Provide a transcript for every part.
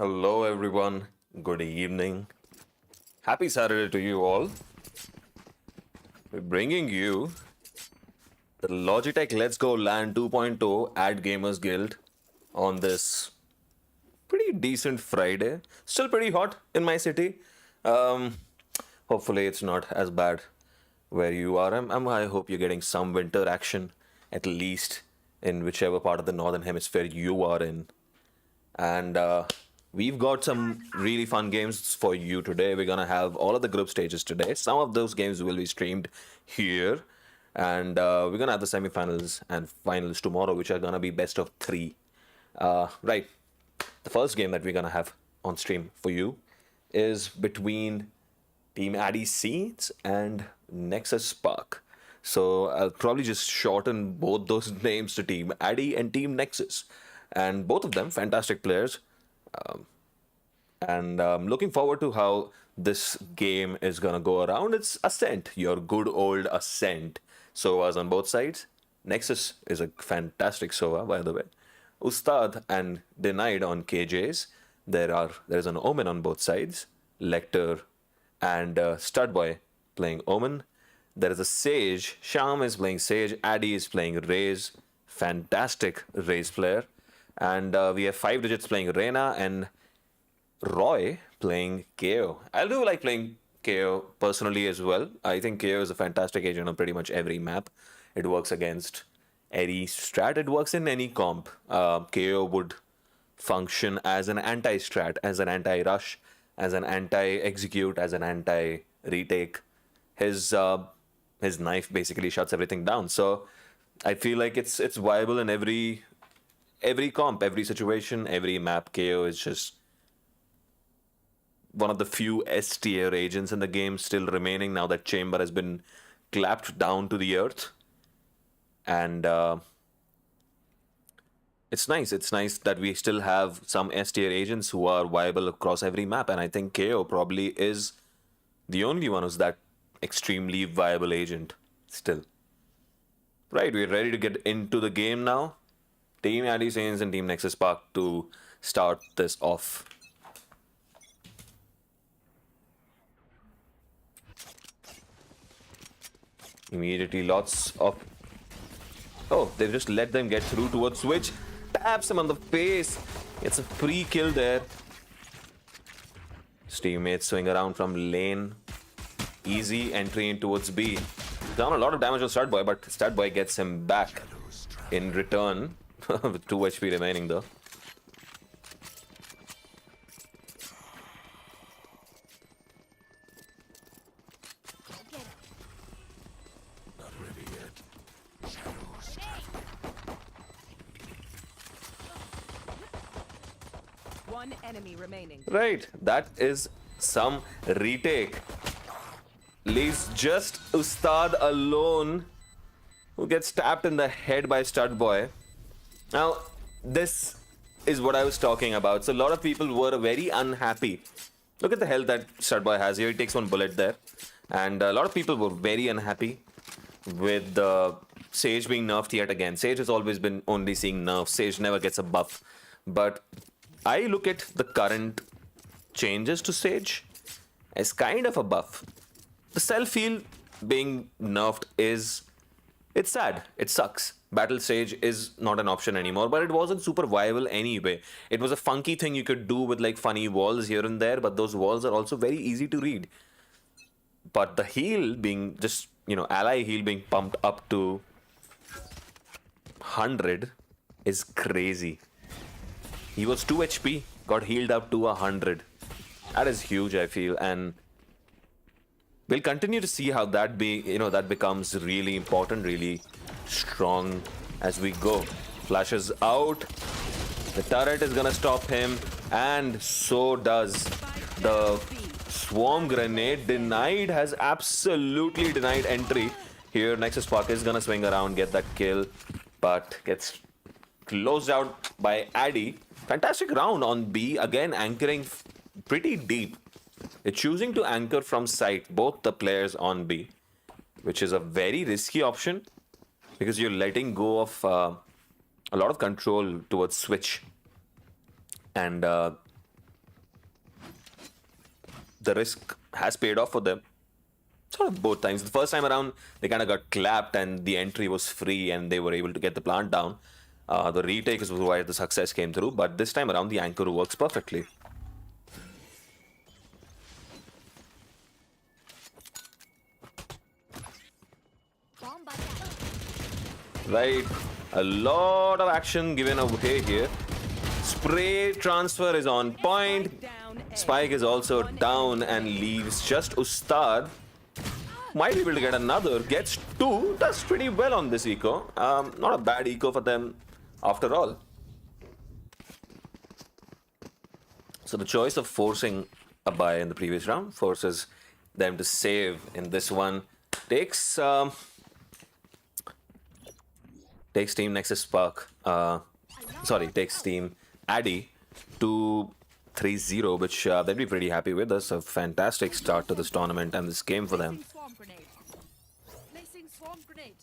Hello, everyone. Good evening. Happy Saturday to you all. We're bringing you the Logitech Let's Go LAN 2.0 at Gamers Guild on this pretty decent Friday. Still pretty hot in my city. Um, Hopefully, it's not as bad where you are. I hope you're getting some winter action, at least in whichever part of the northern hemisphere you are in. And we've got some really fun games for you today. We're gonna have all of the group stages today. Some of those games will be streamed here, and we're gonna have the semifinals and finals tomorrow, which are gonna be best of three. Right. The first game that we're gonna have on stream for you is between Team Addy Seeds and Nexus Spark. So I'll probably just shorten both those names to Team Addy and Team Nexus. And both of them fantastic players. And looking forward to how this game is gonna go around. It's Ascent, your good old Ascent. Sovas on both sides. Nexus is a fantastic Sova, by the way. Ustad and Denied on KJs. There's an Omen on both sides. Lecter and Studboy playing Omen. There is a Sage. Sham is playing Sage. Addy is playing Raze. Fantastic Raze player. And we have 5 digits playing Reyna and Roy playing KO. I do like playing KO personally as well. I think KO is a fantastic agent on pretty much every map. It works against any strat. It works in any comp. KO would function as an anti-strat, as an anti-rush, as an anti-execute, as an anti-retake. His knife basically shuts everything down. So I feel like it's viable in every comp, every situation, every map. KO is just one of the few S tier agents in the game still remaining now that Chamber has been clapped down to the earth. And it's nice. It's nice that we still have some S tier agents who are viable across every map. And I think KO probably is the only one who's that extremely viable agent still. Right, we're ready to get into the game now. Team Addy Saints and Team Nexus Park to start this off. Immediately lots of... Oh, they've just let them get through towards Switch. Taps him on the face. It's a free kill there. His teammates swing around from lane. Easy entry in towards B. Done a lot of damage on Studboy, but Studboy gets him back in return. With 2 HP remaining though. Not ready yet. Shadows. One enemy remaining. Right, that is some retake. Leaves just Ustad alone, who gets tapped in the head by Studboy. Now, this is what I was talking about. So a lot of people were very unhappy. Look at the health that Studboy has here. He takes 1 bullet there. And a lot of people were very unhappy with Sage being nerfed yet again. Sage has always been only seeing nerfs. Sage never gets a buff. But I look at the current changes to Sage as kind of a buff. The self-heal being nerfed is... It's sad. It sucks. Battle Sage is not an option anymore, but it wasn't super viable anyway. It was a funky thing you could do with like funny walls here and there, but those walls are also very easy to read. But the heal being just, ally heal being pumped up to 100 is crazy. He was 2 HP, got healed up to 100. That is huge, I feel, and we'll continue to see how that that becomes really important, really strong as we go. Flashes out. The turret is gonna stop him, and so does the swarm grenade. Denied has absolutely denied entry. Here, Nexus Park is gonna swing around, get that kill, but gets closed out by Addy. Fantastic round on B, again anchoring pretty deep. They're choosing to anchor from sight, both the players on B, which is a very risky option because you're letting go of a lot of control towards Switch. And the risk has paid off for them. Sort of both times. The first time around, they kind of got clapped and the entry was free and they were able to get the plant down. The retake is why the success came through, but this time around, the anchor works perfectly. Right, a lot of action given away here. Spray transfer is on point. Spike is also down and leaves just Ustad. Might be able to get another. Gets two. Does pretty well on this eco. Not a bad eco for them after all. So the choice of forcing a buy in the previous round forces them to save in this one. Takes Team Nexus Spark. Takes Team Addy to 3-0, which they'd be pretty happy with. That's a fantastic start to this tournament and this game for them. Placing swarm grenade.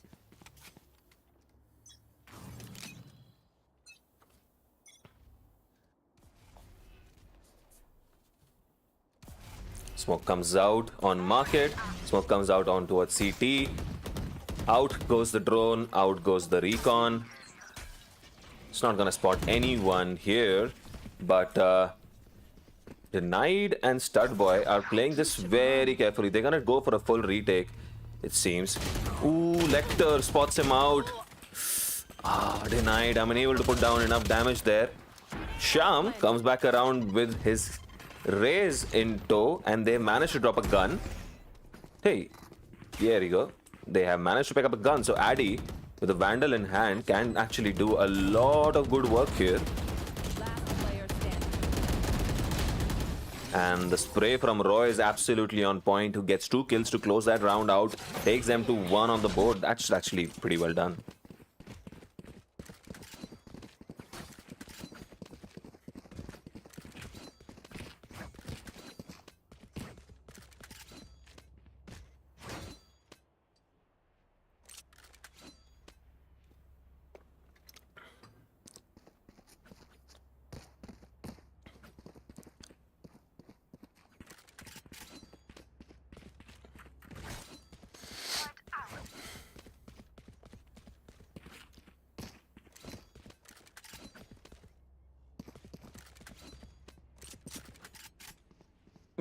Smoke comes out on market. Smoke comes out on towards CT. Out goes the drone. Out goes the recon. It's not gonna spot anyone here, but Denied and Studboy are playing this very carefully. They're gonna go for a full retake, it seems. Ooh, Lecter spots him out. Denied. I'm unable to put down enough damage there. Sham comes back around with his Raze in tow, and they managed to drop a gun. Hey, here we go. They have managed to pick up a gun, so Addy, with a Vandal in hand, can actually do a lot of good work here. And the spray from Roy is absolutely on point, who gets 2 kills to close that round out, takes them to 1 on the board. That's actually pretty well done.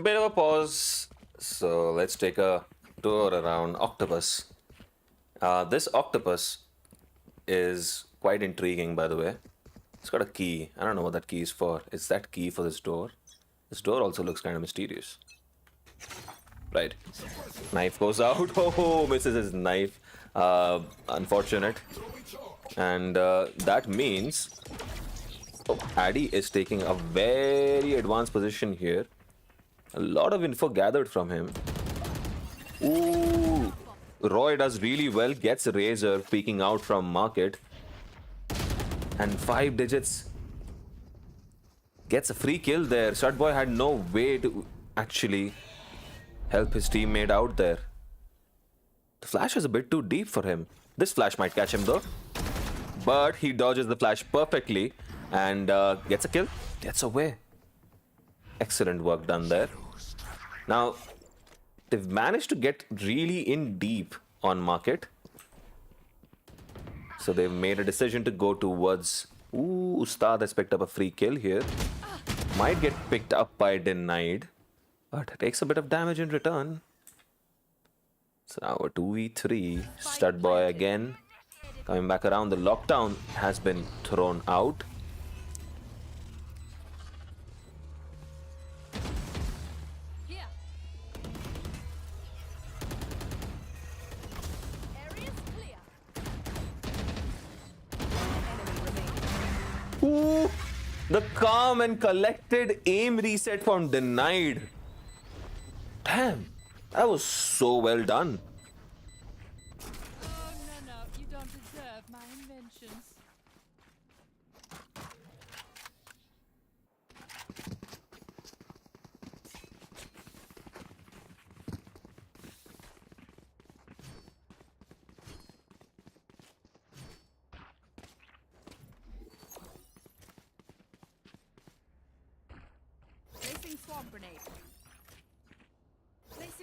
Bit of a pause, so let's take a tour around Octopus. This Octopus is quite intriguing, by the way. It's got a key. I don't know what that key is for. Is that key for this door? This door also looks kind of mysterious. Right. Knife goes out. Oh, misses his knife. Unfortunate. And that means Addy is taking a very advanced position here. A lot of info gathered from him. Ooh, Roy does really well, gets Razor peeking out from market. And 5 digits. Gets a free kill there. Studboy had no way to actually help his teammate out there. The flash is a bit too deep for him. This flash might catch him though. But he dodges the flash perfectly and gets a kill. Gets away. Excellent work done there. Now, they've managed to get really in deep on market. So they've made a decision to go towards... Ooh, Ustad has picked up a free kill here. Might get picked up by Denied, but takes a bit of damage in return. So now a 2v3. Studboy again. Coming back around, the lockdown has been thrown out. Ooh, the calm and collected aim reset from Denied. Damn, that was so well done. Oh, no, you don't deserve my inventions. Placing swarm grenade.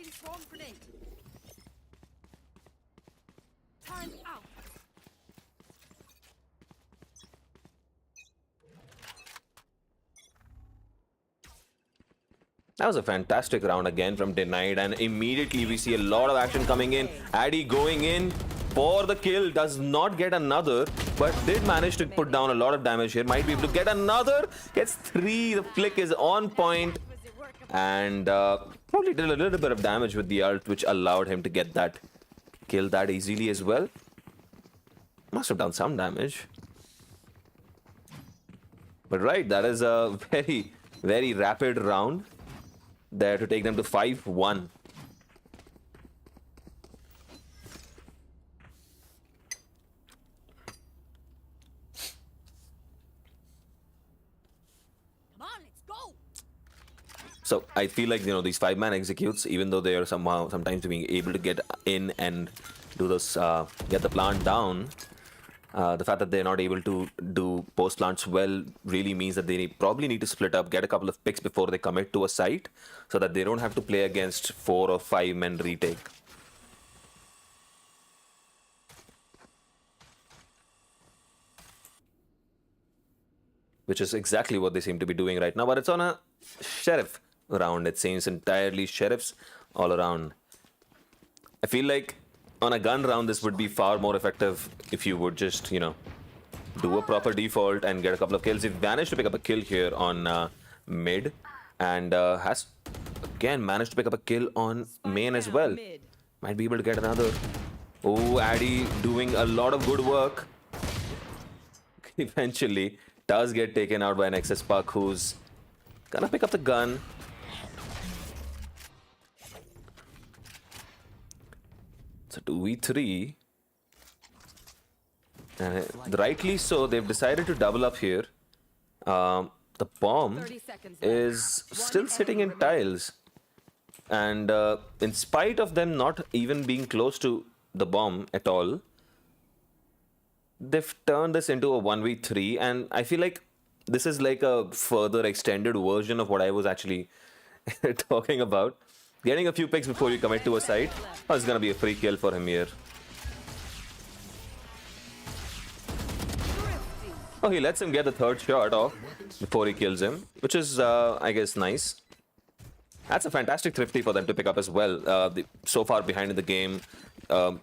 Placing swarm grenade. Time out. That was a fantastic round again from Denied, and immediately we see a lot of action coming in. Addy going in for the kill, does not get another, but did manage to put down a lot of damage here. Might be able to get another, gets 3. The flick is on point, and probably did a little bit of damage with the ult, which allowed him to get that kill that easily as well. Must have done some damage. But right, that is a very, very rapid round there to take them to 5-1. Come on, let's go. So I feel like, these 5-man executes, even though they are sometimes being able to get in and do this, get the plant down, the fact that they're not able to do post plants well really means that they probably need to split up, get a couple of picks before they commit to a site, so that they don't have to play against 4 or 5 men retake. Which is exactly what they seem to be doing right now, but it's on a sheriff round. It seems entirely sheriffs all around. I feel like on a gun round, this would be far more effective if you would just, do a proper default and get a couple of kills. You've managed to pick up a kill here on mid, and has again managed to pick up a kill on main as well. Might be able to get another. Oh, Addy doing a lot of good work. Eventually does get taken out by Nexus Puck, who's gonna pick up the gun. It's a 2v3. And rightly so, they've decided to double up here. The bomb 30 seconds left. is still sitting in tiles. And in spite of them not even being close to the bomb at all, they've turned this into a 1v3. And I feel like this is like a further extended version of what I was actually talking about. Getting a few picks before you commit to a site. Oh, it's gonna be a free kill for him here. Oh, he lets him get the third shot off before he kills him, which is, I guess, nice. That's a fantastic thrifty for them to pick up as well. So far behind in the game,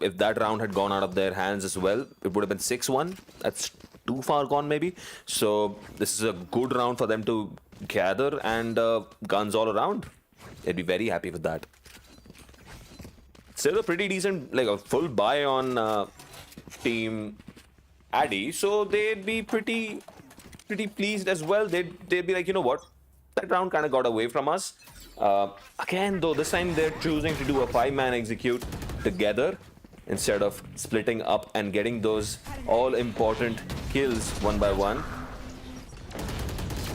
if that round had gone out of their hands as well, it would have been 6-1. That's too far gone, maybe. So this is a good round for them to gather, and guns all around. They'd be very happy with that. Still a pretty decent, like a full buy on Team Addy, so they'd be pretty pleased as well. They'd be like, you know what, that round kind of got away from us. Again, though, this time they're choosing to do a 5-man execute together instead of splitting up and getting those all-important kills one by one.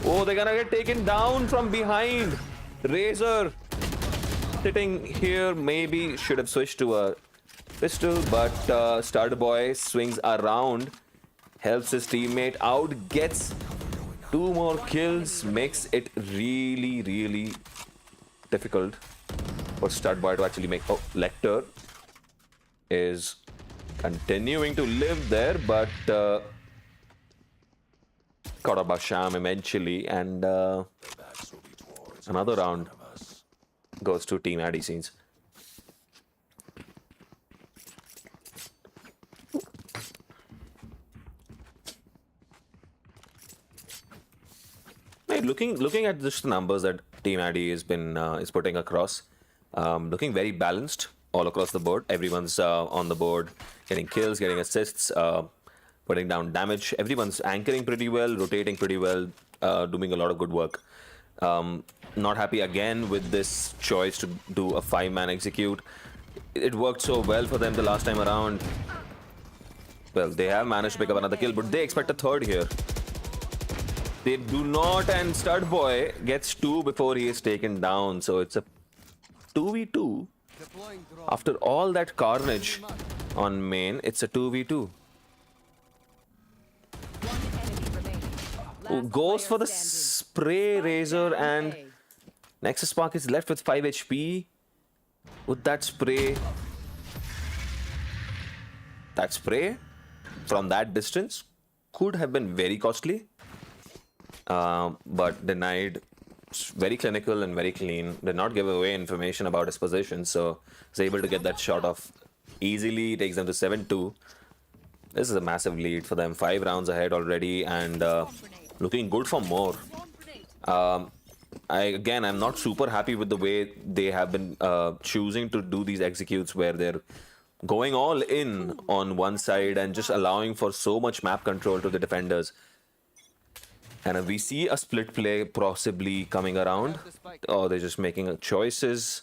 Oh, they're gonna get taken down from behind. Razor sitting here, maybe should have switched to a pistol, but Starter Boy swings around, helps his teammate out, gets 2 more kills, makes it really, really difficult for Starter Boy to actually make. Oh, Lecter is continuing to live there, but caught up by Sham eventually, and another round goes to Team Addy scenes. Hey, looking at just the numbers that Team Addy has been is putting across, looking very balanced all across the board. Everyone's on the board, getting kills, getting assists, putting down damage. Everyone's anchoring pretty well, rotating pretty well, doing a lot of good work. Not happy again with this choice to do a 5-man execute. It worked so well for them the last time around. Well, they have managed to pick up another kill, but they expect a third here. They do not, and Stud Boy gets 2 before he is taken down. So it's a 2v2. After all that carnage on main, it's a 2v2. Who goes for the spray Razor, and Nexus Spark is left with 5 HP. Would that spray from that distance could have been very costly, but denied. Very clinical and very clean. Did not give away information about his position, so was able to get that shot off easily. Takes them to 7-2. This is a massive lead for them. 5 rounds ahead already, and looking good for more. Bomb grenade. I'm not super happy with the way they have been choosing to do these executes, where they're going all in on one side and just allowing for so much map control to the defenders. And we see a split play possibly coming around. Oh, they're just making choices.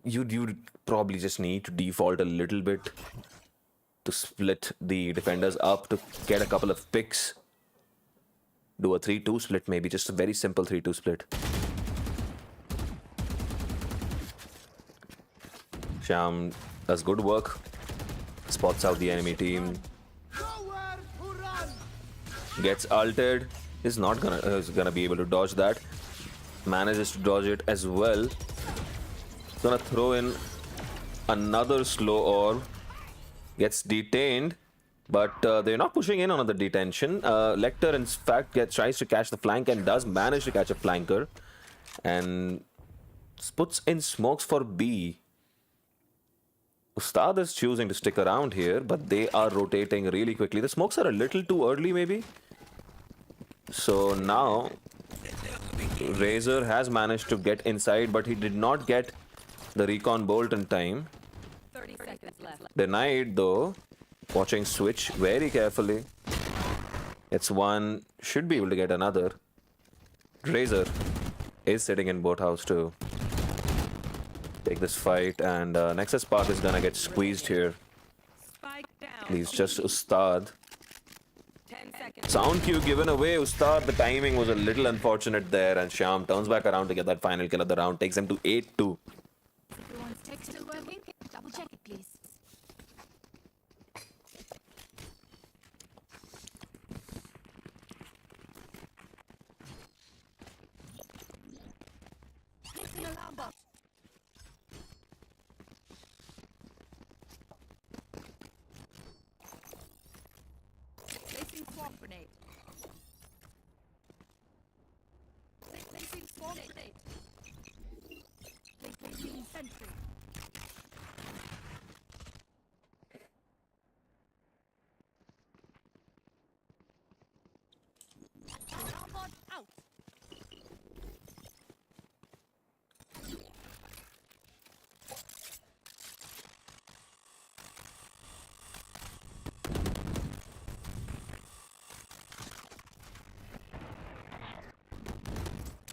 You'd probably just need to default a little bit to split the defenders up to get a couple of picks. Do a 3-2 split, maybe just a very simple 3-2 split. Sham does good work. Spots out the enemy team. Gets ulted. Is gonna be able to dodge that. Manages to dodge it as well. Gonna throw in another slow orb. Gets detained, but they're not pushing in on the detention. Lecter, in fact, tries to catch the flank and does manage to catch a flanker, and puts in smokes for B. Ustad is choosing to stick around here, but they are rotating really quickly. The smokes are a little too early, maybe. So now, Razor has managed to get inside, but he did not get the recon bolt in time. 30 seconds left. Denied, though. Watching switch very carefully. It's one, should be able to get another. Razor is sitting in boathouse too. Take this fight, and Nexus Spark is gonna get squeezed here. Spike down. He's just Ustad. 10 seconds. Sound cue given away. Ustad, the timing was a little unfortunate there, and Sham turns back around to get that final kill of the round. Takes him to 8-2. Everyone's tech still working? Double check it, please. Placing alarm bot. Placing swamp grenade. Placing swamp grenade. Placing sentry. Alarm bot out.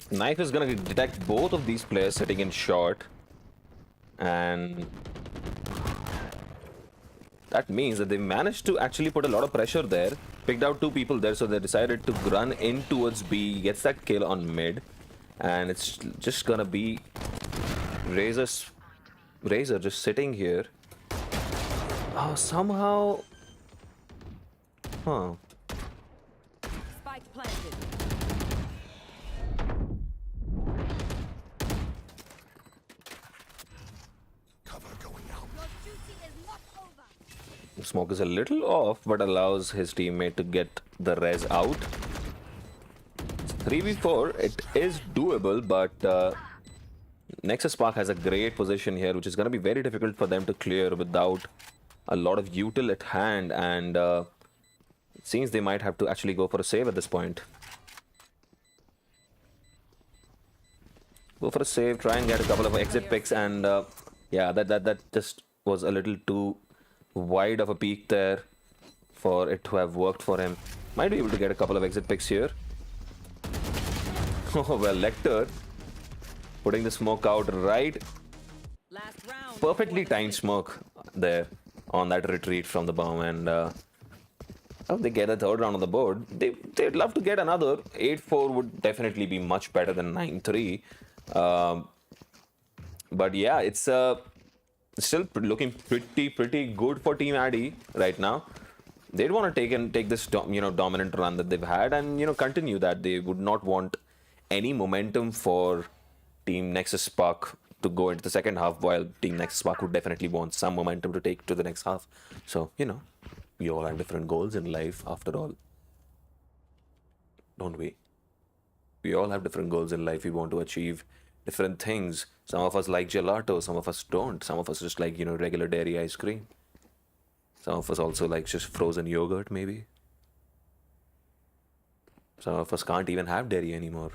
Knife is gonna detect both of these players sitting in short, and that means that they managed to actually put a lot of pressure there. Picked out 2 people there, so they decided to run in towards B. Gets that kill on mid, and it's just gonna be Razor just sitting here. Oh, somehow, huh? Spike planted. Cover going out. Your duty is not over. Smoke is a little off, but allows his teammate to get the res out. It's 3v4, it is doable, but Nexus Spark has a great position here, which is going to be very difficult for them to clear without a lot of util at hand, and it seems they might have to actually go for a save at this point. Go for a save, try and get a couple of exit picks, and yeah, that just was a little too wide of a peak there for it to have worked for him. Might be able to get a couple of exit picks here. Oh well, Lecter putting the smoke out right. Last round. Perfectly timed smoke there on that retreat from the bomb, and oh, they get a 3rd round on the board. They'd love to get another. 8-4 would definitely be much better than 9-3. But yeah, it's still looking pretty good for Team Addy right now. They'd want to take this dominant run that they've had and continue that. They would not want any momentum for Team Nexus Spark to go into the second half, while Team Nexus Spark would definitely want some momentum to take to the next half. So, you know, we all have different goals in life after all. Don't we? We all have different goals in life. We want to achieve different things. Some of us like gelato, some of us don't. Some of us just like, regular dairy ice cream. Some of us also like just frozen yogurt, maybe. Some of us can't even have dairy anymore.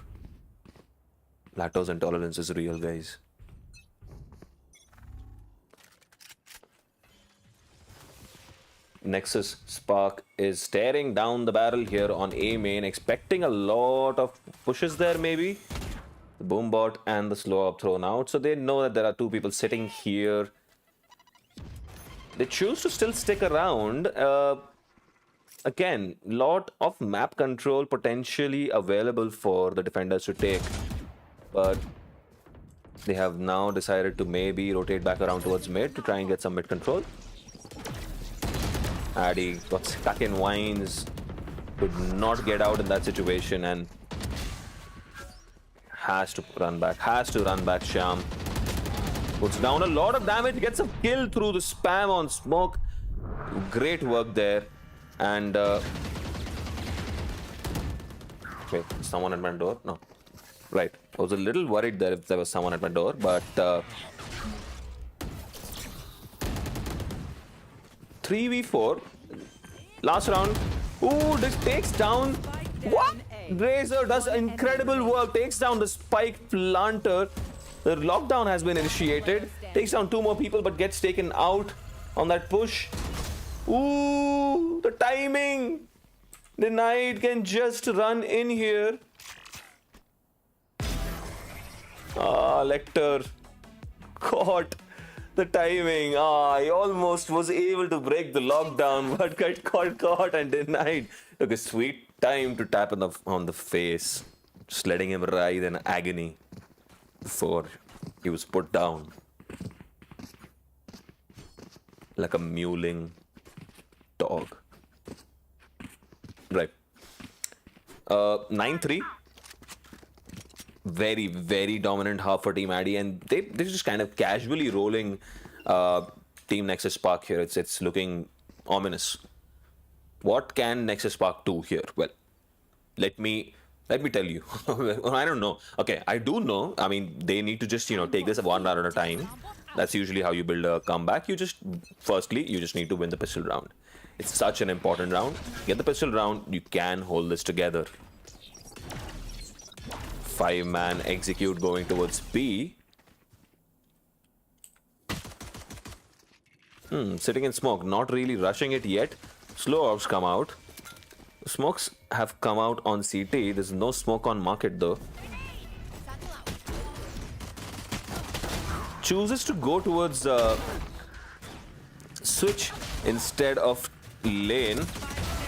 Lactose intolerance is real, guys. Nexus Spark is staring down the barrel here on A main, expecting a lot of pushes there, maybe. The boombot and the slow up thrown out, so they know that there are two people sitting here. They choose to still stick around. Again, lot of map control potentially available for the defenders to take, but they have now decided to maybe rotate back around towards mid to try and get some mid control. Addy got stuck in vines, could not get out in that situation, and has to run back. Sham puts down a lot of damage, gets a kill through the spam on smoke. Great work there. And wait, someone at my door? No. Right. I was a little worried there if there was someone at my door, but 3v4. Last round. Ooh, this takes down. What? Razor does incredible work. Takes down the spike planter. The lockdown has been initiated. Takes down two more people, but gets taken out on that push. Ooh, the timing. The Knight can just run in here. Ah, Lecter. Caught the timing. Ah, he almost was able to break the lockdown, but got caught and denied. Took a sweet time to tap on the face, just letting him writhe in agony before he was put down. Like a mewling dog. Right. 9-3. Very, very dominant half for Team Addy, and they're just kind of casually rolling Team Nexus Spark here. It's looking ominous. What can Nexus Spark do here? Well, let me tell you. I don't know. Okay, I do know. I mean, they need to just take this one round at a time. That's usually how you build a comeback. You just need to win the pistol round. It's such an important round. Get the pistol round, you can hold this together. 5-man execute going towards B. Sitting in smoke, not really rushing it yet. Slow ops come out. Smokes have come out on CT. There's no smoke on market though. Chooses to go towards switch instead of lane,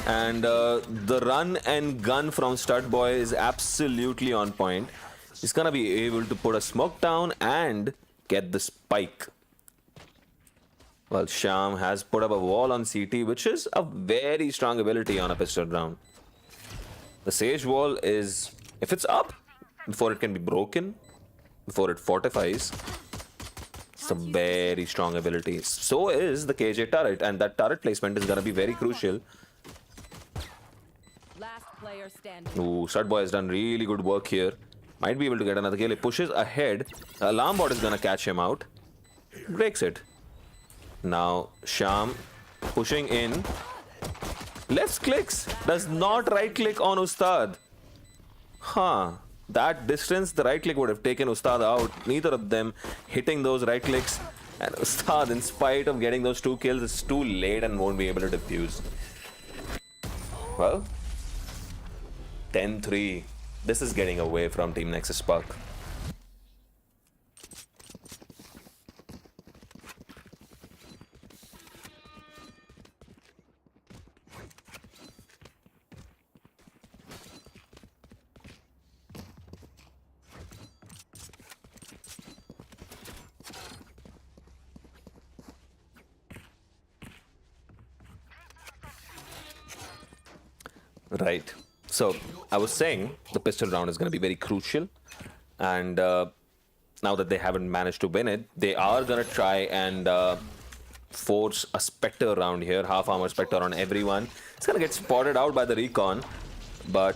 and the run and gun from Stud Boy is absolutely on point. He's gonna be able to put a smoke down and get the spike. Well, Sham has put up a wall on CT, which is a very strong ability on a pistol round. The Sage wall is, if it's up before it can be broken, before it fortifies, it's a very strong ability. So is the KJ turret, and that turret placement is going to be very crucial. Last player standing. Ooh, Stud Boy has done really good work here. Might be able to get another kill. He pushes ahead. The alarm bot is going to catch him out. Breaks it. Now, Sham pushing in. Left clicks. Does not right click on Ustad. Huh. That distance, the right click would have taken Ustad out. Neither of them hitting those right clicks. And Ustad, in spite of getting those 2 kills, is too late and won't be able to defuse. Well, 10-3. This is getting away from Team Nexus Spark. Right. So I was saying the pistol round is going to be very crucial, and now that they haven't managed to win it, they are gonna try and force a Spectre around here, half armor Spectre on everyone. It's gonna get spotted out by the recon, but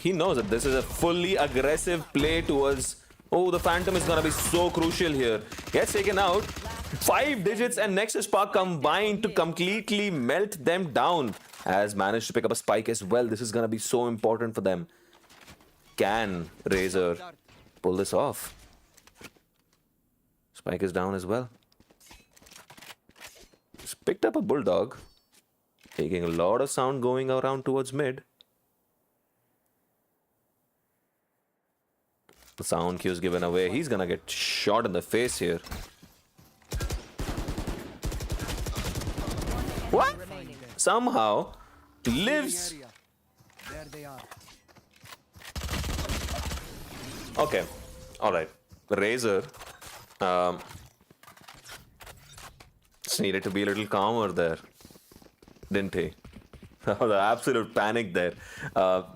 he knows that this is a fully aggressive play towards. Oh, the Phantom is gonna be so crucial here. Gets taken out. 5 digits and Nexus Spark combined to completely melt them down. Has managed to pick up a spike as well. This is gonna be so important for them. Can Razor pull this off? Spike is down as well. Just picked up a Bulldog. Taking a lot of sound going around towards mid. The sound cue is given away. He's gonna get shot in the face here. What? Somehow lives. There they are. Okay, all right. Razor just needed to be a little calmer there, didn't he? The absolute panic there.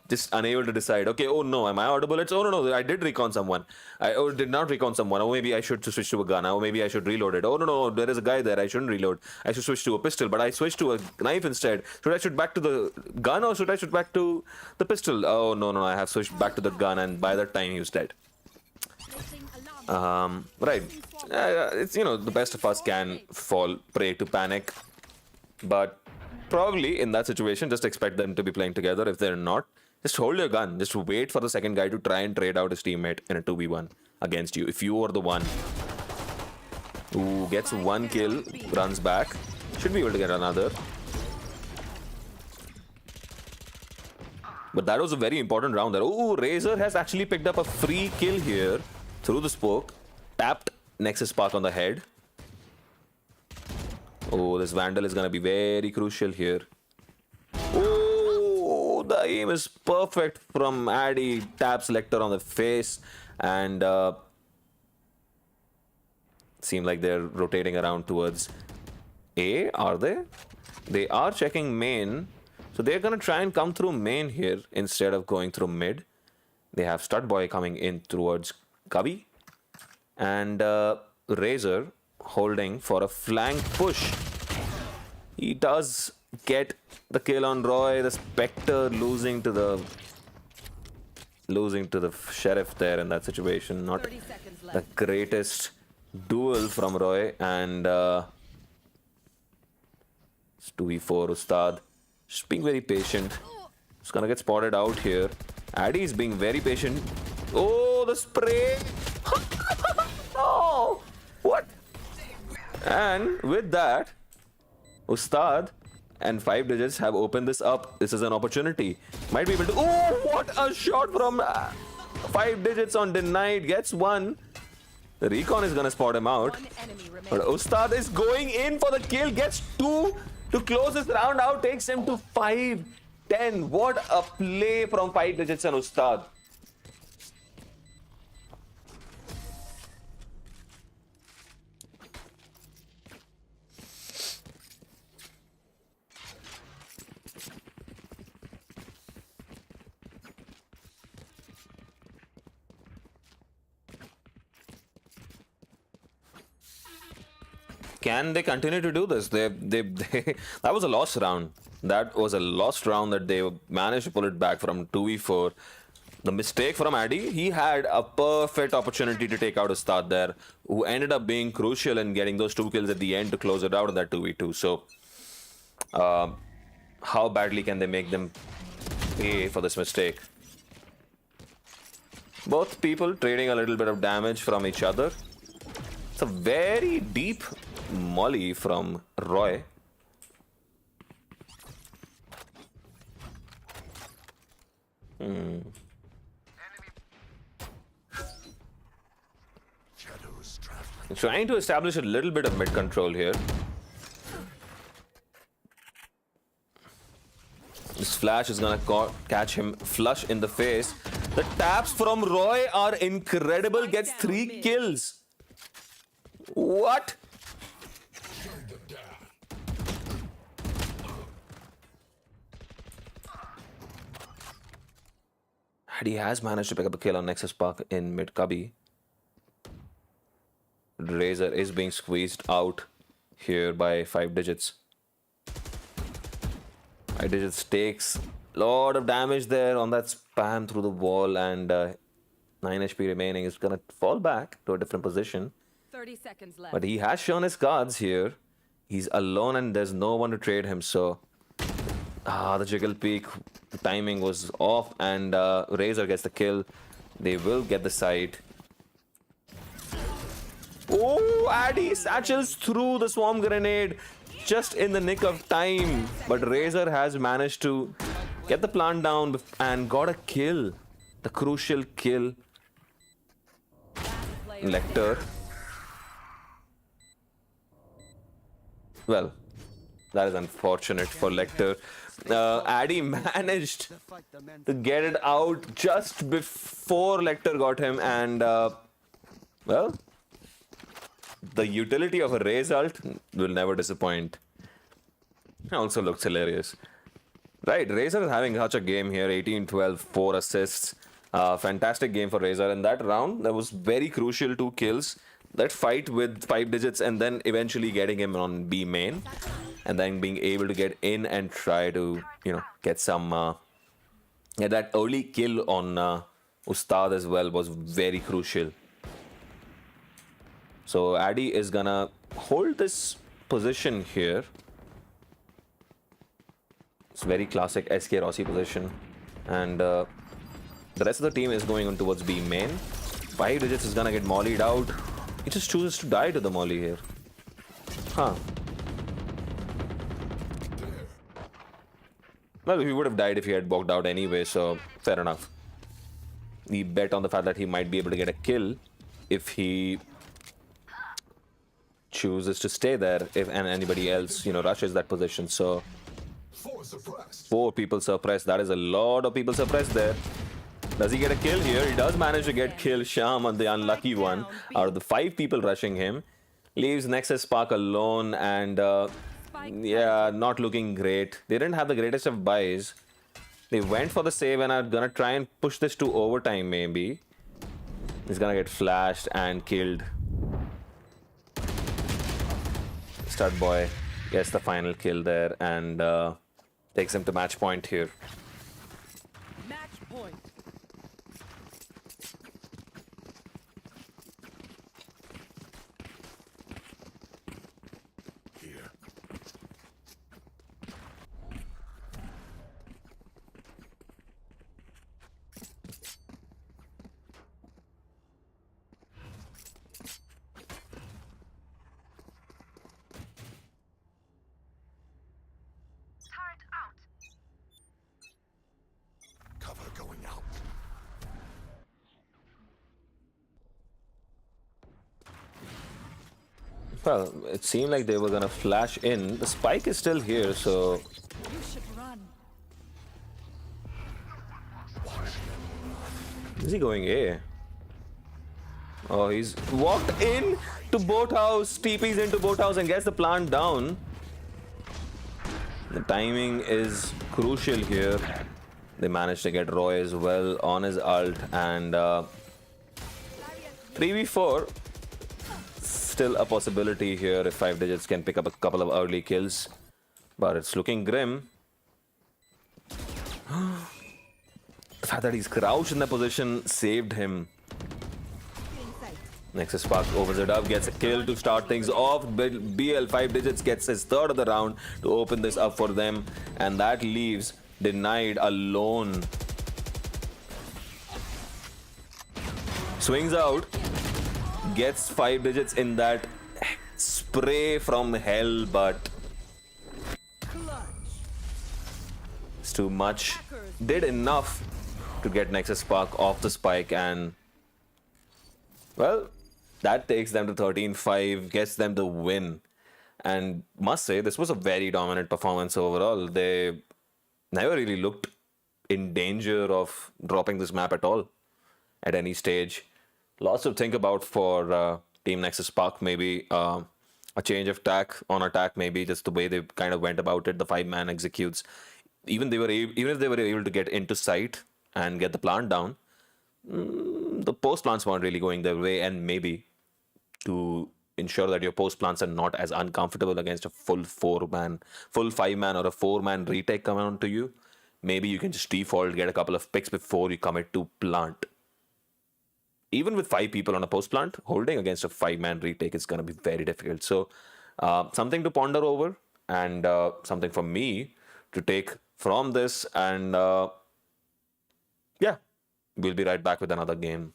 Just unable to decide. Okay, oh no, am I audible? It's, oh no, I did recon someone. I did not recon someone. Oh, maybe I should switch to a gun. Oh, maybe I should reload it. Oh no, there is a guy there. I shouldn't reload. I should switch to a pistol, but I switched to a knife instead. Should I switch back to the gun or should I switch back to the pistol? Oh no, I have switched back to the gun, and by that time he was dead. Right. It's, you know, the best of us can fall prey to panic, but probably in that situation, just expect them to be playing together. If they're not, just hold your gun. Just wait for the second guy to try and trade out his teammate in a 2v1 against you. If you are the one who gets one kill, runs back, should be able to get another. But that was a very important round there. Oh, Razor has actually picked up a free kill here through the smoke. Tapped Nexus Spark on the head. Oh, this Vandal is going to be very crucial here. Oh, the aim is perfect from Addy. Taps Lecter on the face. And seem like they're rotating around towards A, are they? They are checking main. So they're going to try and come through main here instead of going through mid. They have Stud Boy coming in towards Cubby. And Razor holding for a flank push. He does get the kill on Roy. The Spectre losing to the Sheriff there in that situation. Not the greatest duel from Roy. And it's 2v4 Ustad. Just being very patient. Just gonna get spotted out here. Addy is being very patient. Oh, the spray! No! What? And with that, Ustad and 5 digits have opened this up. This is an opportunity. Might be able to. Oh, what a shot from 5 digits on denied. Gets one. The recon is gonna spot him out. But Ustad is going in for the kill. Gets 2 to close this round out. Takes him to 5-10. What a play from 5 digits and Ustad. Can they continue to do this? That was a lost round. That was a lost round that they managed to pull it back from 2v4. The mistake from Addy, he had a perfect opportunity to take out Ustad there, who ended up being crucial in getting those 2 kills at the end to close it out in that 2v2. So, how badly can they make them pay for this mistake? Both people trading a little bit of damage from each other. It's a very deep molly from Roy. Trying to establish a little bit of mid control here. This flash is gonna catch him flush in the face. The taps from Roy are incredible. Gets 3 kills. What? He has managed to pick up a kill on Nexus Spark in mid Cubby. Razor is being squeezed out here by 5 digits. 5 digits takes a lot of damage there on that spam through the wall, and 9 HP remaining is gonna fall back to a different position. 30 seconds left. But he has shown his cards here. He's alone and there's no one to trade him, so... the jiggle peak timing was off, and Razor gets the kill. They will get the site. Oh, Addy satchels through the swarm grenade just in the nick of time. But Razor has managed to get the plant down and got a kill. The crucial kill. Lecter. Well, that is unfortunate for Lecter. Addy managed to get it out just before Lecter got him, and well, the utility of a Raze ult will never disappoint. Also looks hilarious. Right, Razor is having such a game here. 18-12, 4 assists. Fantastic game for Razor. In that round, that was very crucial, 2 kills. That fight with 5 digits and then eventually getting him on B main. And then being able to get in and try to, get some... get that early kill on Ustad as well was very crucial. So Addy is gonna hold this position here. It's very classic SK Rossi position. And the rest of the team is going on towards B main. 5 digits is gonna get mollied out. He just chooses to die to the molly here. Huh. Well, he would have died if he had walked out anyway, so fair enough. We bet on the fact that he might be able to get a kill if he chooses to stay there, and anybody else, rushes that position. So 4 people suppressed. That is a lot of people suppressed there. Does he get a kill here? He does manage to get kill. Sham on the unlucky one out of the 5 people rushing him. Leaves Nexus Spark alone, and yeah, not looking great. They didn't have the greatest of buys. They went for the save and are gonna try and push this to overtime maybe. He's gonna get flashed and killed. Stud Boy gets the final kill there and takes him to match point here. Match point. Here. Cover going out. Well, it seemed like they were gonna flash in. The spike is still here, so... You should run. Is he going A? Oh, he's walked in to boathouse, TP's into boathouse and gets the plant down. The timing is crucial here. They managed to get Roy as well on his ult, and 3v4. Still a possibility here if 5 digits can pick up a couple of early kills. But it's looking grim. The fact that he's crouched in that position saved him. Nexus Spark opens it up, gets a kill to start things off. BL 5 digits gets his 3rd of the round to open this up for them. And that leaves Denied alone. Swings out. Gets 5 digits in that spray from hell, but it's too much. Did enough to get Nexus Spark off the spike, and well, that takes them to 13-5, gets them the win. And must say, this was a very dominant performance overall. They never really looked in danger of dropping this map at all at any stage. Lots to think about for Team Nexus Spark. Maybe a change of tack on attack, maybe just the way they kind of went about it. The 5-man executes. Even if they were able to get into sight and get the plant down, the post plants weren't really going their way, and maybe to ensure that your post plants are not as uncomfortable against a full 4-man, full 5-man, or a 4-man retake coming onto you, maybe you can just default get a couple of picks before you commit to plant. Even with 5 people on a post plant, holding against a 5-man retake is going to be very difficult. So, something to ponder over, and something for me to take from this. And yeah, we'll be right back with another game.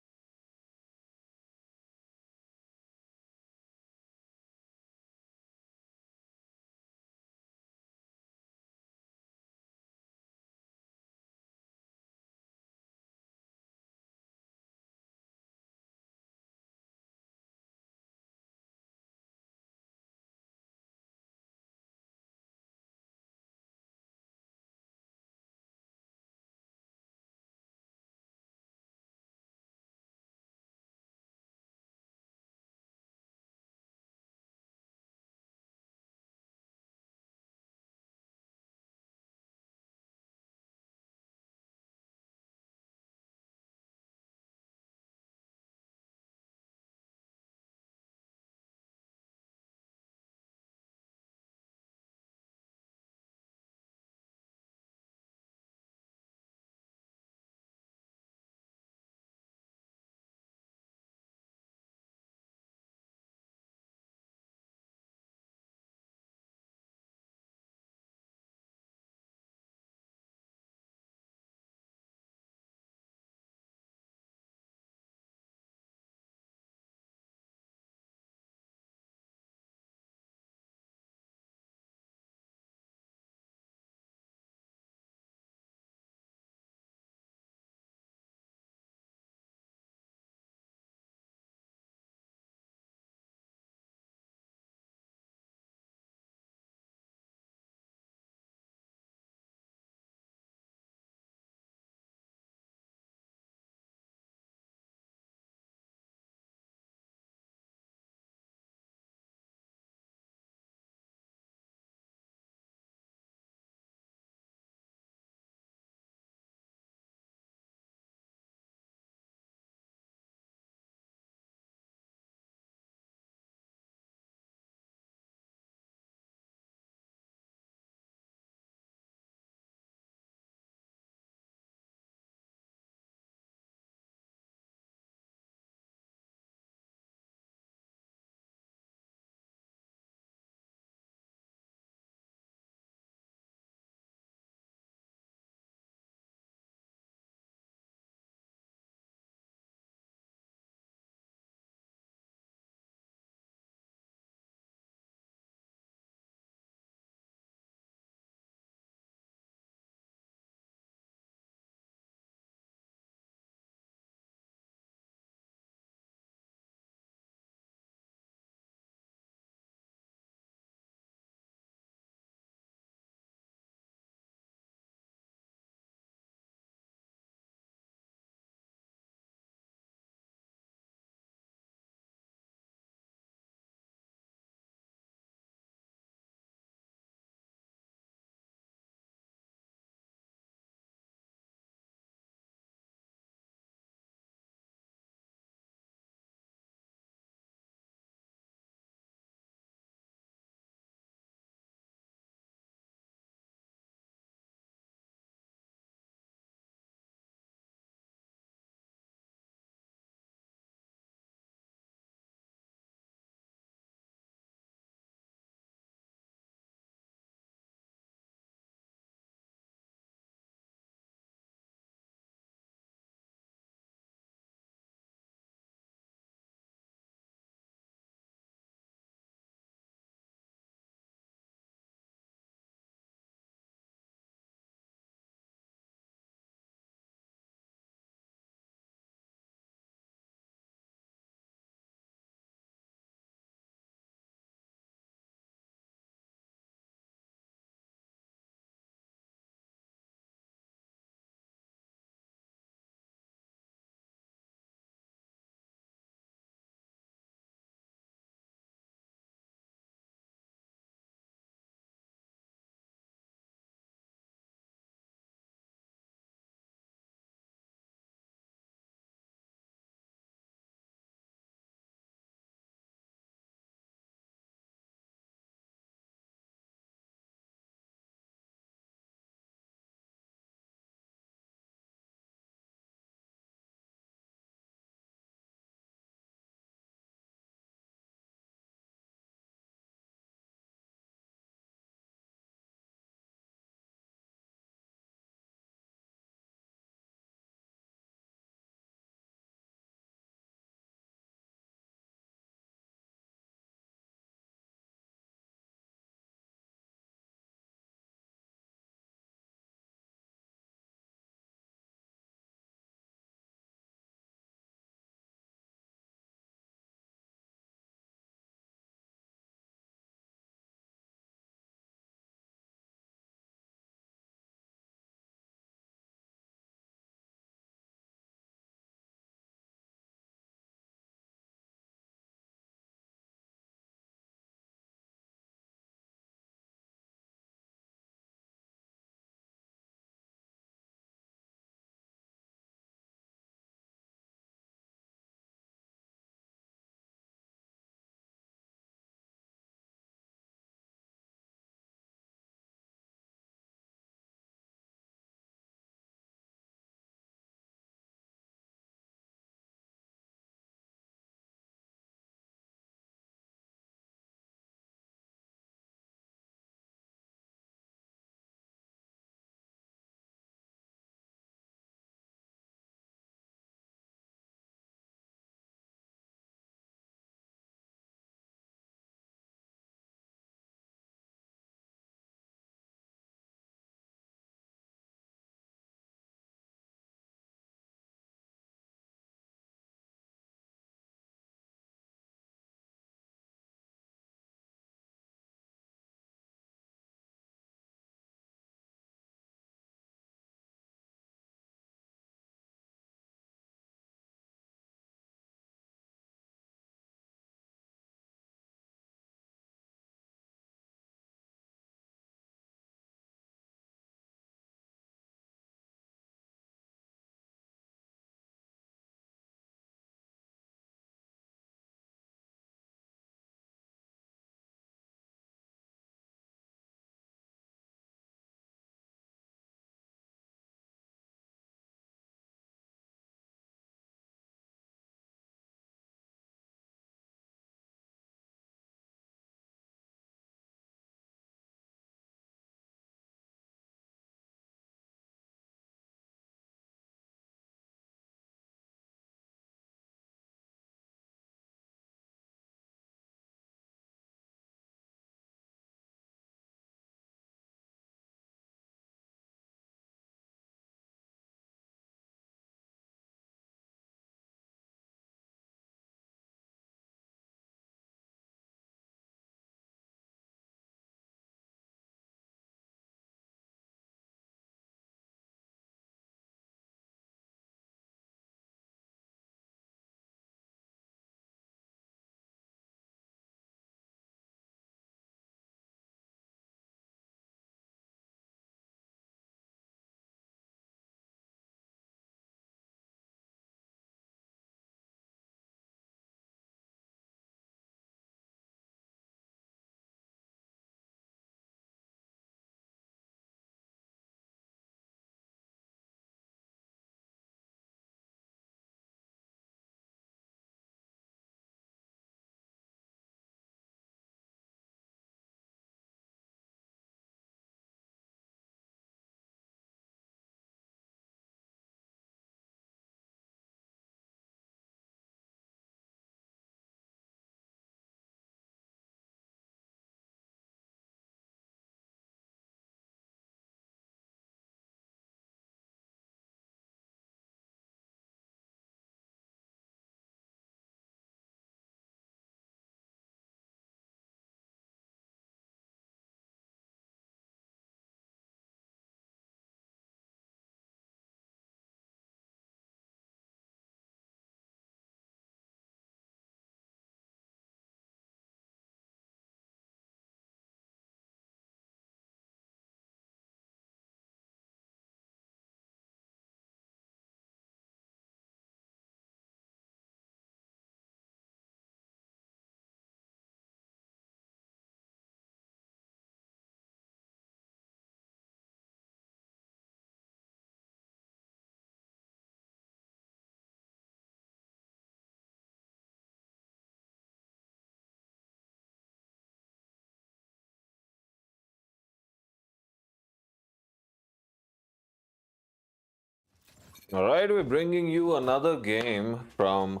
All right, we're bringing you another game from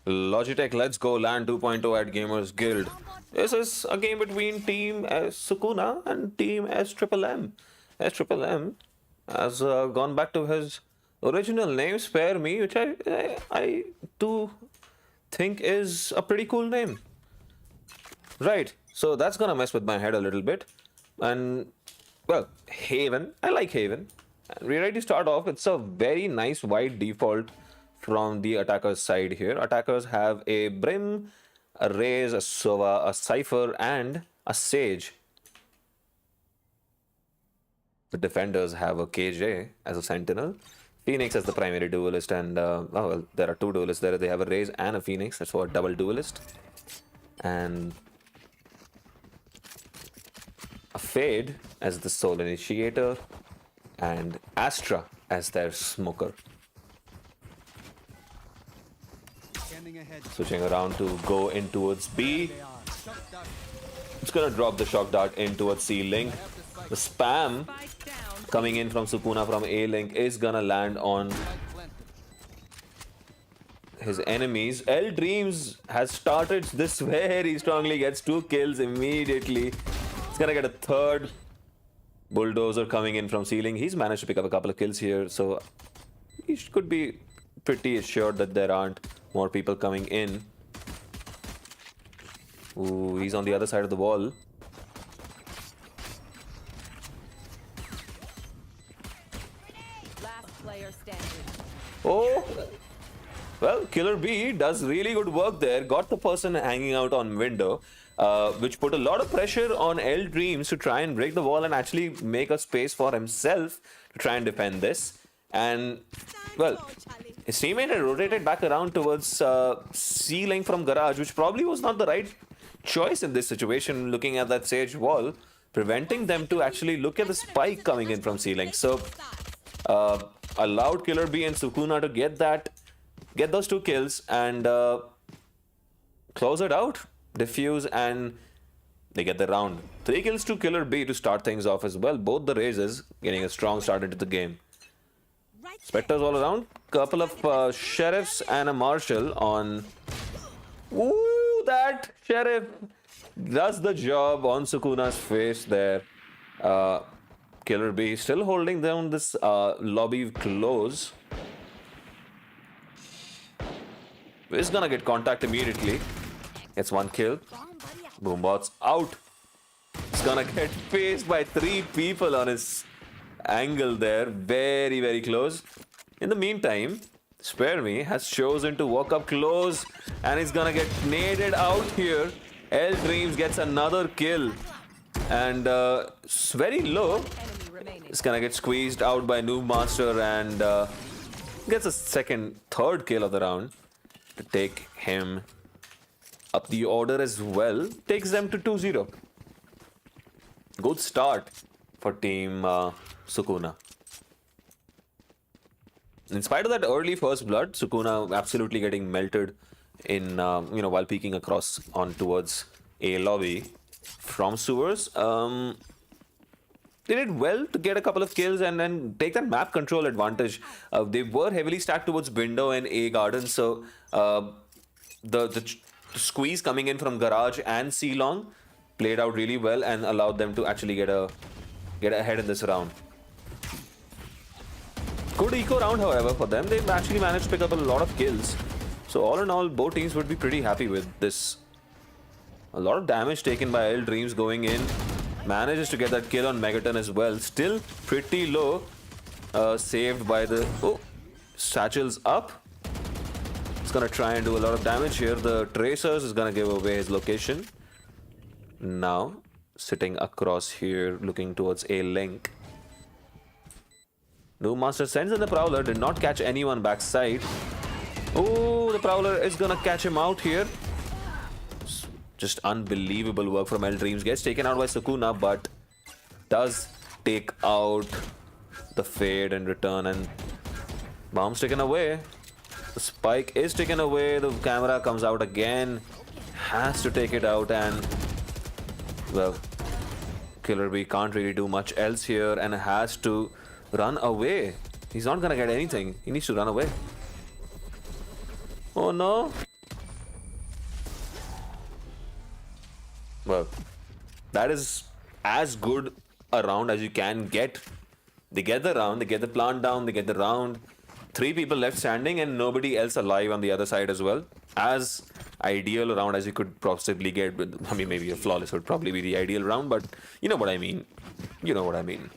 Logitech Let's Go LAN 2.0 at Gamers Guild. This is a game between Team S Sukuna and Team S Triple M. S Triple M has gone back to his original name, Spare Me, which I do think is a pretty cool name. Right, so that's gonna mess with my head a little bit. And, well, Haven. I like Haven. And we're ready to start off. It's a very nice wide default from the attacker's side here. Attackers have a Brim, a Raze, a Sova, a Cypher, and a Sage. The defenders have a KJ as a Sentinel, Phoenix as the primary duelist, and oh well, there are two duelists there. They have a Raze and a Phoenix. That's for a double duelist. And a Fade as the sole initiator, and Astra as their smoker. Scanning ahead. Switching around to go in towards B. They are. Shock dart. It's gonna drop the shock dart in towards C link. The spam Spike down. coming in from Sukuna from A link is gonna land on Spike planted. his enemies. L Dreams has started this very strongly, gets 2 kills immediately. It's gonna get a third. Bulldozer coming in from ceiling. He's managed to pick up a couple of kills here, so he could be pretty assured that there aren't more people coming in. Ooh, he's on the other side of the wall. Last player standing. Oh! Well, Killer B does really good work there. Got the person hanging out on window, which put a lot of pressure on L Dreams to try and break the wall and actually make a space for himself to try and defend this. And, well, his teammate had rotated back around towards C link from Garage, which probably was not the right choice in this situation, looking at that Sage wall, preventing them to actually look at the spike coming in from C link. So, allowed Killer B and Sukuna to get those 2 kills and close it out, defuse, and they get the round. 3 kills to Killer B to start things off as well. Both the Razes getting a strong start into the game. Spectres all around. Couple of Sheriffs and a Marshal on... Ooh, that Sheriff does the job on Sukuna's face there. Killer B still holding down this lobby close. Is gonna get contact immediately. Gets 1 kill. Boombot's out. He's gonna get faced by 3 people on his angle there. Very, very close. In the meantime, Spare Me has chosen to walk up close and he's gonna get naded out here. L Dreams gets another kill. And it's very low. Enemy remaining. It's gonna get squeezed out by Noob Master and gets a third kill of the round to take him up the order as well. Takes them to 2-0. Good start for Team Sukuna. In spite of that early first blood, Sukuna absolutely getting melted in, while peeking across on towards A lobby from sewers. They did well to get a couple of kills and then take that map control advantage. They were heavily stacked towards window and A garden, so the squeeze coming in from Garage and C long played out really well and allowed them to actually get ahead in this round. Good eco round, however, for them. They actually managed to pick up a lot of kills. So all in all, both teams would be pretty happy with this. A lot of damage taken by L Dreams going in. Manages to get that kill on Megaton as well. Still pretty low. Saved by the... Oh, Satchel's up. He's gonna try and do a lot of damage here. The Tracers is gonna give away his location. Now, sitting across here, looking towards A link. Noob Master sends in the Prowler. Did not catch anyone backside. Oh, the Prowler is gonna catch him out here. Just unbelievable work from L Dreams. Gets taken out by Sukuna, but does take out the Fade in return. And bomb's taken away. The spike is taken away. The camera comes out again. Has to take it out and... Well, Killer B can't really do much else here and has to run away He's not gonna get anything. He needs to run away. Oh no. Well, that is as good a round as you can get. They get the round, they get the plant down, they get the round. 3 people left standing and nobody else alive on the other side as well. As ideal a round as you could possibly get. I mean, maybe a flawless would probably be the ideal round, but you know what I mean. You know what I mean.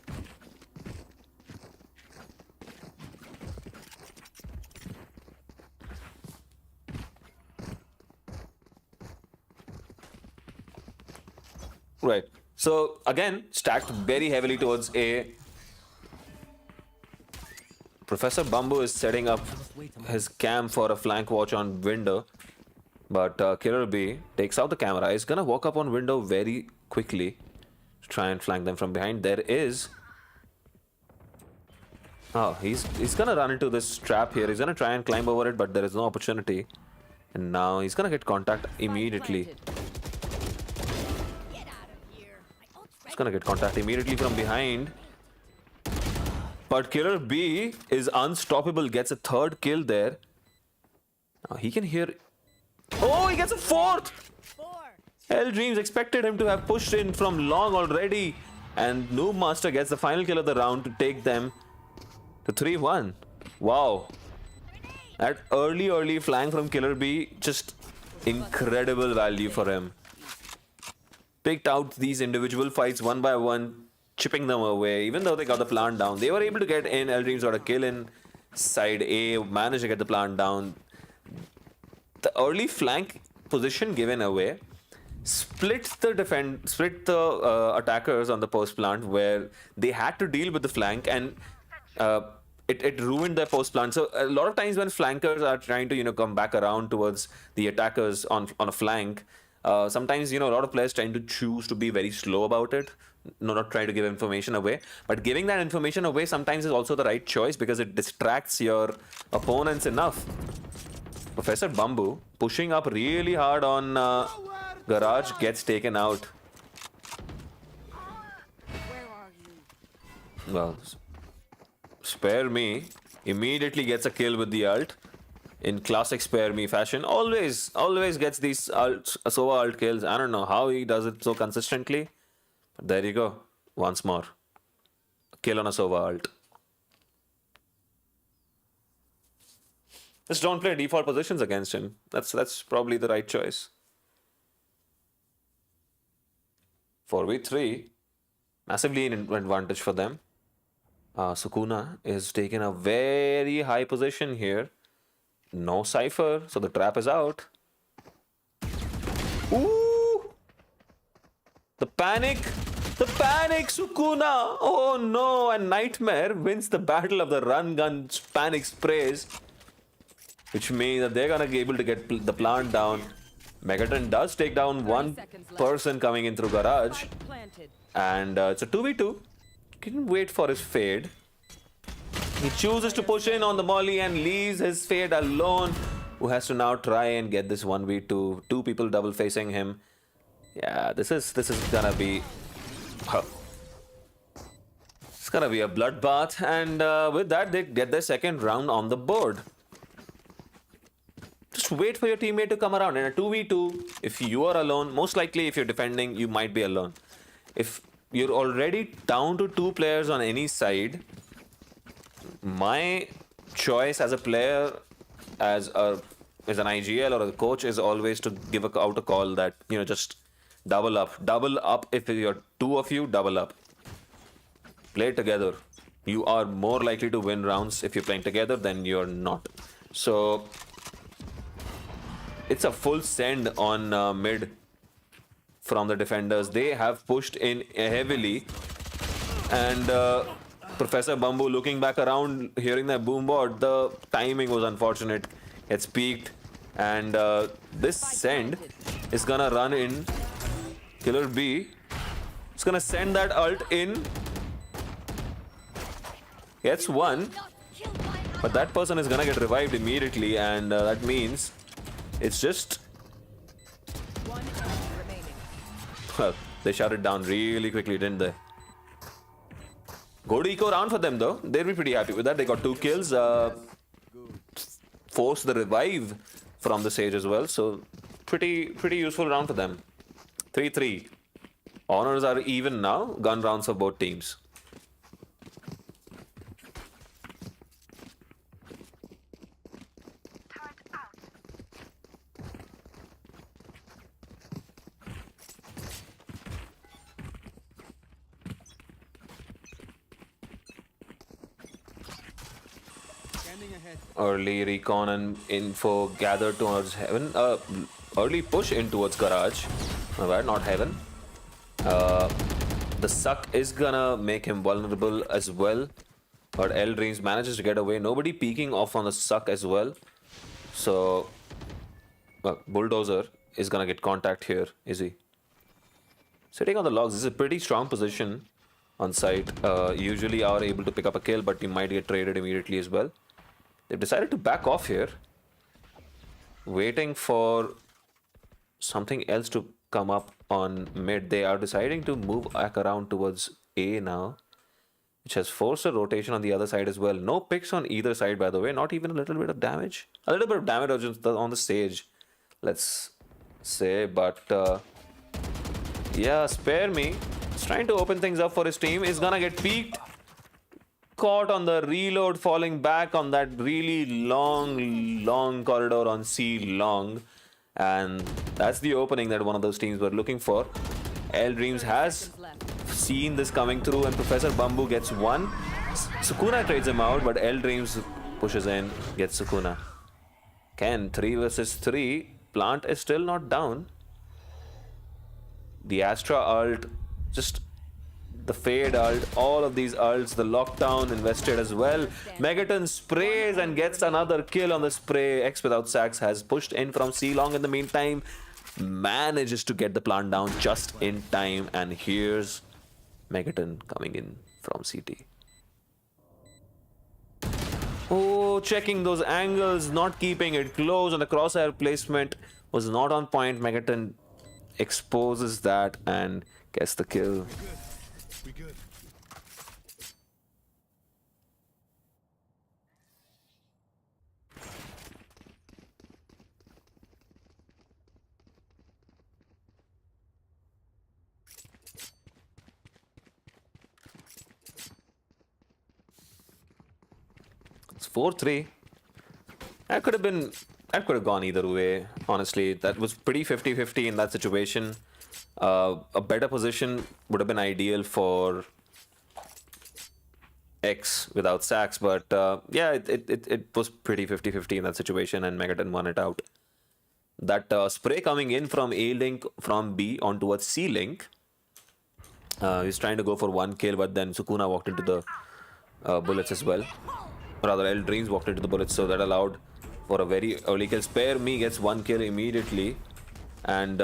Right. So again, stacked very heavily towards A. Professor Bamboo is setting up his cam for a flank watch on window. But Killer B takes out the camera. He's gonna walk up on window very quickly to try and flank them from behind. There is... Oh, he's gonna run into this trap here. He's gonna try and climb over it, but there is no opportunity. And now he's gonna get contact immediately. He's gonna get contact immediately from behind. But Killer B is unstoppable, gets a 3rd kill there. Now he can hear... Oh, he gets a 4th! Hell Dreams expected him to have pushed in from long already. And Noob Master gets the final kill of the round to take them to 3-1. Wow. That early flank from Killer B, just incredible value for him. Picked out these individual fights one by one, chipping them away. Even though they got the plant down, they were able to get in. L Dreams got a kill in side A, managed to get the plant down. The early flank position given away split the attackers on the post plant, where they had to deal with the flank, and it ruined their post plant. So a lot of times when flankers are trying to come back around towards the attackers on a flank, sometimes a lot of players tend to choose to be very slow about it, not try to give information away. But giving that information away sometimes is also the right choice, because it distracts your opponents enough. Professor Bamboo pushing up really hard on Garage, gets taken out. Well, Spare Me immediately gets a kill with the ult in classic Spare Me fashion. Always gets these Sova ult kills. I don't know how he does it so consistently. But there you go. Once more. A kill on a Sova ult. Just don't play default positions against him. That's probably the right choice. 4v3. Massively in advantage for them. Sukuna is taking a very high position here. No Cypher, so the trap is out. Ooh! The panic, Sukuna! Oh no, and Nightmare wins the battle of the run gun panic sprays. Which means that they're gonna be able to get the plant down. Megaton does take down one person coming in through Garage. And it's a 2v2. Can wait for his fade. He chooses to push in on the molly and leaves his fade alone, who has to now try and get this 1v2. 2 people double facing him. Yeah, this is gonna be... It's gonna be a bloodbath, and with that they get their 2nd round on the board. Just wait for your teammate to come around. In a 2v2, if you are alone, most likely if you're defending, you might be alone. If you're already down to 2 players on any side, my choice as a player, as an IGL or a coach, is always to give out a call that, just double up. If you're 2 of you, double up. Play together. You are more likely to win rounds if you're playing together than you're not. So it's a full send on mid from the defenders. They have pushed in heavily, and Professor Bamboo looking back around, hearing that boomboard. The timing was unfortunate. It's peaked, and this send is gonna run in. Killer B is gonna send that ult in. Gets one, but that person is gonna get revived immediately, and that means it's just... One enemy remaining. Well, they shut it down really quickly, didn't they? Good eco round for them though. They'll be pretty happy with that. They got 2 kills. Force the revive from the Sage as well. So pretty useful round for them. 3-3. Honors are even now. Gun rounds for both teams. Scanning ahead. Early recon and info gathered towards heaven. Early push in towards garage. My bad, not heaven. The suck is gonna make him vulnerable as well. But L Dreams manages to get away. Nobody peeking off on the suck as well. So Bulldozer is gonna get contact here, is he? Sitting on the logs, this is a pretty strong position on site. Usually are able to pick up a kill, but he might get traded immediately as well. They've decided to back off here. Waiting for something else to come up on mid. They are deciding to move back around towards A now, which has forced a rotation on the other side as well. No picks on either side, by the way. Not even a little bit of damage. A little bit of damage on the Sage, let's say. But yeah, spare me. He's trying to open things up for his team. Is gonna get peeked. Caught on the reload, falling back on that really long corridor on C long. And that's the opening that one of those teams were looking for. L Dreams has seen this coming through, and Professor Bambu gets one. Sukuna trades him out, but L Dreams pushes in, gets Sukuna. Ken, 3 versus 3. Plant is still not down. The Astra ult, just the Fade ult, all of these ults, the lockdown invested as well. Megaton sprays and gets another kill on the spray. X without sacks has pushed in from C long in the meantime. Manages to get the plant down just in time. And here's Megaton coming in from CT. Oh, checking those angles, not keeping it close, and the crosshair placement was not on point. Megaton exposes that and gets the kill. We good. It's 4-3. That could have gone either way, honestly. That was pretty 50-50 in that situation. A better position would have been ideal for X without sacks, but yeah, it was pretty 50-50 in that situation, and Megaton won it out. That spray coming in from A-Link from B on towards C-Link. He's trying to go for 1 kill, but then Sukuna walked into the bullets as well. Rather, L Dreams walked into the bullets, so that allowed for a very early kill. Spare Me gets 1 kill immediately and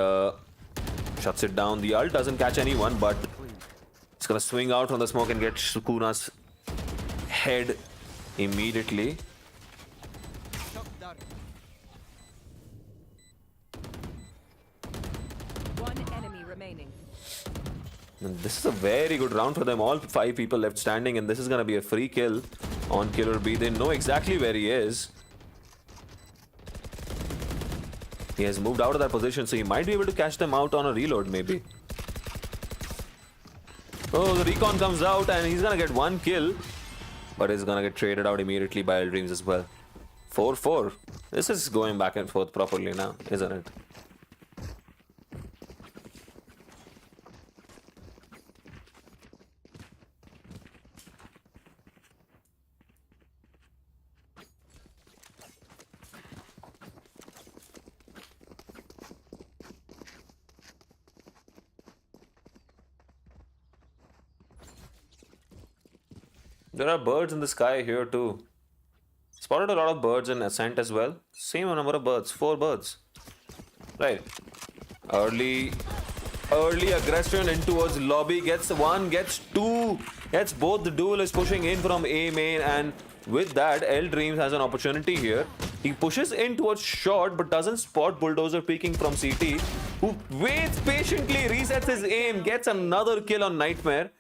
shuts it down. The ult doesn't catch anyone, but it's gonna swing out from the smoke and get Sukuna's head immediately. Shock dart. One enemy remaining. And this is a very good round for them. All 5 people left standing, and this is gonna be a free kill on Killer B. They know exactly where he is. He has moved out of that position, so he might be able to catch them out on a reload, maybe. Oh, the recon comes out, and he's gonna get 1 kill, but he's gonna get traded out immediately by L Dreams as well. 4-4. This is going back and forth properly now, isn't it? There are birds in the sky here too. Spotted a lot of birds in Ascent as well. Same number of birds, 4 birds. Right. Early aggression in towards lobby. Gets 1, gets 2. Gets both. The duel is pushing in from A main, and with that, L Dreams has an opportunity here. He pushes in towards short, but doesn't spot Bulldozer peeking from CT, who waits patiently, resets his aim, gets another kill on Nightmare.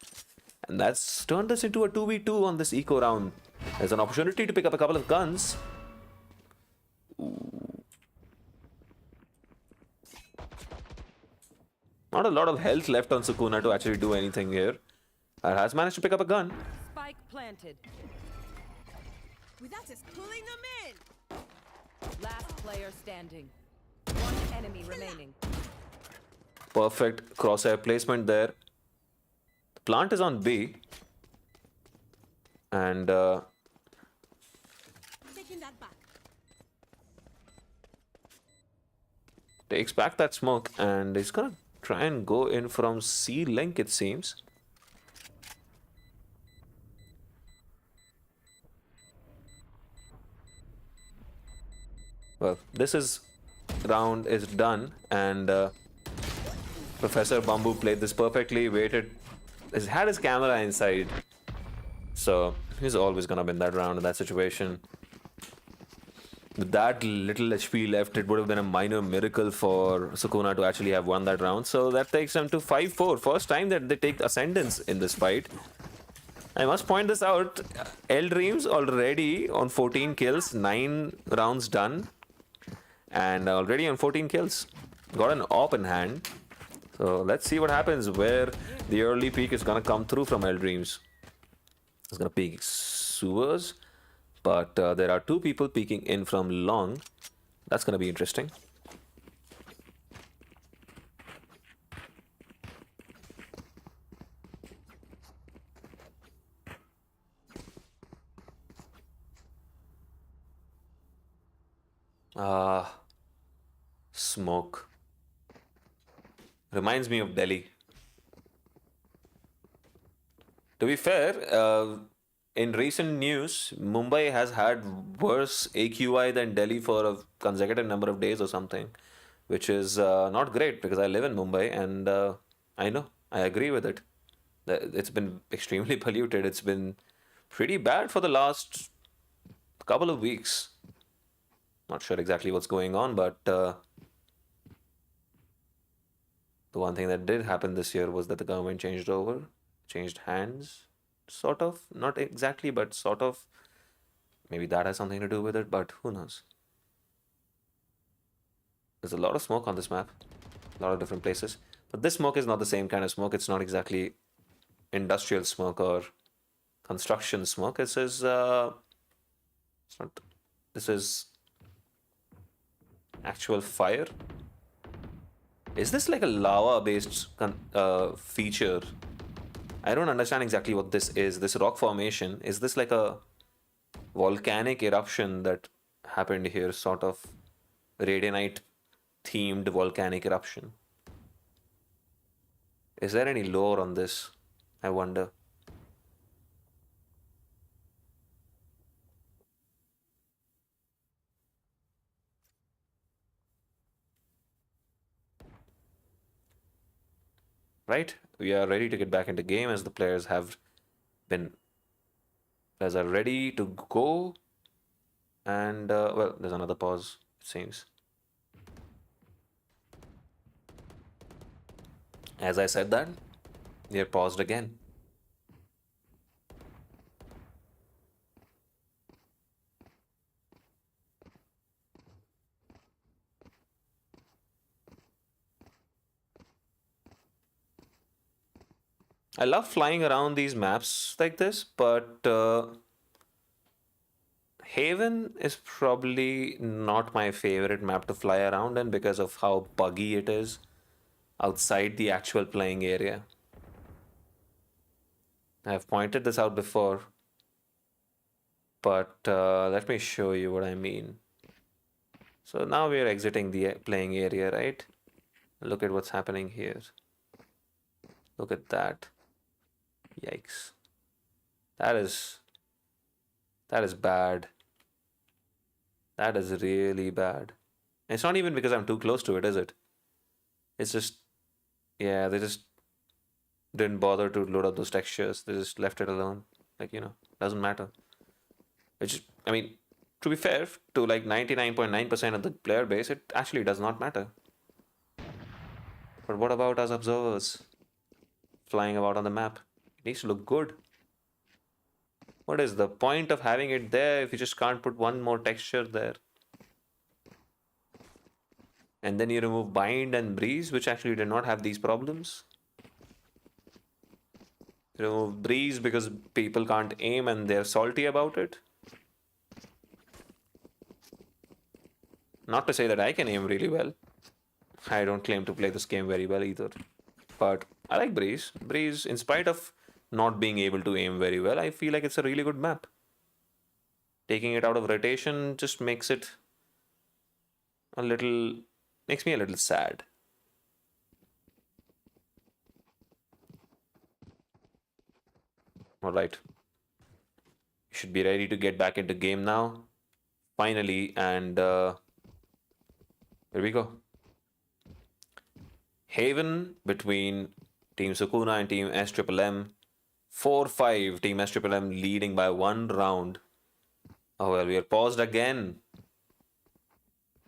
And that's turned us into a 2v2 on this eco round. There's an opportunity to pick up a couple of guns. Ooh. Not a lot of health left on Sukuna to actually do anything here. Has managed to pick up a gun. Spike planted. Without us pulling them in. Last player standing. One enemy remaining. Perfect crosshair placement there. The plant is on B. And Taking that back. takes back that smoke. And he's gonna try and go in from C link, it seems. Well, round is done, and Professor Bamboo played this perfectly, waited, had his camera inside, so he's always gonna win that round in that situation. With that little HP left, it would have been a minor miracle for Sukuna to actually have won that round, so that takes them to 5-4. First time that they take ascendance in this fight. I must point this out, L Dreams already on 14 kills, 9 rounds done. And already on 14 kills. Got an AWP in hand. So let's see what happens, where the early peak is going to come through from L Dreams. It's going to peek sewers. But there are 2 people peeking in from long. That's going to be interesting. Smoke. Reminds me of Delhi. To be fair, in recent news, Mumbai has had worse AQI than Delhi for a consecutive number of days or something, which is not great because I live in Mumbai and I know, I agree with it. It's been extremely polluted. It's been pretty bad for the last couple of weeks. Not sure exactly what's going on, but the one thing that did happen this year was that the government changed hands, sort of. Not exactly, but sort of. Maybe that has something to do with it, but who knows? There's a lot of smoke on this map, a lot of different places. But this smoke is not the same kind of smoke. It's not exactly industrial smoke or construction smoke. This is it's not. This is actual fire. Is this like a lava-based feature? I don't understand exactly what this is. This rock formation, is this like a volcanic eruption that happened here, sort of radionite-themed volcanic eruption? Is there any lore on this? I wonder. Right, we are ready to get back into game as the players are ready to go, and well, there's another pause, it seems. As I said that, we are paused again. I love flying around these maps like this, but Haven is probably not my favorite map to fly around in because of how buggy it is outside the actual playing area. I've pointed this out before, but let me show you what I mean. So now we are exiting the playing area, right? Look at what's happening here. Look at that. Yikes. That is bad. That is really bad. It's not even because I'm too close to it, is it? It's just, yeah, they just didn't bother to load up those textures. They just left it alone. Like, you know, doesn't matter. Which, I mean, to be fair, to like 99.9% of the player base, it actually does not matter. But what about us observers flying about on the map? It needs to look good. What is the point of having it there if you just can't put one more texture there? And then you remove bind and breeze, which actually did not have these problems. Remove breeze because people can't aim and they're salty about it. Not to say that I can aim really well. I don't claim to play this game very well either. But I like breeze. Breeze, in spite of not being able to aim very well, I feel like it's a really good map. Taking it out of rotation just makes it a little... makes me a little sad. Alright. You should be ready to get back into game now. Finally, and here we go. Haven between Team Sukuna and Team SMMM. 4-5, Team SMMM leading by 1 round. Oh well, we are paused again.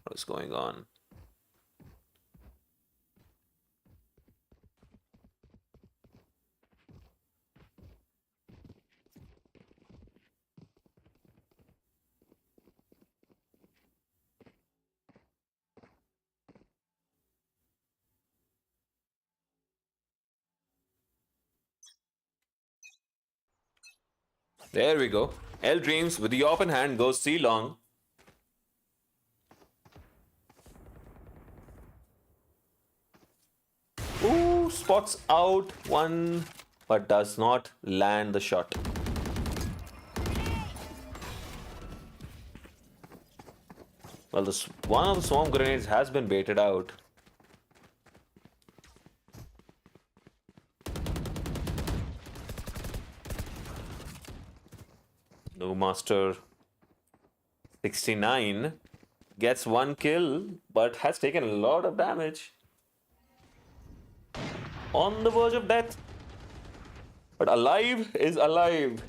What is going on? There we go. L Dreams with the open hand goes C-Long. Ooh, spots out one, but does not land the shot. Well, one of the swarm grenades has been baited out. No Master 69 gets 1 kill, but has taken a lot of damage. On the verge of death. But alive is alive,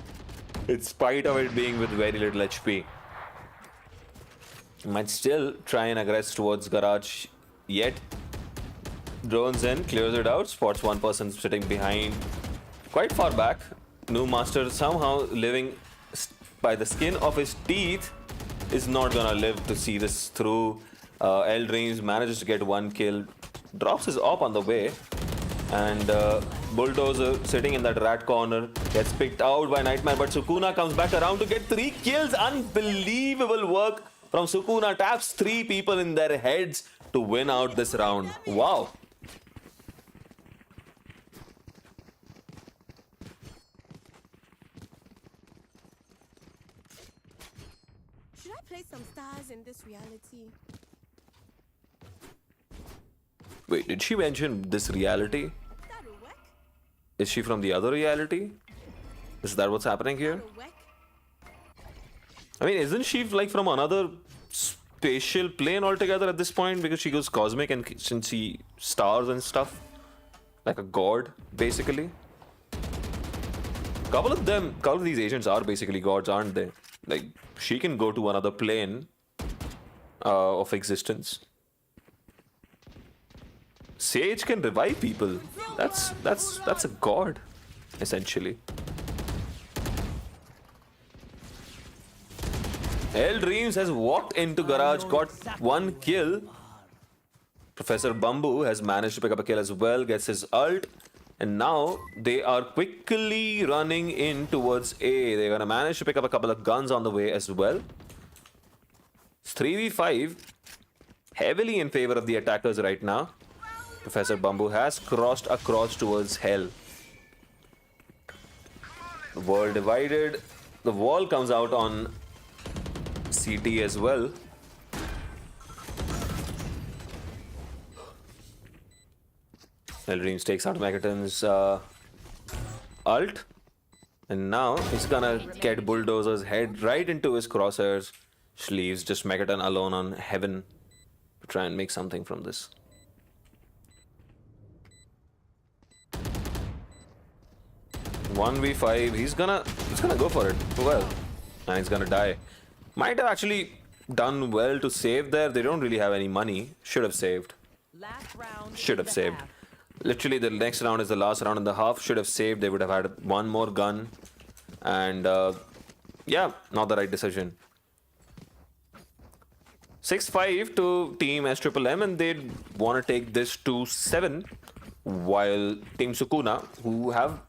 in spite of it being with very little HP. Might still try and aggress towards garage yet. Drones in, clears it out, spots one person sitting behind quite far back. New Master somehow living by the skin of his teeth is not gonna live to see this through. L Dreams manages to get 1 kill, drops his op on the way, and Bulldozer sitting in that rat corner gets picked out by Nightmare, but Sukuna comes back around to get 3 kills. Unbelievable work from Sukuna, taps 3 people in their heads to win out this round. Wow. Should I play some stars in this reality? Wait, did she mention this reality? That'll work. Is she from the other reality? Is that what's happening here? That'll work. I mean, isn't she like from another spatial plane altogether at this point? Because she goes cosmic and can see stars and stuff. Like a god, basically. Couple of these agents are basically gods, aren't they? Like, she can go to another plane of existence. Sage can revive people. That's a god, essentially. L Dreams has walked into garage, got 1 kill. Professor Bamboo has managed to pick up a kill as well, gets his ult, and now they are quickly running in towards A. They're gonna manage to pick up a couple of guns on the way as well. It's 3v5, heavily in favor of the attackers right now. Professor Bamboo has crossed across towards Hell. The world divided. The wall comes out on CT as well. L Dreams takes out Megaton's ult. And now he's gonna get Bulldozer's head right into his crosshairs. Leaves just Megaton alone on Heaven to try and make something from this. One v 5. He's gonna go for it. Well, and he's gonna die. Might have actually done well to save there. They don't really have any money. Should have saved. Last round. Should have saved. Literally, the next round is the last round, and the half should have saved. They would have had one more gun. And yeah, not the right decision. 6-5 to Team SMM, and they want to take this to 7, while Team Sukuna, who have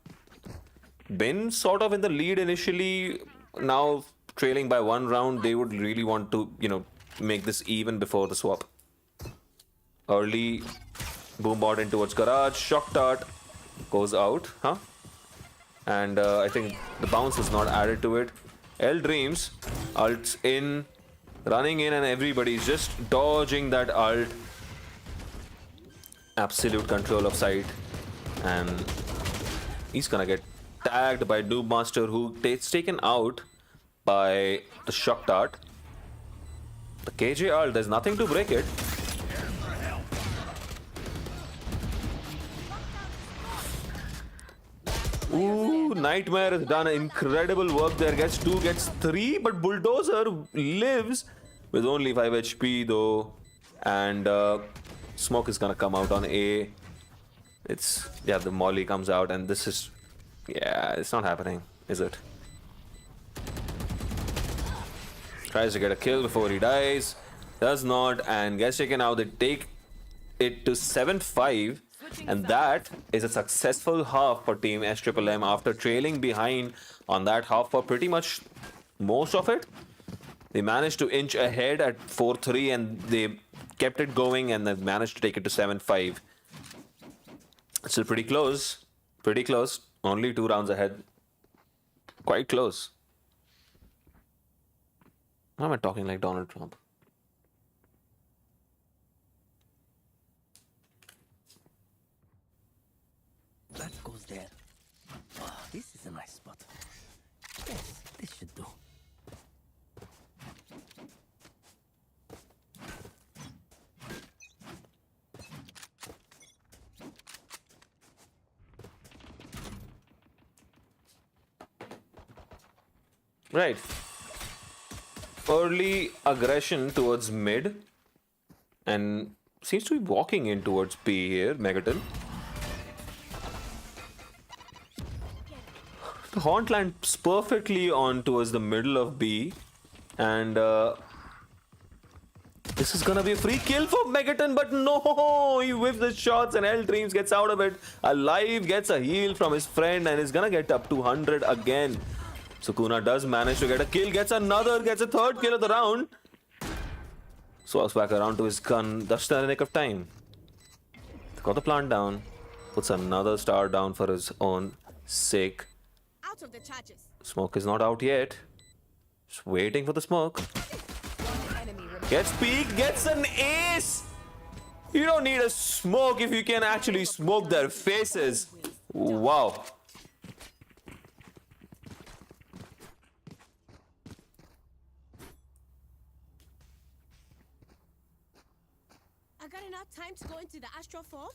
been sort of in the lead initially, now trailing by 1 round, they would really want to, make this even before the swap. Early boom bot in towards garage, shock dart goes out, and I think the bounce was not added to it. L Dreams ults in, running in, and everybody's just dodging that ult. Absolute control of sight, and he's gonna get tagged by Noob Master, who gets taken out by the shock dart. The KJ ult, there's nothing to break it. Ooh, Nightmare has done incredible work there. Gets 2, gets 3, but Bulldozer lives with only 5 HP though. And Smoke is gonna come out on A. The Molly comes out, and this is, it's not happening, is it? Tries to get a kill before he dies, does not, and gets taken out. They take it to 7-5, and that is a successful half for Team SMM after trailing behind on that half for pretty much most of it. They managed to inch ahead at 4-3, and they kept it going, and they managed to take it to 7-5. Still pretty close. Pretty close. Only 2 rounds ahead. Quite close. Why am I talking like Donald Trump? That goes there. Oh, this is a nice spot. Yes, this should do. Right. Early aggression towards mid, and seems to be walking in towards B here, Megaton. The Haunt lands perfectly on towards the middle of B, and this is gonna be a free kill for Megaton, but no, he whips the shots and L Dreams gets out of it. Alive, gets a heal from his friend, and is gonna get up to 100 again. Sukuna does manage to get a kill, gets a 3rd kill of the round. Swaps back around to his gun, just in the nick of time. Got the plant down, puts another star down for his own sake. Out of the charges. Smoke is not out yet. Just waiting for the smoke. Gets peeked, gets an ace! You don't need a smoke if you can actually smoke their faces. Wow. I got enough time to go into the Astral Fall?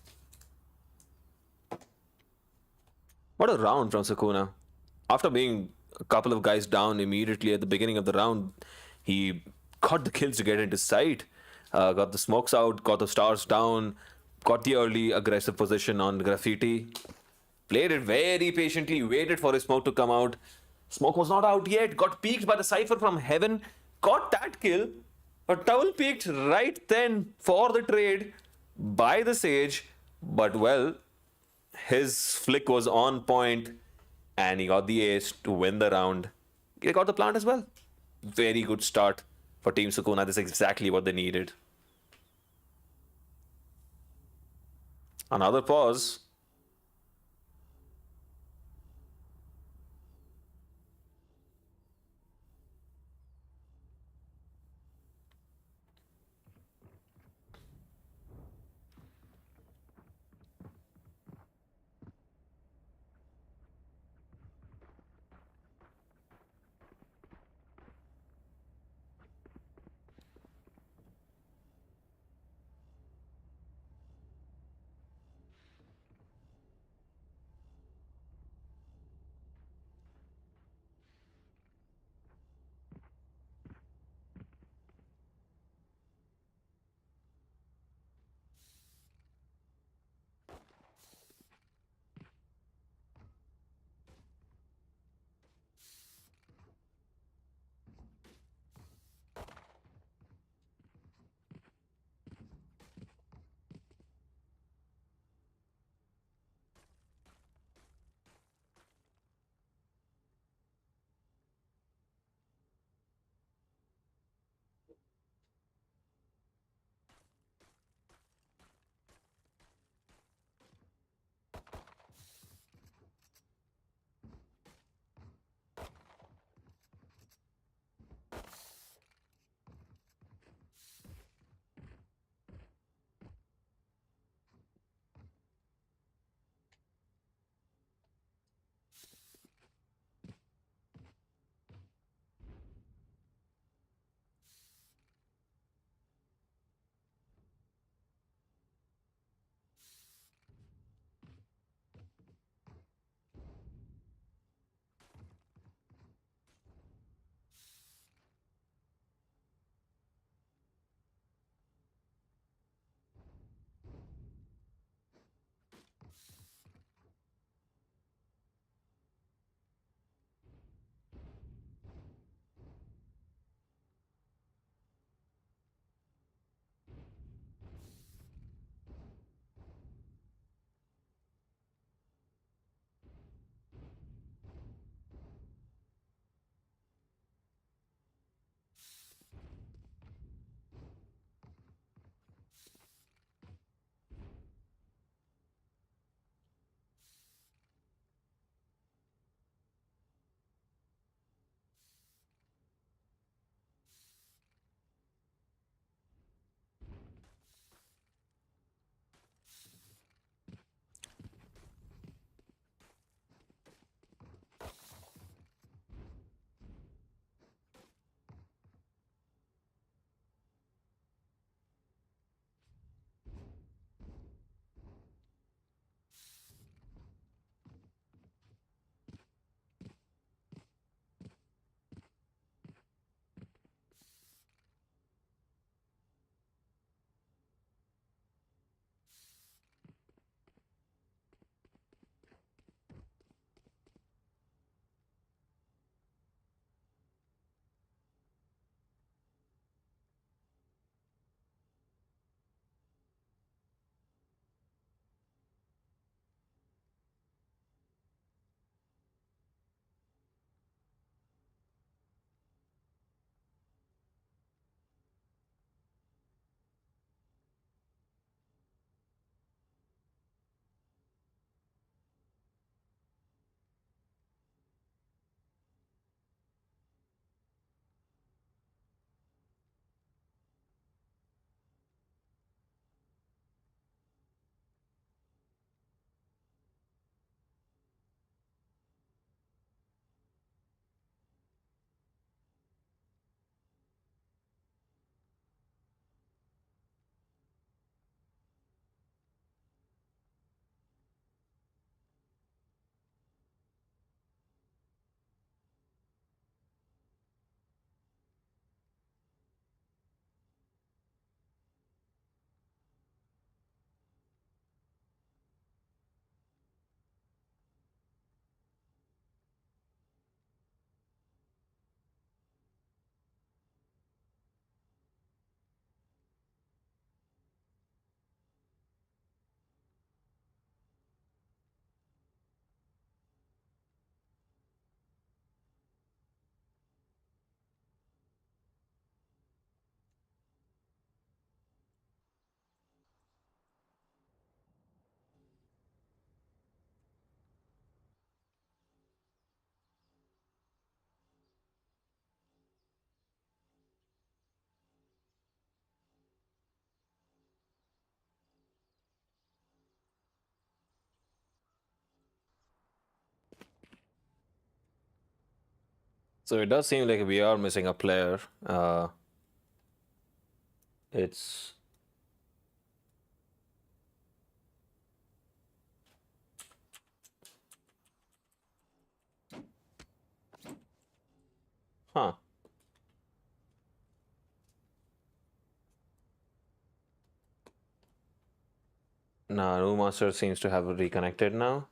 What a round from Sukuna. After being a couple of guys down immediately at the beginning of the round, he got the kills to get into sight. Got the smokes out, got the stars down, got the early aggressive position on Graffiti. Played it very patiently, waited for his smoke to come out. Smoke was not out yet, got peeked by the Cypher from heaven, got that kill. But Towel peeked right then for the trade by the Sage. But well, his flick was on point, and he got the ace to win the round. He got the plant as well. Very good start for Team Sukuna. This is exactly what they needed. Another pause. So it does seem like we are missing a player. It's huh. Now, New Master seems to have reconnected now,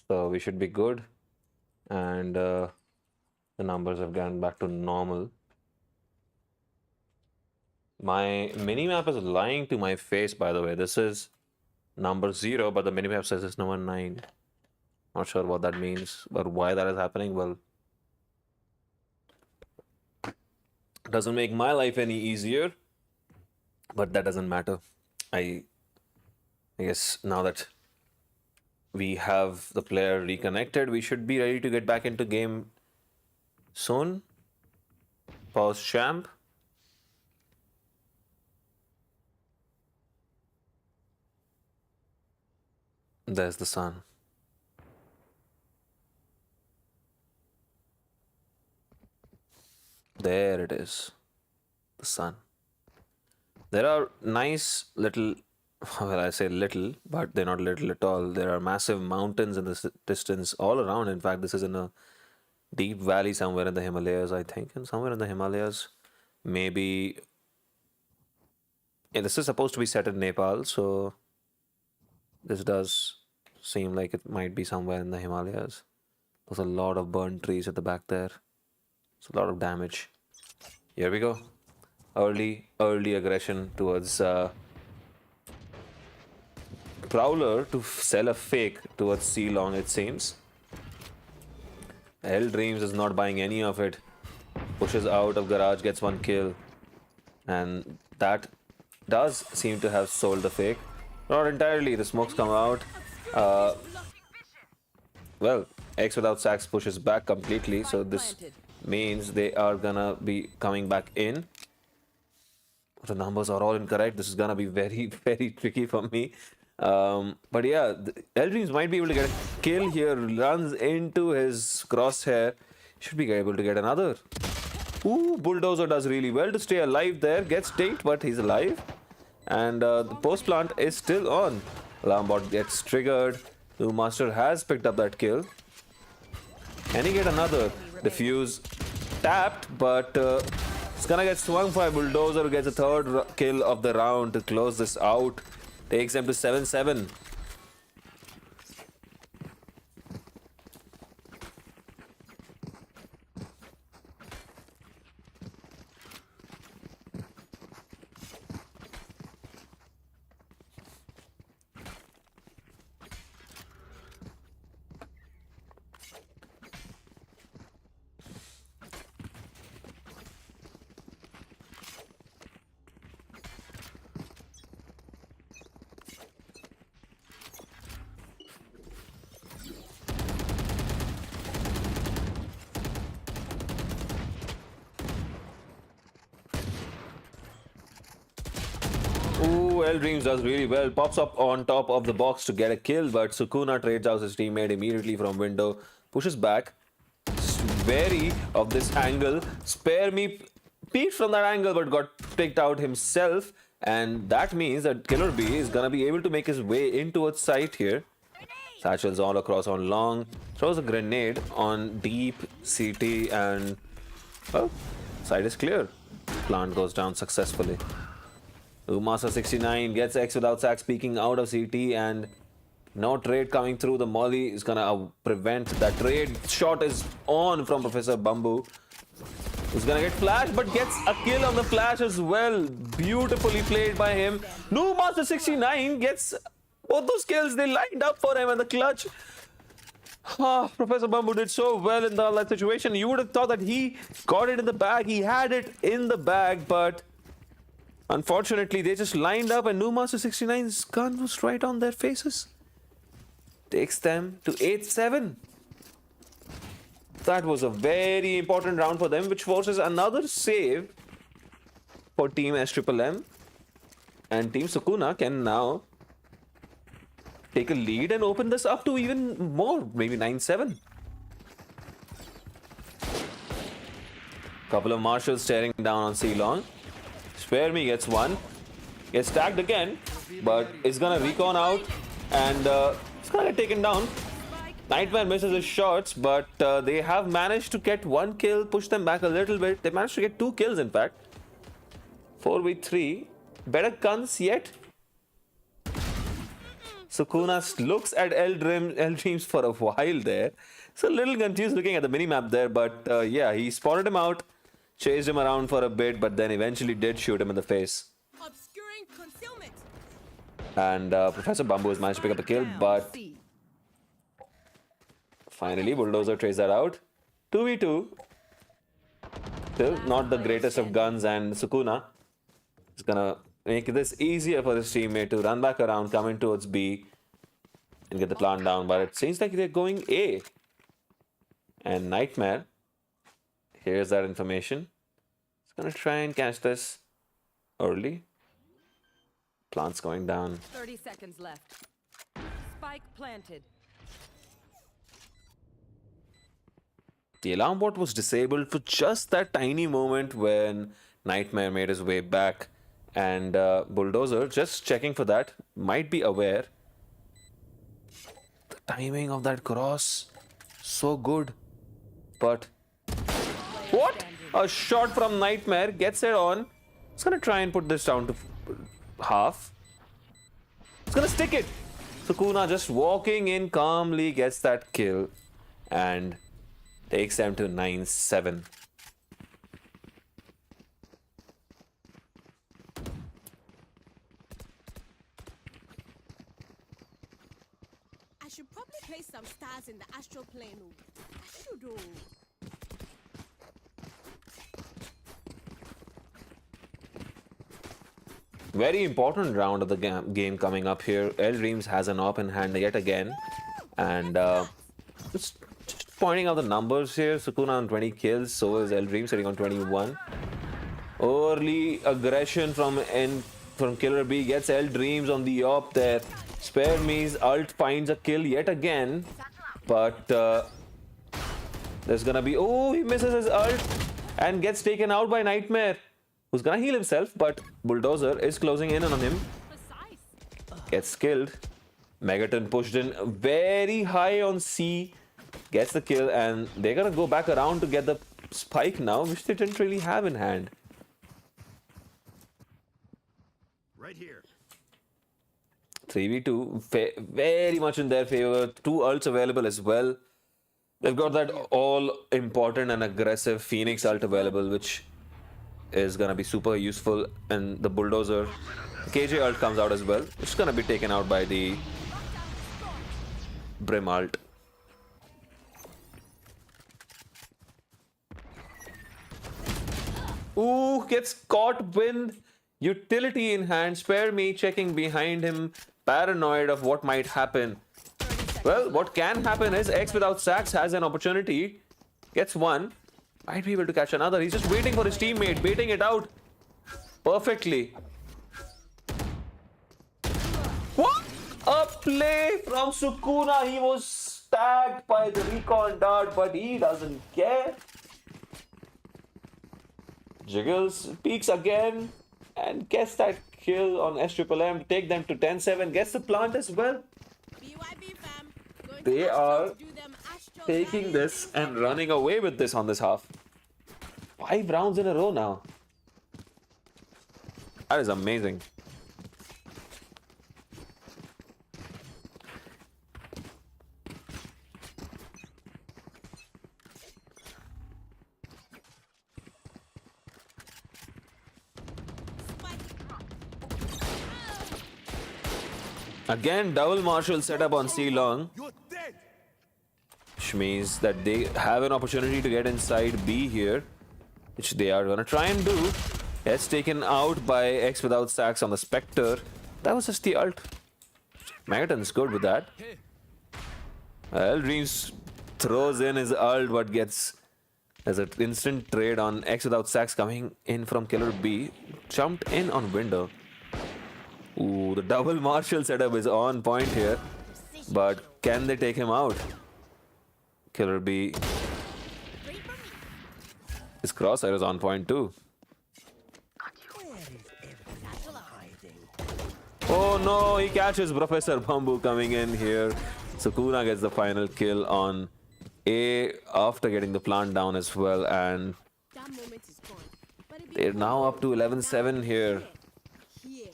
so we should be good, and the numbers have gone back to normal. My minimap is lying to my face, by the way. This is number 0, but the minimap says it's number 9. Not sure what that means, but why that is happening, well, doesn't make my life any easier, but that doesn't matter. I guess now that we have the player reconnected, we should be ready to get back into game soon. Pause champ. There's the sun. There it is. The sun. There are nice little, well, I say little, but they're not little at all. There are massive mountains in the distance all around. In fact, this is in a deep valley somewhere in the Himalayas, I think. And somewhere in the Himalayas, maybe. Yeah, this is supposed to be set in Nepal, so this does seem like it might be somewhere in the Himalayas. There's a lot of burned trees at the back there. It's a lot of damage. Here we go. Early aggression towards Prowler to sell a fake towards C-Long, it seems. Hell Dreams is not buying any of it. Pushes out of garage, gets 1 kill. And that does seem to have sold the fake. Not entirely, the smokes come out. Well, X without sacks pushes back completely, so this means they are gonna be coming back in. The numbers are all incorrect. This is gonna be very, very tricky for me. But yeah, Eldreams might be able to get a kill here. Runs into his crosshair. Should be able to get another. Ooh, Bulldozer does really well to stay alive there. Gets tanked, but he's alive. And the post plant is still on. Alarm bot gets triggered. New Master has picked up that kill. Can he get another? Defuse tapped, but it's gonna get swung by Bulldozer, who gets a 3rd kill of the round to close this out. Takes them to 7-7. Ooh, Dreams does really well. Pops up on top of the box to get a kill, but Sukuna trades out his teammate immediately from window. Pushes back. Wary of this angle. Spare me peeked from that angle, but got picked out himself. And that means that Killer B is gonna be able to make his way in towards site here. Satchels all across on long. Throws a grenade on deep CT, and well, side is clear. Plant goes down successfully. Master 69 gets X without sacks peeking out of CT, and no trade coming through. The molly is gonna prevent that trade. Shot is on from Professor Bambu. He's gonna get flashed, but gets a kill on the flash as well. Beautifully played by him. New Master 69 gets both those kills. They lined up for him, and the clutch. Professor Bambu did so well in that situation. You would have thought that he got it in the bag. He had it in the bag, but unfortunately, they just lined up, and New Master 69's gun was right on their faces. Takes them to 8-7. That was a very important round for them, which forces another save for Team SMMM. And Team Sukuna can now take a lead and open this up to even more, maybe 9-7. Couple of marshals staring down on C long. Spare me gets one. Gets tagged again, but is gonna recon out and it's gonna get taken down. Nightmare misses his shots, but they have managed to get one kill, push them back a little bit. They managed to get 2 kills, in fact. 4v3. Better guns yet. Sukuna looks at L Dreams for a while there. It's a little confused looking at the minimap there, but yeah, he spotted him out, chased him around for a bit, but then eventually did shoot him in the face. Obscuring concealment. And Professor Bamboo has managed to pick up a kill, but C. finally Bulldozer trades that out. 2v2. Still not the greatest of guns, and Sukuna is gonna make this easier for his teammate to run back around, come in towards B, and get the plant down. But it seems like they're going A. And Nightmare, here's that information. He's gonna try and catch this early. Plant's going down. 30 seconds left. Spike planted. The alarm bot was disabled for just that tiny moment when Nightmare made his way back. And Bulldozer, just checking for that, might be aware. The timing of that cross, so good. But what? A shot from Nightmare gets it on. It's gonna try and put this down to half. It's gonna stick it. Sukuna just walking in calmly gets that kill and takes them to 9-7. I should probably place some stars in the astral plane. I should do. Very important round of the game coming up here. L Dreams has an op in hand yet again. And just pointing out the numbers here. Sukuna on 20 kills, so is L Dreams sitting on 21. Early aggression from Killer B gets L Dreams on the op there. Spare Me's ult finds a kill yet again. But there's gonna be... Oh, he misses his ult and gets taken out by Nightmare, who's gonna heal himself, but Bulldozer is closing in on him. Gets killed. Megaton pushed in very high on C. Gets the kill, and they're gonna go back around to get the spike now, which they didn't really have in hand. Right here. 3v2, very much in their favor. 2 ults available as well. They've got that all-important and aggressive Phoenix ult available, which is gonna be super useful. And the Bulldozer KJ ult comes out as well. It's gonna be taken out by the Brim ult. Ooh, gets caught with utility in hand. Spare Me checking behind him, paranoid of what might happen. Well, what can happen is X without Sax has an opportunity, gets one, might be able to catch another. He's just waiting for his teammate, baiting it out perfectly. What? A play from Sukuna. He was tagged by the recon dart, but he doesn't care. Jiggles peeks again and gets that kill on SMM to take them to 10-7. Gets the plant as well. BYB fam. Going They to are Astro to do them Astro taking rally. this and running away with this on this half. 5 rounds in a row now. That is amazing. Again, double marshal setup on C long, You're dead. which means that they have an opportunity to get inside B here, which they are gonna try and do. Gets taken out by X without Sax on the Spectre. That was just the ult. Megaton's good with that. Well, Dreams throws in his ult, but gets as an instant trade on X without Sax coming in from Killer B. Jumped in on window. Ooh, the double marshal setup is on point here. But can they take him out? Killer B His crosshair is on point too. Where is everyone hiding? Oh no, he catches Professor Bamboo coming in here. Sukuna gets the final kill on A after getting the plant down as well, and That moment is gone. But it they're now up to 11-7 here. Here.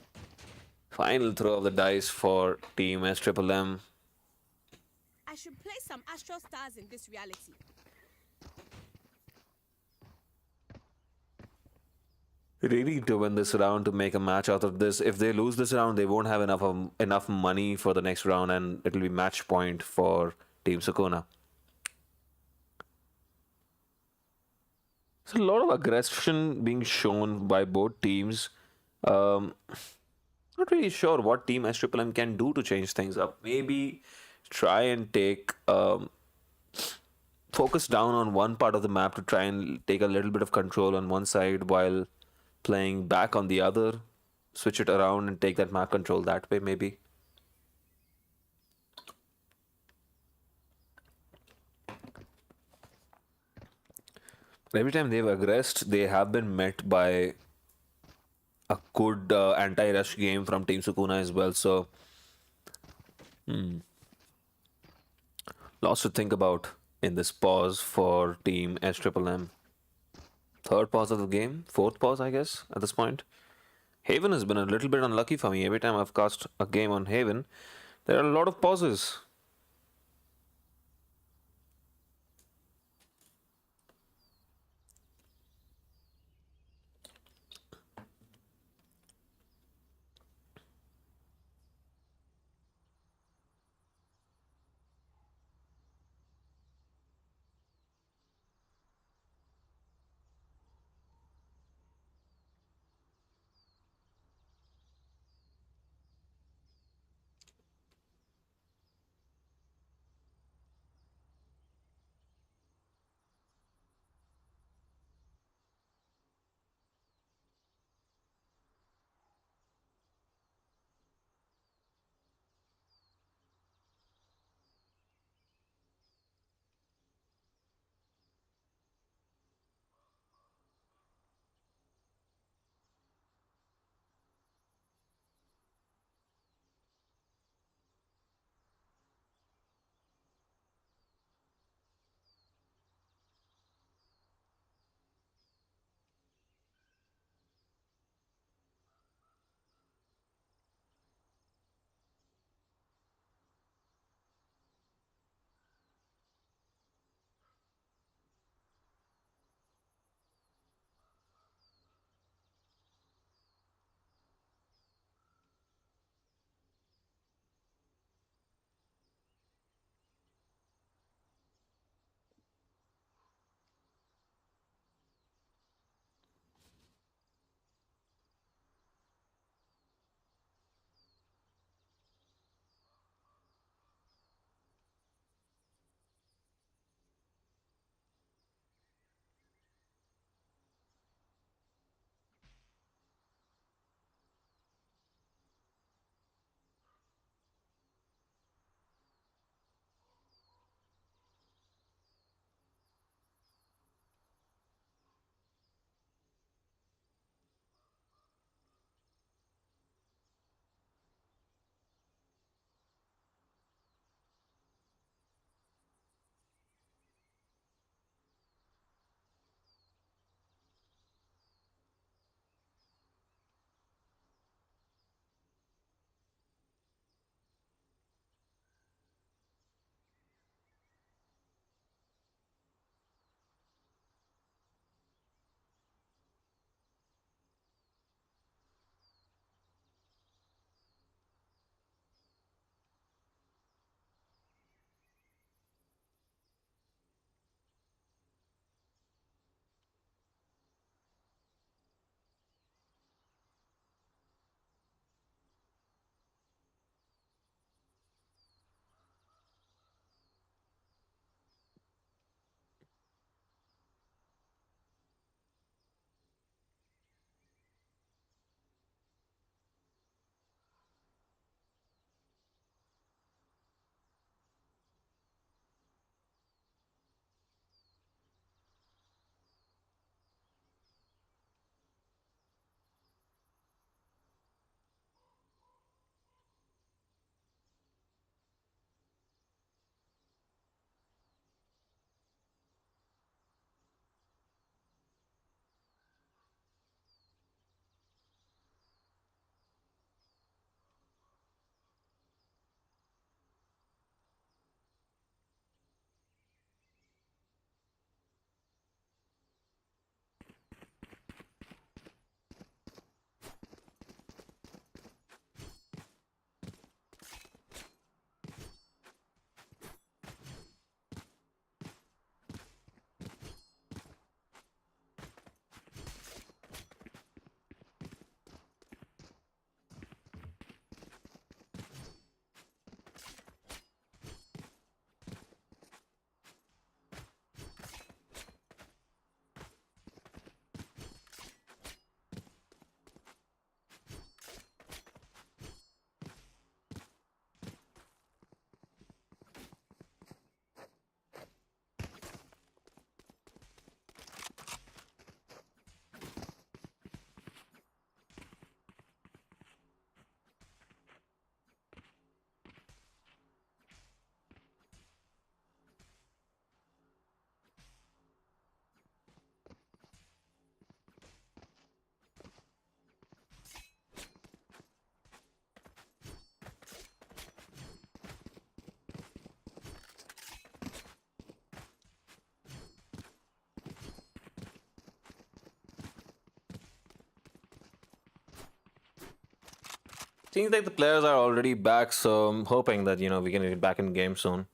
Final throw of the dice for Team SMM. I should play some Astral Stars in this reality. They need to win this round to make a match out of this. If they lose this round, they won't have enough money for the next round, and it'll be match point for Team Sukuna. There's a lot of aggression being shown by both teams. Not really sure what Team SMM can do to change things up. Maybe try and take focus down on one part of the map to try and take a little bit of control on one side while playing back on the other. Switch it around and take that map control that way, maybe. Every time they've aggressed, they have been met by a good anti-rush game from Team Sukuna as well. So, lots to think about in this pause for Team SMM. Third pause of the game, fourth pause, I guess, at this point. Haven has been a little bit unlucky for me. Every time I've cast a game on Haven, there are a lot of pauses. Seems like the players are already back, so I'm hoping that, you know, we can get back in game soon.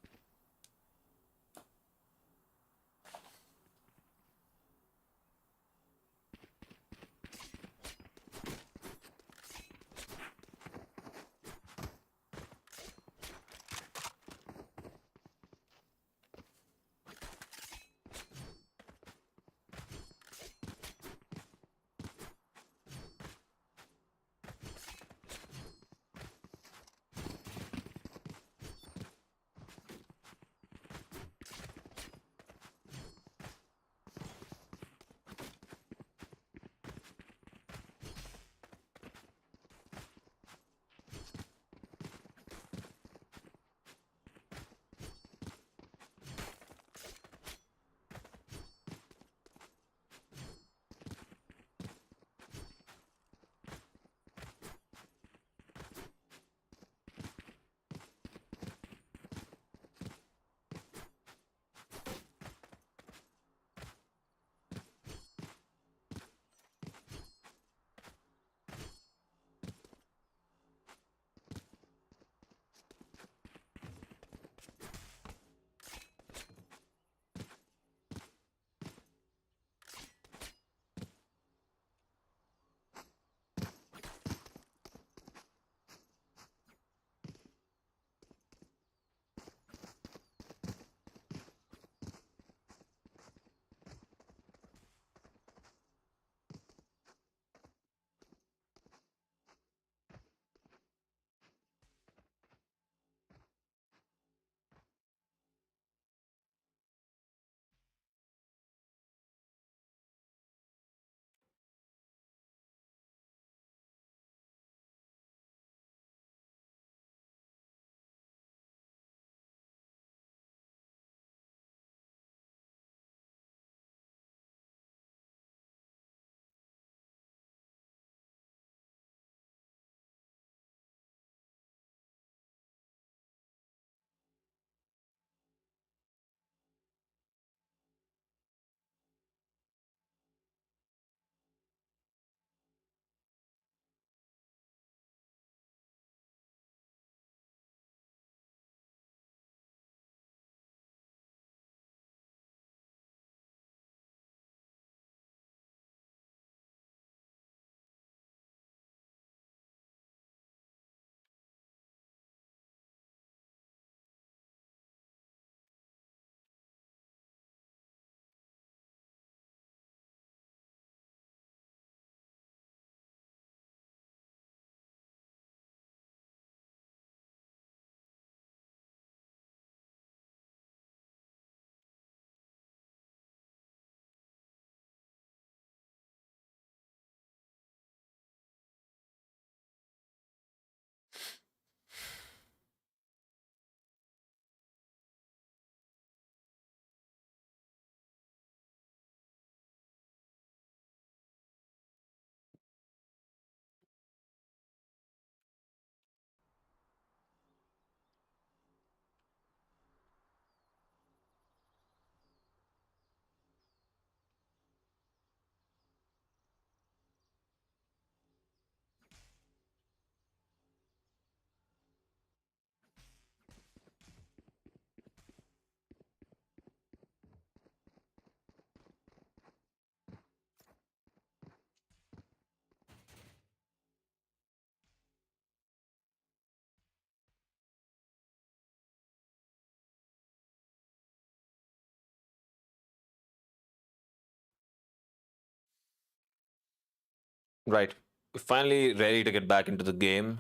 Right. We're finally ready to get back into the game.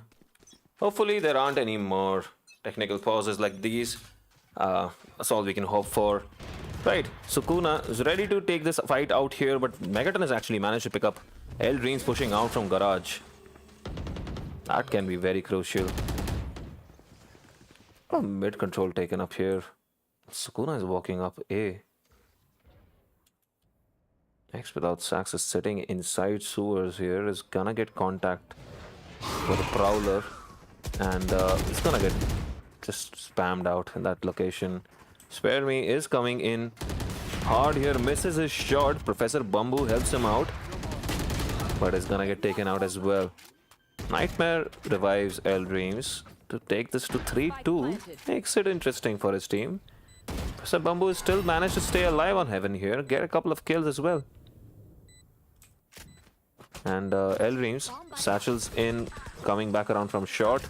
Hopefully, there aren't any more technical pauses like these. That's all we can hope for. Right, Sukuna is ready to take this fight out here, but Megaton has actually managed to pick up Eldreen's pushing out from Garage. That can be very crucial. Oh, mid control taken up here. Sukuna is walking up A. X without Sax is sitting inside sewers here, is gonna get contact with a Prowler, and it's gonna get just spammed out in that location. Spare Me is coming in hard here, misses his shot. Professor Bambu helps him out, but is gonna get taken out as well. Nightmare revives L Dreams to take this to 3-2. Makes it interesting for his team. So Bamboo has still managed to stay alive on Heaven here, get a couple of kills as well. And L Dreams, satchels in, coming back around from short.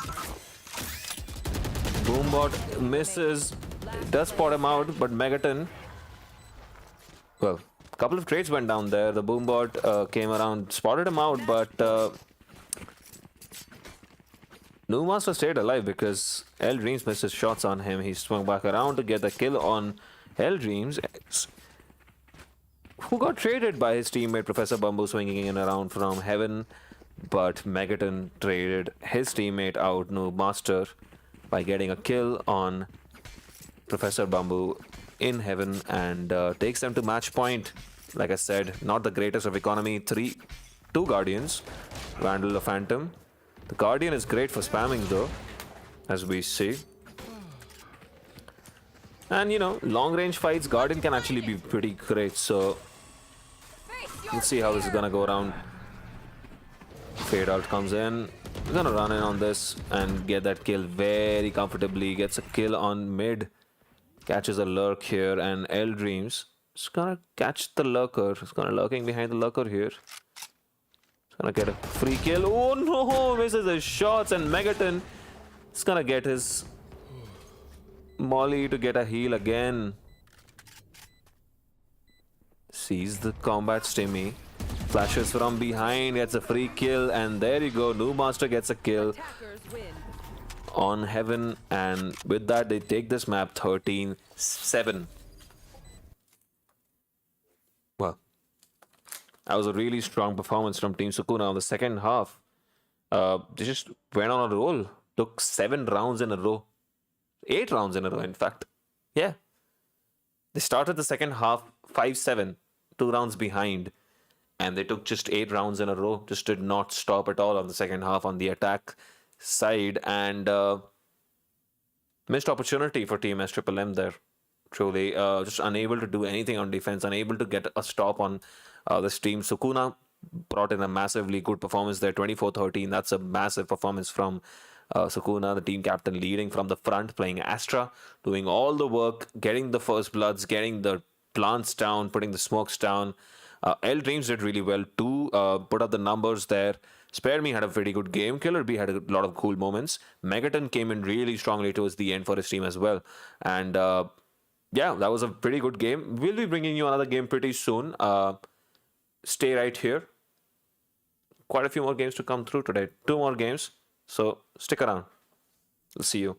Boombot misses, does spot him out, but Megaton, well, a couple of trades went down there. The Boombot came around, spotted him out, but New Master stayed alive because L Dreams missed his shots on him. He swung back around to get the kill on L Dreams, who got traded by his teammate Professor Bamboo swinging in around from Heaven. But Megaton traded his teammate out, New Master, by getting a kill on Professor Bamboo in Heaven and takes them to match point. Like I said, not the greatest of economy. 2 Guardians, Vandal, a Phantom. The Guardian is great for spamming though, as we see. And you know, long range fights, Guardian can actually be pretty great, so we'll see how this is gonna go around. Fade out comes in. We're gonna run in on this and get that kill very comfortably. Gets a kill on mid. Catches a lurk here, and L Dreams is gonna catch the lurker. He's gonna lurking behind the lurker here. Gonna get a free kill. Oh no! Misses his shots, and Megaton is gonna get his molly to get a heal again. Sees the combat stimmy. Flashes from behind, gets a free kill, and there you go. New Master gets a kill Attackers win. on Heaven, and with that, they take this map 13-7. Well, that was a really strong performance from Team Sukuna on the second half. They just went on a roll. Took 7 rounds in a row. 8 rounds in a row, in fact. Yeah. They started the second half 5-7, 2 rounds behind. And they took just 8 rounds in a row. Just did not stop at all on the second half on the attack side. And missed opportunity for Team SMMM there. Truly. Just unable to do anything on defense. Unable to get a stop on this team. Sukuna brought in a massively good performance there. 24-13. That's a massive performance from Sukuna, the team captain, leading from the front, playing Astra, doing all the work, getting the first bloods, getting the plants down, putting the smokes down. L Dreams did really well too, put up the numbers there. Spare Me had a pretty good game. Killer B had a lot of cool moments. Megaton came in really strongly towards the end for his team as well. And yeah, that was a pretty good game. We'll be bringing you another game pretty soon. Stay right here. Quite a few more games to come through today. 2 more games. So stick around. We'll see you.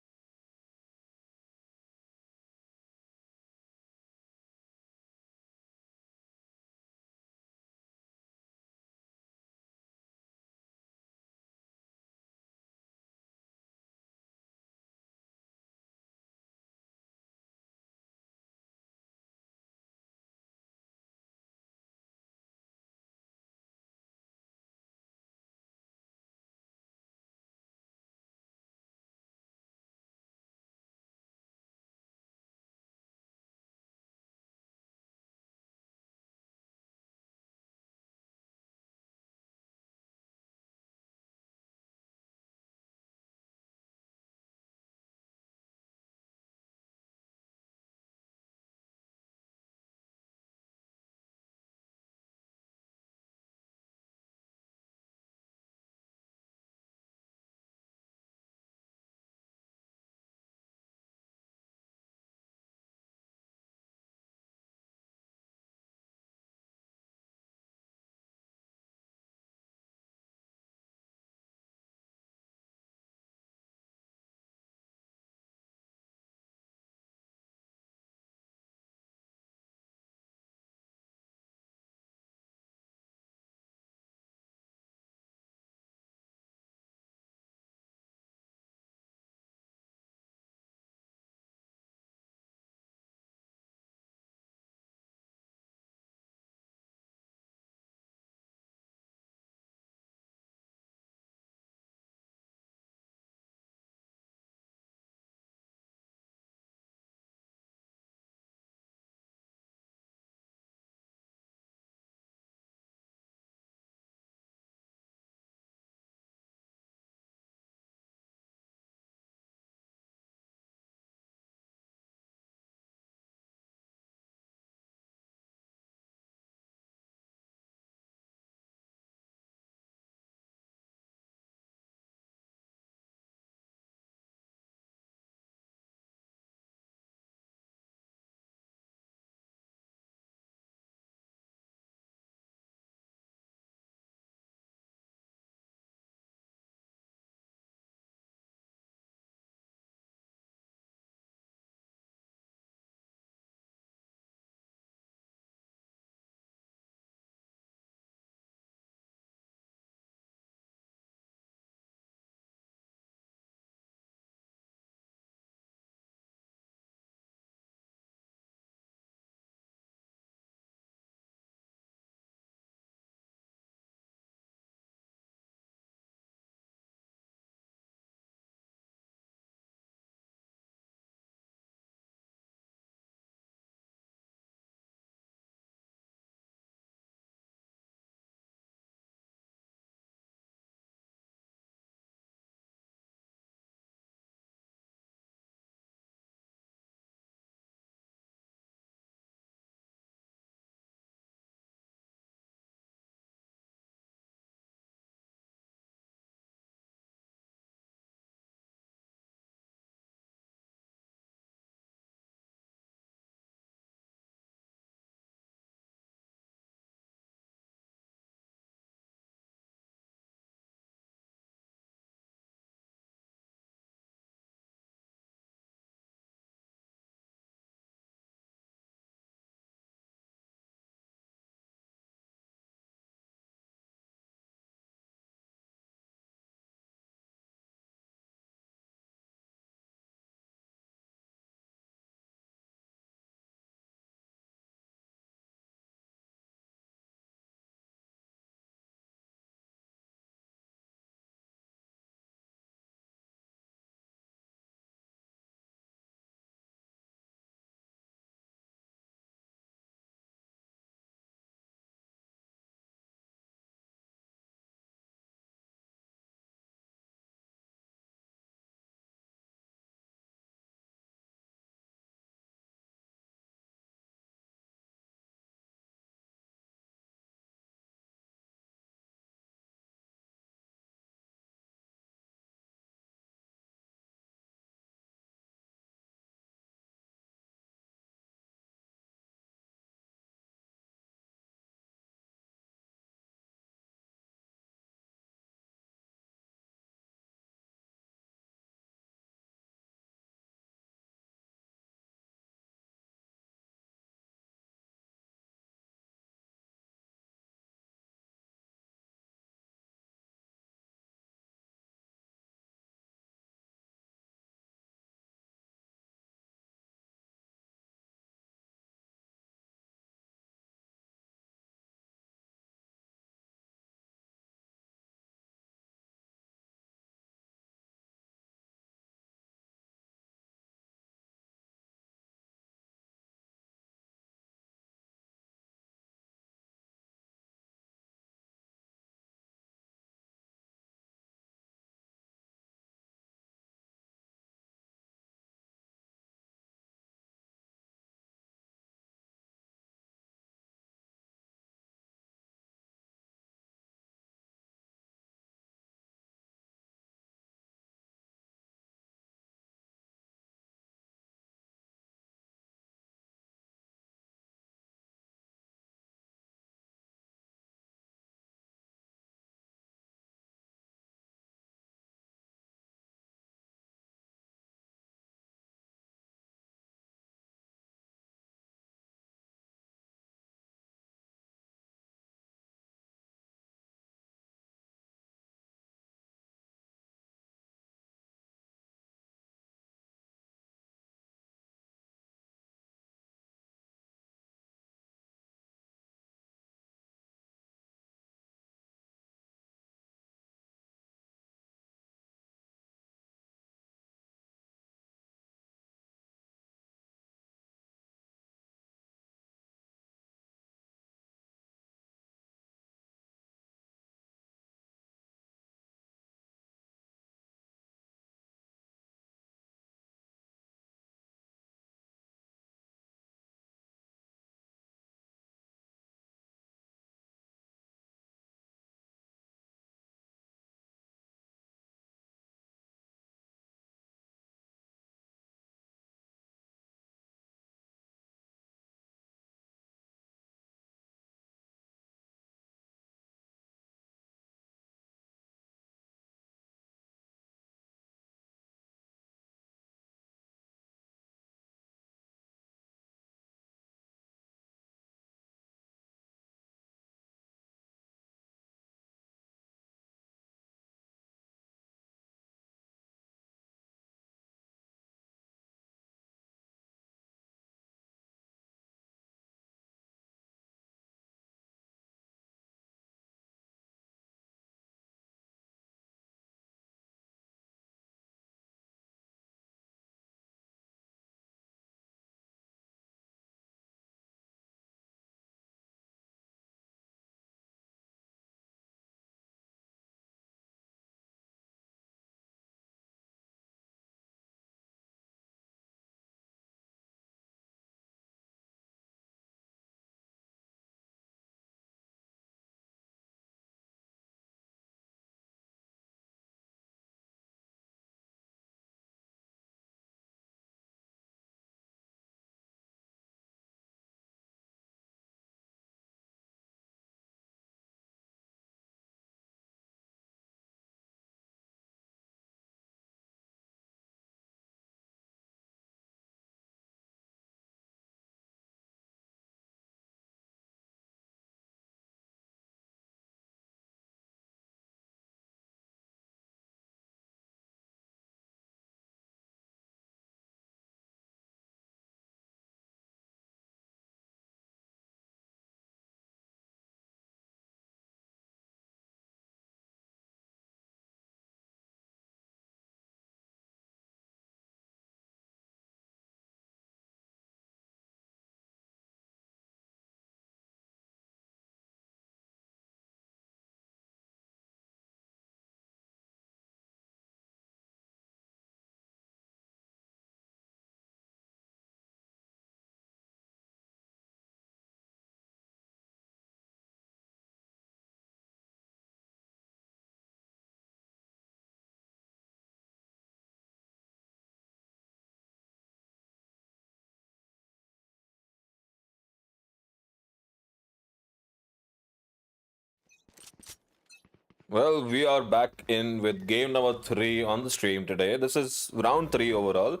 Well, we are back in with game number 3 on the stream today. This is round 3 overall.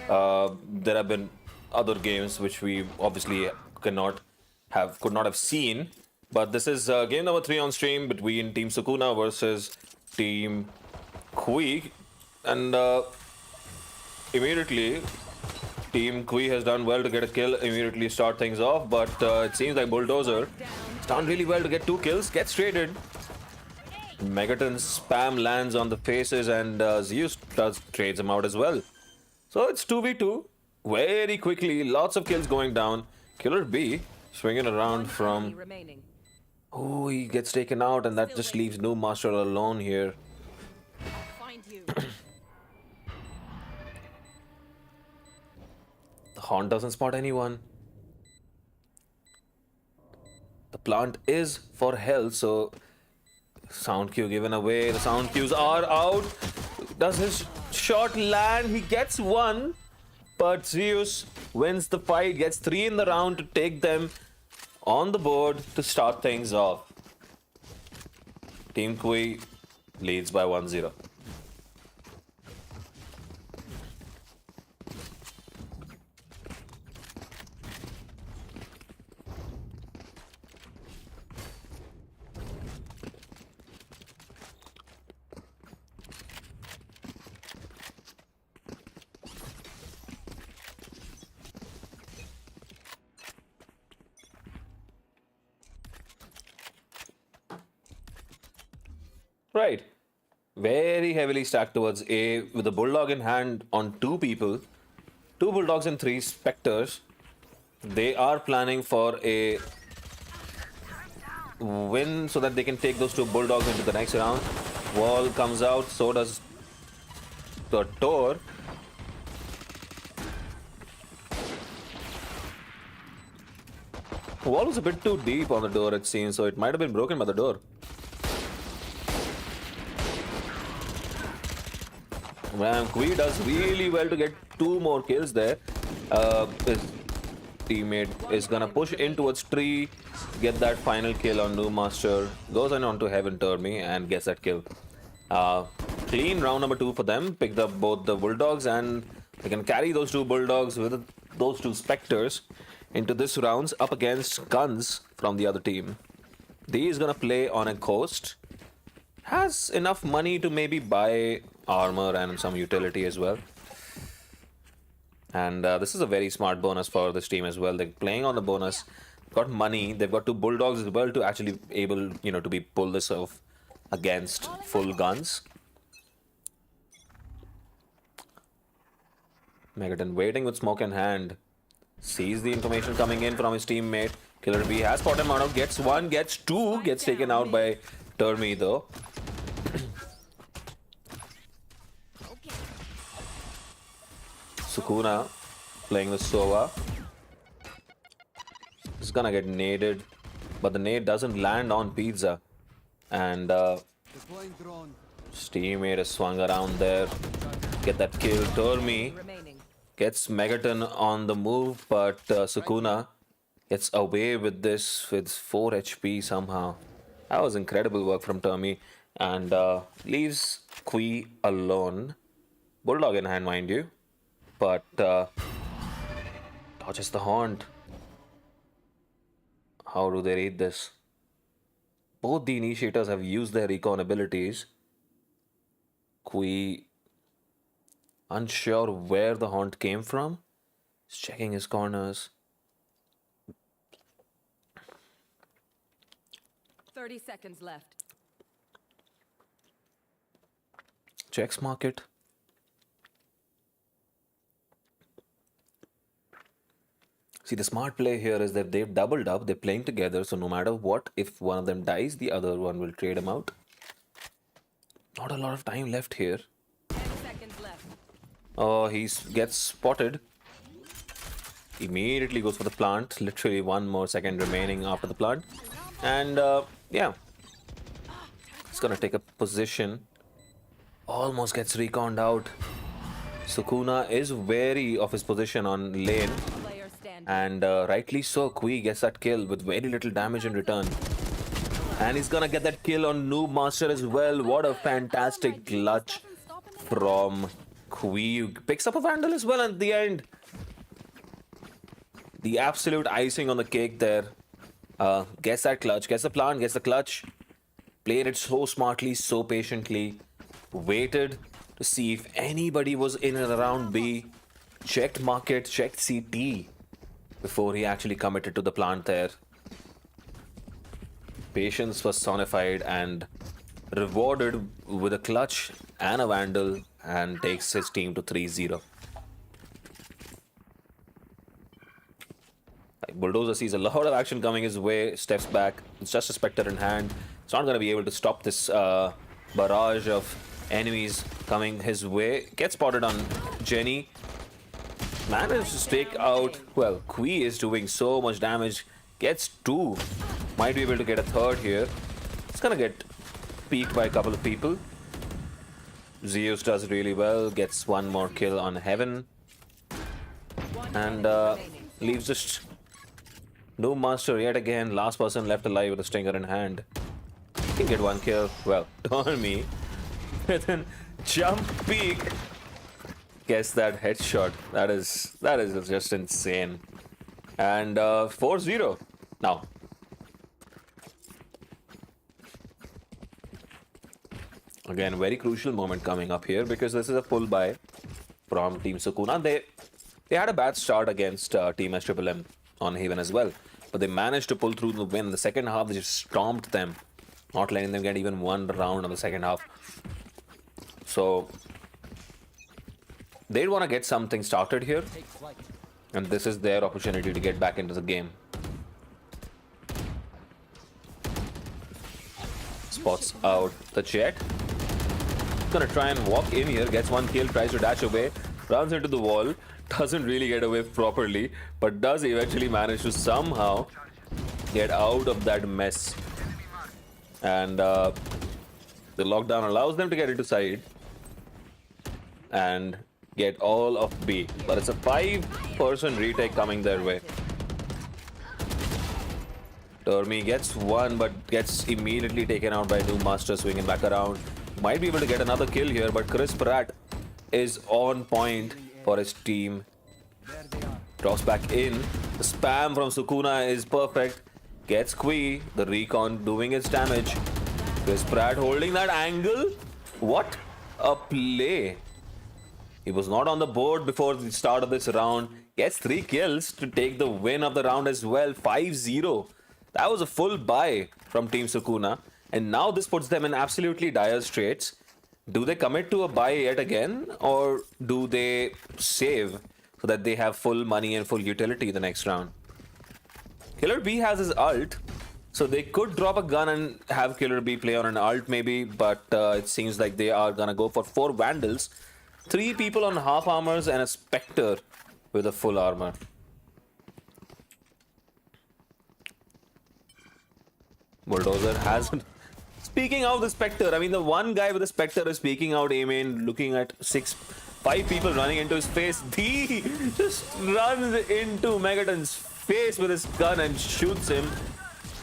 There have been other games which we obviously could not have seen, but this is game number 3 on stream between Team Sukuna versus Team Kui, and immediately Team Kui has done well to get a kill, immediately start things off, but it seems like Bulldozer has done really well to get 2 kills, gets traded. Megaton spam lands on the faces, and Zeus trades him out as well. So it's 2v2 very quickly, lots of kills going down. Killer B swinging around from... remaining. Oh, he gets taken out, and that just leaves Noob Master alone here. Find you. The Haunt doesn't spot anyone. The plant is for health, so sound cue given away. The sound cues are out. Does his shot land? He gets one, but Zeus wins the fight, gets 3 in the round to take them on the board to start things off. Team Kui leads by 1-0. Right. Very heavily stacked towards A with a bulldog in hand on 2 people. 2 bulldogs and 3 specters. They are planning for a win so that they can take those 2 bulldogs into the next round. Wall comes out, so does the door. Wall was a bit too deep on the door, it seems, so it might have been broken by the door. Man, Kui does really well to get 2 more kills there. His teammate is gonna push in towards tree, get that final kill on Noob Master, goes on to Heaven Termi and gets that kill. Clean round number 2 for them. Picked up both the bulldogs, and they can carry those 2 bulldogs with those 2 specters into this rounds up against guns from the other team. D is gonna play on a coast. Has enough money to maybe buy armor and some utility as well. And this is a very smart bonus for this team as well. They're playing on the bonus, got money. They've got 2 bulldogs as well to actually able, to be pull this off against full guns. Megaton waiting with smoke in hand. Sees the information coming in from his teammate. Killer B has spotted him out. Gets 1, gets 2, gets taken out by Termi though. Sukuna playing with Sova. He's gonna get naded, but the nade doesn't land on Pizza. And Deploying drone. his teammate is swung around there. Get that kill. Termi Remaining. gets Megaton on the move, but Sukuna gets away with this with 4 HP somehow. That was incredible work from Termi, and leaves Kui alone. Bulldog in hand, mind you. But dodges the haunt. How do they read this? Both the initiators have used their recon abilities. Kui unsure where the haunt came from. He's checking his corners. 30 seconds left. Checks market. See, the smart play here is that they've doubled up, they're playing together, so no matter what, if one of them dies, the other one will trade him out. Not a lot of time left here. 10 seconds left. Oh, he gets spotted. Immediately goes for the plant. Literally 1 more second remaining after the plant. And yeah, he's gonna take a position. Almost gets reconned out. Sukuna is wary of his position on lane. Player standing. And rightly so, Kui gets that kill with very little damage in return. And he's gonna get that kill on Noob Master as well. What a fantastic clutch from Kui. Picks up a Vandal as well at the end. The absolute icing on the cake there. Gets that clutch, gets the plant, gets the clutch. Played it so smartly, so patiently. Waited to see if anybody was in and around B. Checked market, checked CT before he actually committed to the plant there. Patience personified and rewarded with a clutch and a Vandal, and takes his team to 3-0. Bulldozer sees a lot of action coming his way, steps back. It's just a Spectre in hand. It's not going to be able to stop this barrage of enemies coming his way. Gets spotted on Jenny. Manages to take out, well, Kui is doing so much damage. Gets two. Might be able to get a third here. It's going to get peeked by a couple of people. Zeus does really well. Gets one more kill on Heaven. And leaves just Noob Master yet again. Last person left alive with a stinger in hand. He can get one kill. Well, on me. With a jump peek. Guess that headshot. That is just insane. And 4-0. Now. Again, very crucial moment coming up here because this is a full buy from Team Sukuna. They had a bad start against Team SMM on Haven as well, but they managed to pull through the win. In the second half, they just stomped them, not letting them get even one round on the second half. So they'd want to get something started here, and this is their opportunity to get back into the game. Spots out the Jet. Gonna try and walk in here, gets one kill, tries to dash away, runs into the wall, doesn't really get away properly, but does eventually manage to somehow get out of that mess. And the lockdown allows them to get into side and get all of B. But it's a 5-person retake coming their way. Dormy gets one, but gets immediately taken out by Noob Master, swinging back around. Might be able to get another kill here, but Chris Pratt is on point for his team. Drops back in. The spam from Sukuna is perfect. Gets Kui. The recon doing its damage. Chris Pratt holding that angle. What a play. He was not on the board before the start of this round. Gets 3 kills to take the win of the round as well. 5-0. That was a full buy from Team Sukuna. And now this puts them in absolutely dire straits. Do they commit to a buy yet again? Or do they save so that they have full money and full utility the next round? Killer B has his ult. So they could drop a gun and have Killer B play on an ult maybe. But it seems like they are going to go for 4 Vandals. 3 people on half armors and a Spectre with a full armor. Bulldozer hasn't. Speaking of the Spectre, I mean, the one guy with the Spectre is speaking out aiming, looking at 5 people running into his face. D just runs into Megaton's face with his gun and shoots him.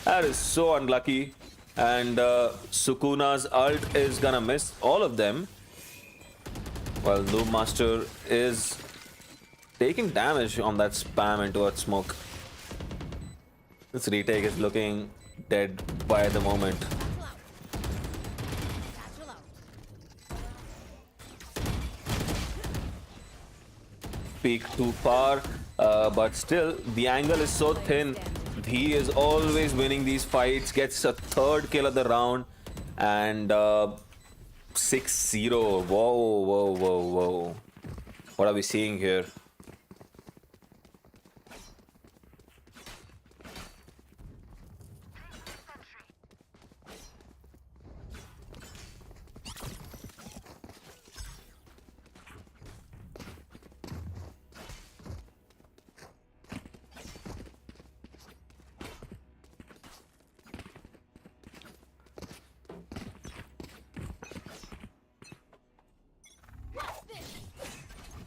That is so unlucky. And Sukuna's ult is gonna miss all of them. While Noob Master is taking damage on that spam into Earth Smoke. This retake is looking dead by the moment. Peak too far, but still the angle is so thin. He is always winning these fights, gets a 3rd kill of the round, and 6-0. Whoa. What are we seeing here?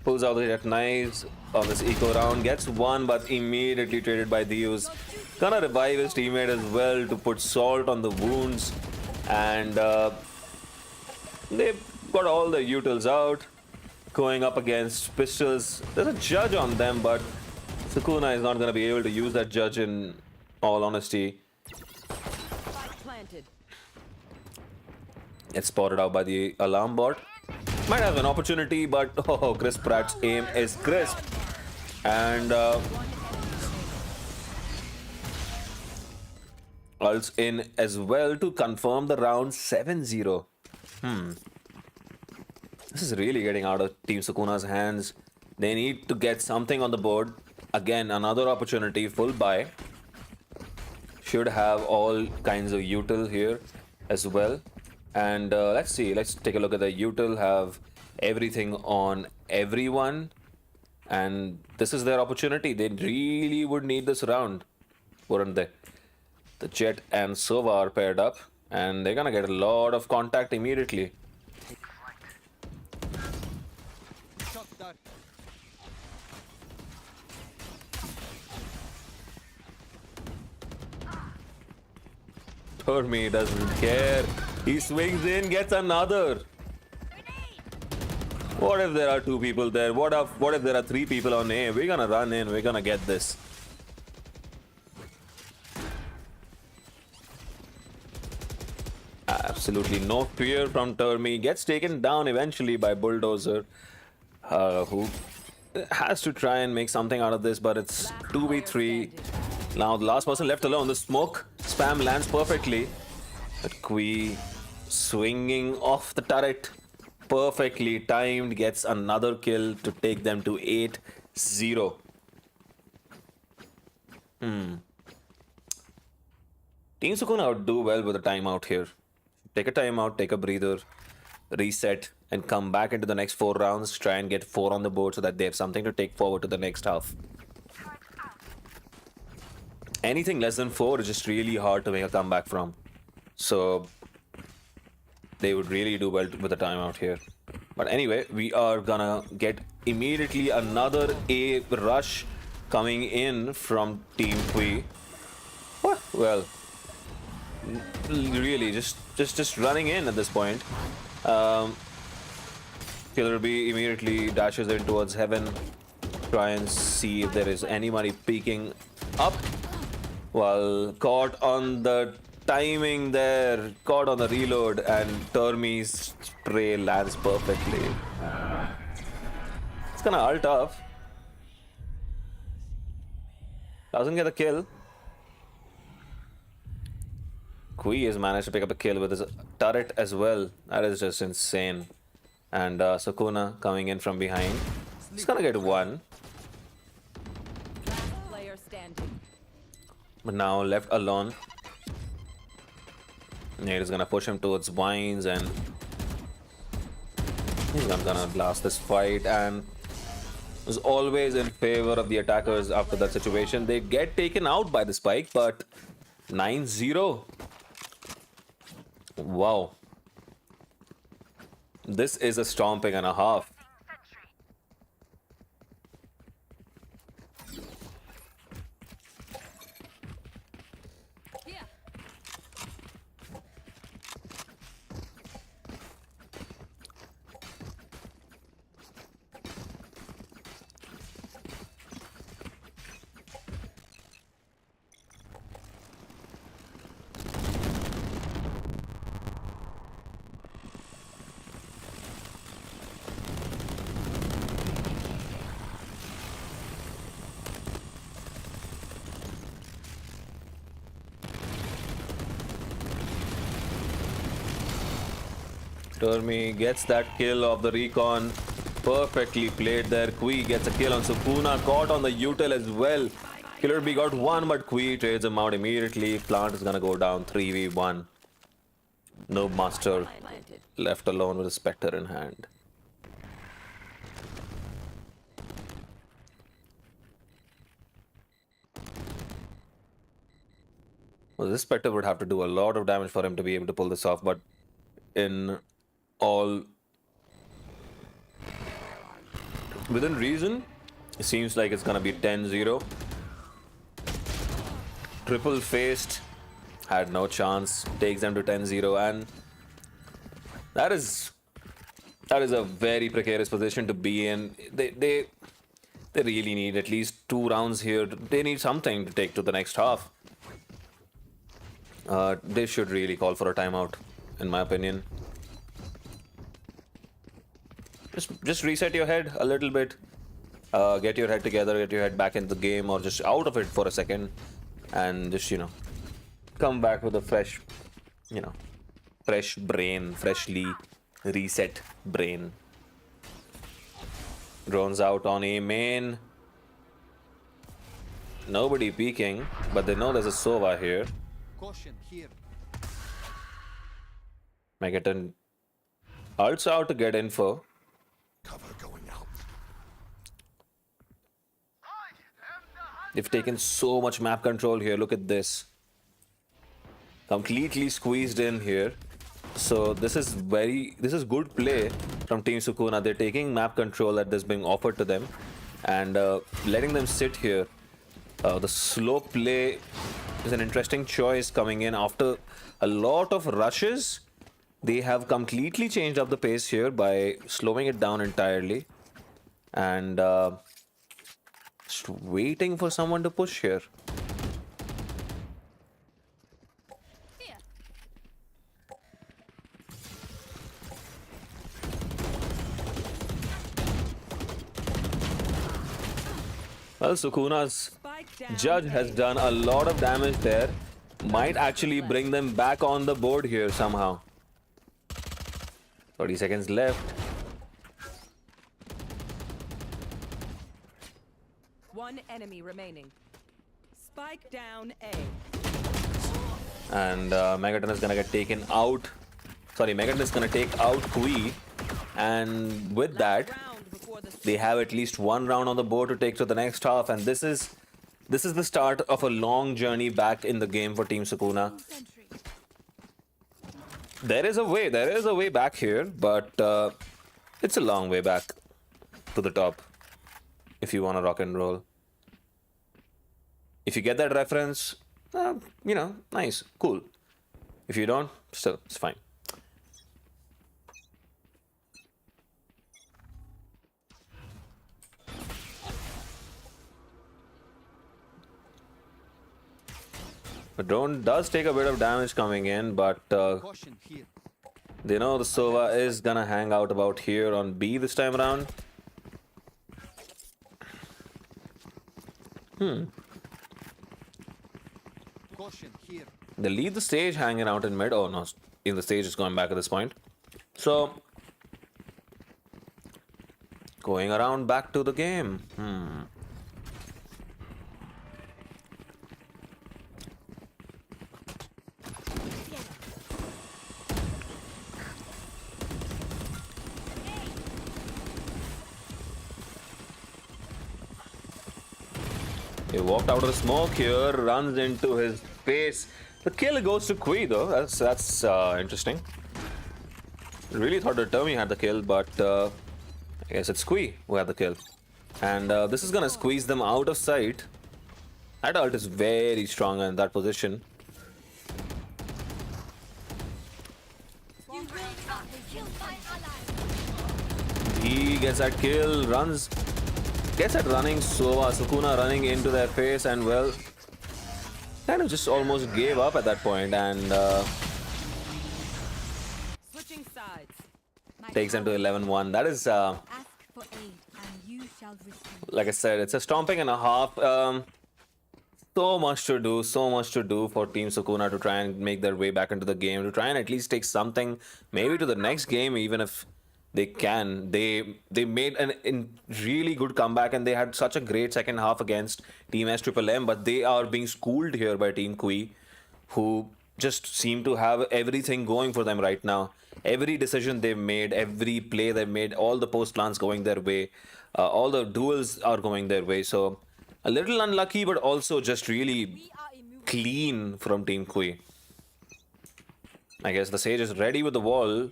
Pulls out the jet knives of this eco round, gets one, but immediately traded by Deus. Gonna revive his teammate as well to put salt on the wounds. And they've got all the utils out. Going up against pistols. There's a judge on them, but Sukuna is not going to be able to use that judge in all honesty. Spike planted. It's spotted out by the alarm bot. Might have an opportunity, but oh, Chris Pratt's aim is crisp. And ults in as well to confirm the round 7-0. This is really getting out of Team Sukuna's hands. They need to get something on the board. Again, another opportunity, full buy. Should have all kinds of util here as well. And let's see, let's take a look at the util. Have everything on everyone. And this is their opportunity. They really would need this round, wouldn't they? The Jet and Sova are paired up. And they're gonna get a lot of contact immediately. Shock dart. Tormi doesn't care. He swings in, gets another. What if there are two people there? What if there are three people on A? We're gonna run in. We're gonna get this. Absolutely no fear from Tormi. Gets taken down eventually by Bulldozer, who has to try and make something out of this, but it's 2v3. Now the last person left alone. The smoke spam lands perfectly. But Kui swinging off the turret. Perfectly timed. Gets another kill to take them to 8-0. Team Sukuna would do well with a timeout here. Take a timeout, take a breather, reset, and come back into the next 4 rounds. Try and get 4 on the board so that they have something to take forward to the next half. Anything less than 4 is just really hard to make a comeback from. So they would really do well with a timeout here. But anyway, we are gonna get immediately another A rush coming in from Team Kui. Well, really just running in at this point. Killer B immediately dashes in towards heaven. Try and see if there is anybody peeking up. Well, caught on the timing there, caught on the reload, and Termi's spray lands perfectly. It's gonna ult off. Doesn't get a kill. Kui has managed to pick up a kill with his turret as well. That is just insane. And Sukuna coming in from behind. He's gonna get 1. Last player standing. But now left alone. Nate is gonna push him towards Vines and he's gonna blast this fight, and was always in favor of the attackers after that situation. They get taken out by the spike, but 9-0. Wow. This is a stomping and a half. Yeah. Termi gets that kill of the recon. Perfectly played there. Kui gets a kill on Sukuna. Caught on the util as well. Killer B got 1, but Kui trades him out immediately. Plant is gonna go down 3v1. No master Planted. left alone with a Spectre in hand. Well, this Spectre would have to do a lot of damage for him to be able to pull this off, but in all within reason, it seems like it's gonna be 10-0. triple faced, had no chance, takes them to 10-0, and that is a very precarious position to be in. They really need at least 2 rounds here. They need something to take to the next half. They should really call for a timeout, in my opinion. Just reset your head a little bit. Get your head together, get your head back in the game, or just out of it for a second, and just, come back with a fresh, fresh brain, freshly reset brain. Drones out on A main. Nobody peeking, but they know there's a Sova here. Caution here. Megaton ults out to get info. Cover going out. They've taken so much map control here. Look at this. Completely squeezed in here. So this is good play from Team Sukuna. They're taking map control that is being offered to them and letting them sit here. The slow play is an interesting choice coming in after a lot of rushes. They have completely changed up the pace here by slowing it down entirely and just waiting for someone to push here. Well, Sukuna's judge has done a lot of damage there. Might actually bring them back on the board here somehow. 30 seconds left. One enemy remaining. Spike down A. And Megaton is gonna get taken out. Sorry, Megaton is gonna take out Kui. And with that, they have at least 1 round on the board to take to the next half. And this is the start of a long journey back in the game for Team Sukuna. There is a way back here, but it's a long way back to the top if you want to rock and roll. If you get that reference, nice, cool. If you don't, still, it's fine. The drone does take a bit of damage coming in, but Caution here. they know the Sova is gonna hang out about here on B this time around. Caution here. They leave the stage hanging out in mid. Oh no, in the stage is going back at this point. So, going around back to the game. He walked out of the smoke here, runs into his face. The kill goes to Kui though. That's interesting. Really thought that Termi had the kill, but I guess it's Kui who had the kill. And this is gonna squeeze them out of sight. That ult is very strong in that position. He gets that kill, runs. Gets that running Sova, Sukuna running into their face, and well, kind of just almost gave up at that point and Switching sides. takes them to 11-1. That is, Ask for aid and you shall receive. like I said, it's a stomping and a half. So much to do for Team Sukuna to try and make their way back into the game, to try and at least take something, maybe to the next game, even if they can. They made a really good comeback and they had such a great second half against Team SMM, but they are being schooled here by Team Kui, who just seem to have everything going for them right now. Every decision they've made, every play they've made, all the post plans going their way, all the duels are going their way. So a little unlucky, but also just really clean from Team Kui. I guess the Sage is ready with the wall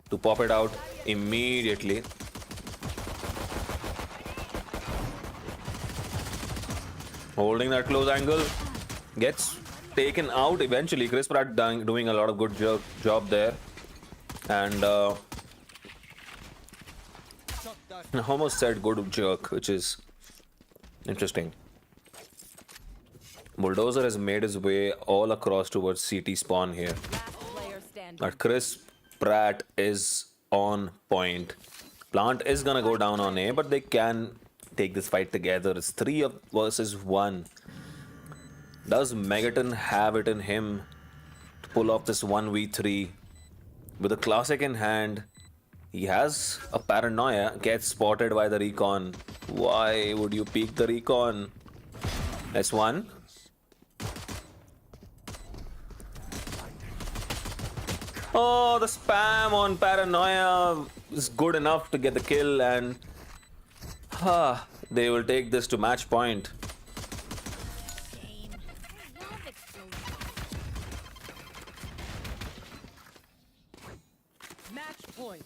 to pop it out immediately. Holding that close angle. gets taken out eventually. Chris Pratt doing a lot of good job there. And Shot that. I almost said good jerk, which is interesting. Bulldozer has made his way all across towards CT spawn here. Last player standing. But Chris Pratt is on point. Plant is gonna go down on A, but they can take this fight together. It's 3 versus 1. Does Megaton have it in him to pull off this 1v3? With a classic in hand, he has a paranoia, gets spotted by the recon. Why would you peek the recon? S1. Oh, the spam on paranoia is good enough to get the kill, and they will take this to match point. Match point.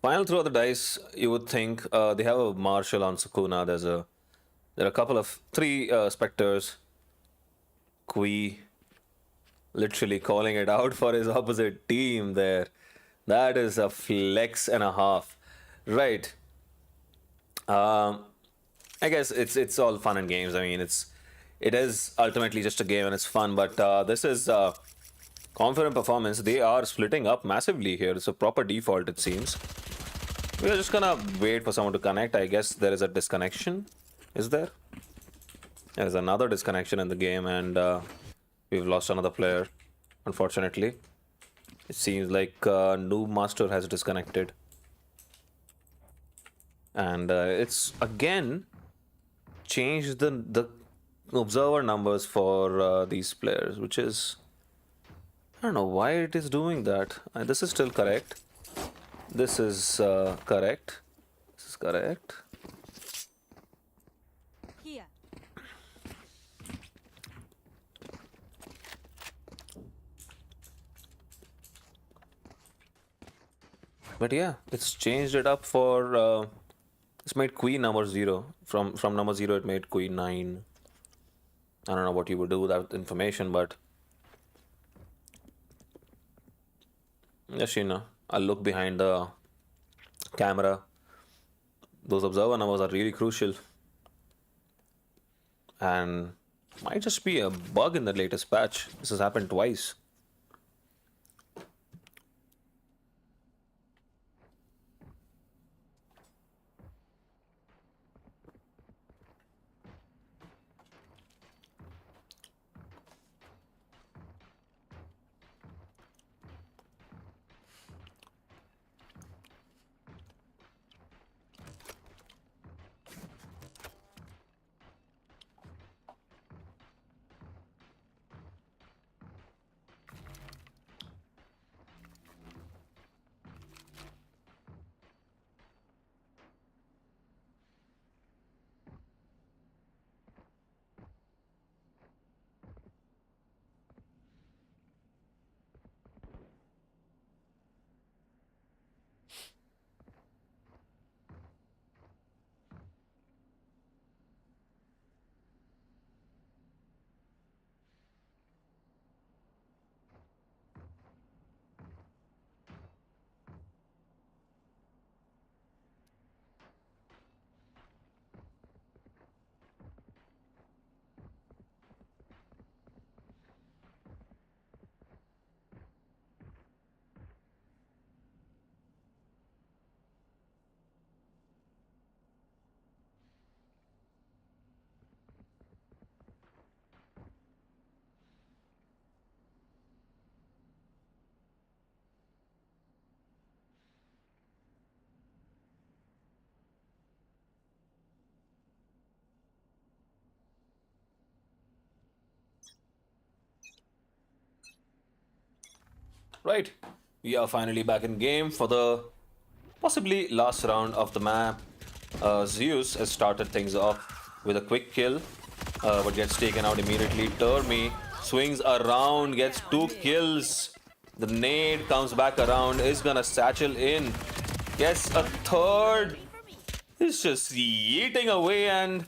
Final throw of the dice. You would think they have a Marshall on Sukuna. There are a couple of 3 specters. Kui literally calling it out for his opposite team there. That is a flex and a half, right? I guess it's all fun and games. I mean, it is ultimately just a game and it's fun. But this is confident performance. They are splitting up massively here. It's a proper default, it seems. We are just gonna wait for someone to connect. I guess there is a disconnection. Is there? There is another disconnection in the game, and we've lost another player, unfortunately. It seems like Noob Master has disconnected. And it's again changed the observer numbers for these players, which is, I don't know why it is doing that. This is still correct. This is correct. This is correct. Here. But yeah, it's changed it up for it's made queen number 0. From number 0 it made queen 9. I don't know what you would do with that information, but yes, you know, I'll look behind the camera. Those observer numbers are really crucial. And might just be a bug in the latest patch. This has happened twice. Right. We are finally back in game for the possibly last round of the map. Zeus has started things off with a quick kill, but gets taken out immediately. Termi swings around, gets 2 kills. The nade comes back around, is gonna satchel in, gets a third. He's just eating away, and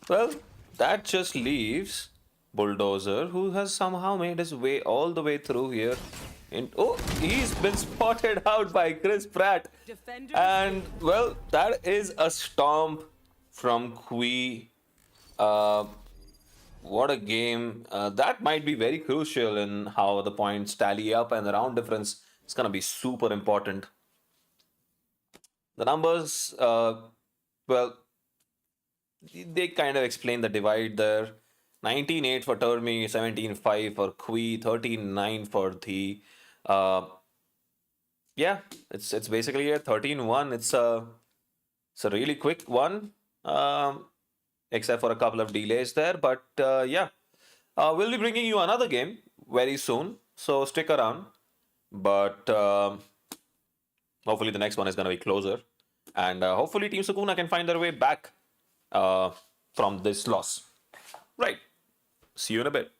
well, that just leaves Bulldozer, who has somehow made his way all the way through here. And oh, he's been spotted out by Chris Pratt. Defenders And well, that is a stomp from Kui. Uh, what a game. That might be very crucial in how the points tally up, and the round difference is going to be super important. The numbers, well, they kind of explain the divide there. 19-8 for Termi, 17-5 for Kui, 13-9 for the. Yeah, it's basically a 13-1. It's a really quick one, except for a couple of delays there. But yeah, we'll be bringing you another game very soon, so stick around. But hopefully the next one is going to be closer, and hopefully Team Sukuna can find their way back from this loss. Right. See you in a bit.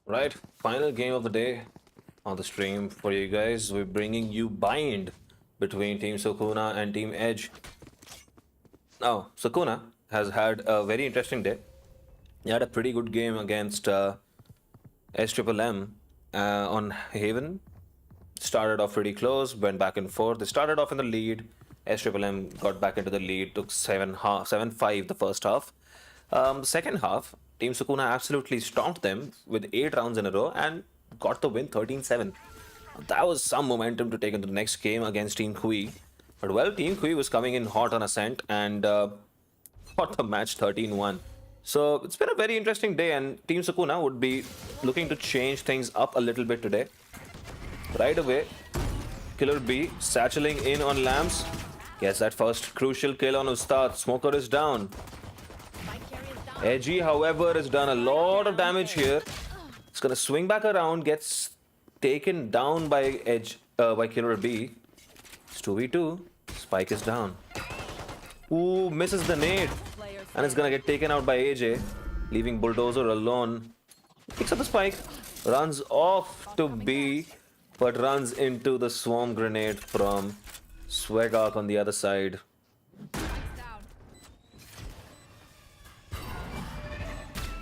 Right, final game of the day on the stream for you guys. We're bringing you Bind between Team Sukuna and Team Edge. Now, Sukuna has had a very interesting day. He had a pretty good game against SMM on Haven. Started off pretty close, went back and forth. They started off in the lead. SMM got back into the lead, took 7-5 the first half. Second half, Team Sukuna absolutely stomped them with 8 rounds in a row and got the win 13-7. That was some momentum to take into the next game against Team Kui. But well, Team Kui was coming in hot on Ascent and got the match 13-1. So it's been a very interesting day, and Team Sukuna would be looking to change things up a little bit today. Right away, Killer B satcheling in on Lamps. Gets that first crucial kill on Ustad. Smoker is down. Edgy, however, has done a lot of damage here. It's gonna swing back around, gets taken down by by Killer B. It's 2v2. Spike is down. Ooh, misses the nade. And it's gonna get taken out by AJ, leaving Bulldozer alone. Picks up the spike, runs off to B, but runs into the swarm grenade from Swagak on the other side.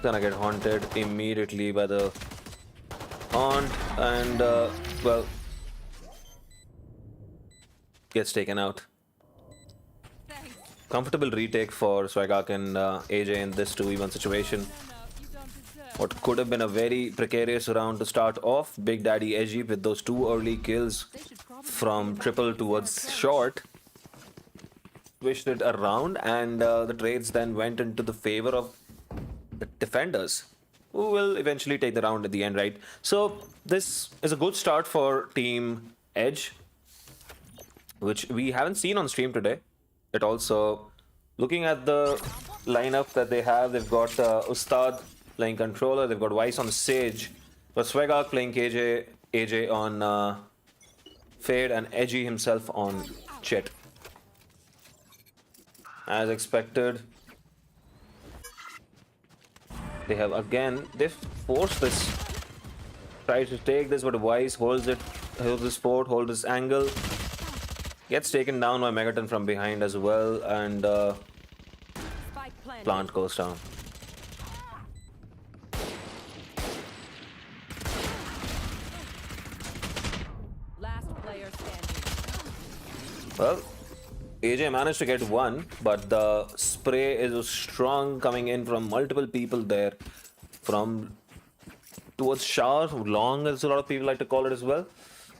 Gonna get haunted immediately by the haunt, and well, gets taken out. Comfortable retake for Swagak and AJ in this 2v1 situation. What could have been a very precarious round to start off. Big Daddy Edgy with those 2 early kills from triple towards short. Switched it around, and the trades then went into the favor of the defenders, who will eventually take the round at the end, right? So this is a good start for Team Edge, which we haven't seen on stream today. It also, looking at the lineup that they have, they've got Ustad playing controller, they've got Weiss on Sage, but Swagak playing AJ on Fade, and Edgy himself on Chet. As expected, they have they've forced this, tried to take this, but Weiss holds this fort, holds this angle. Gets taken down by Megaton from behind as well, and plant goes down. Last player standing. Well, AJ managed to get one, but the spray is strong coming in from multiple people there, from towards shower, long as a lot of people like to call it as well.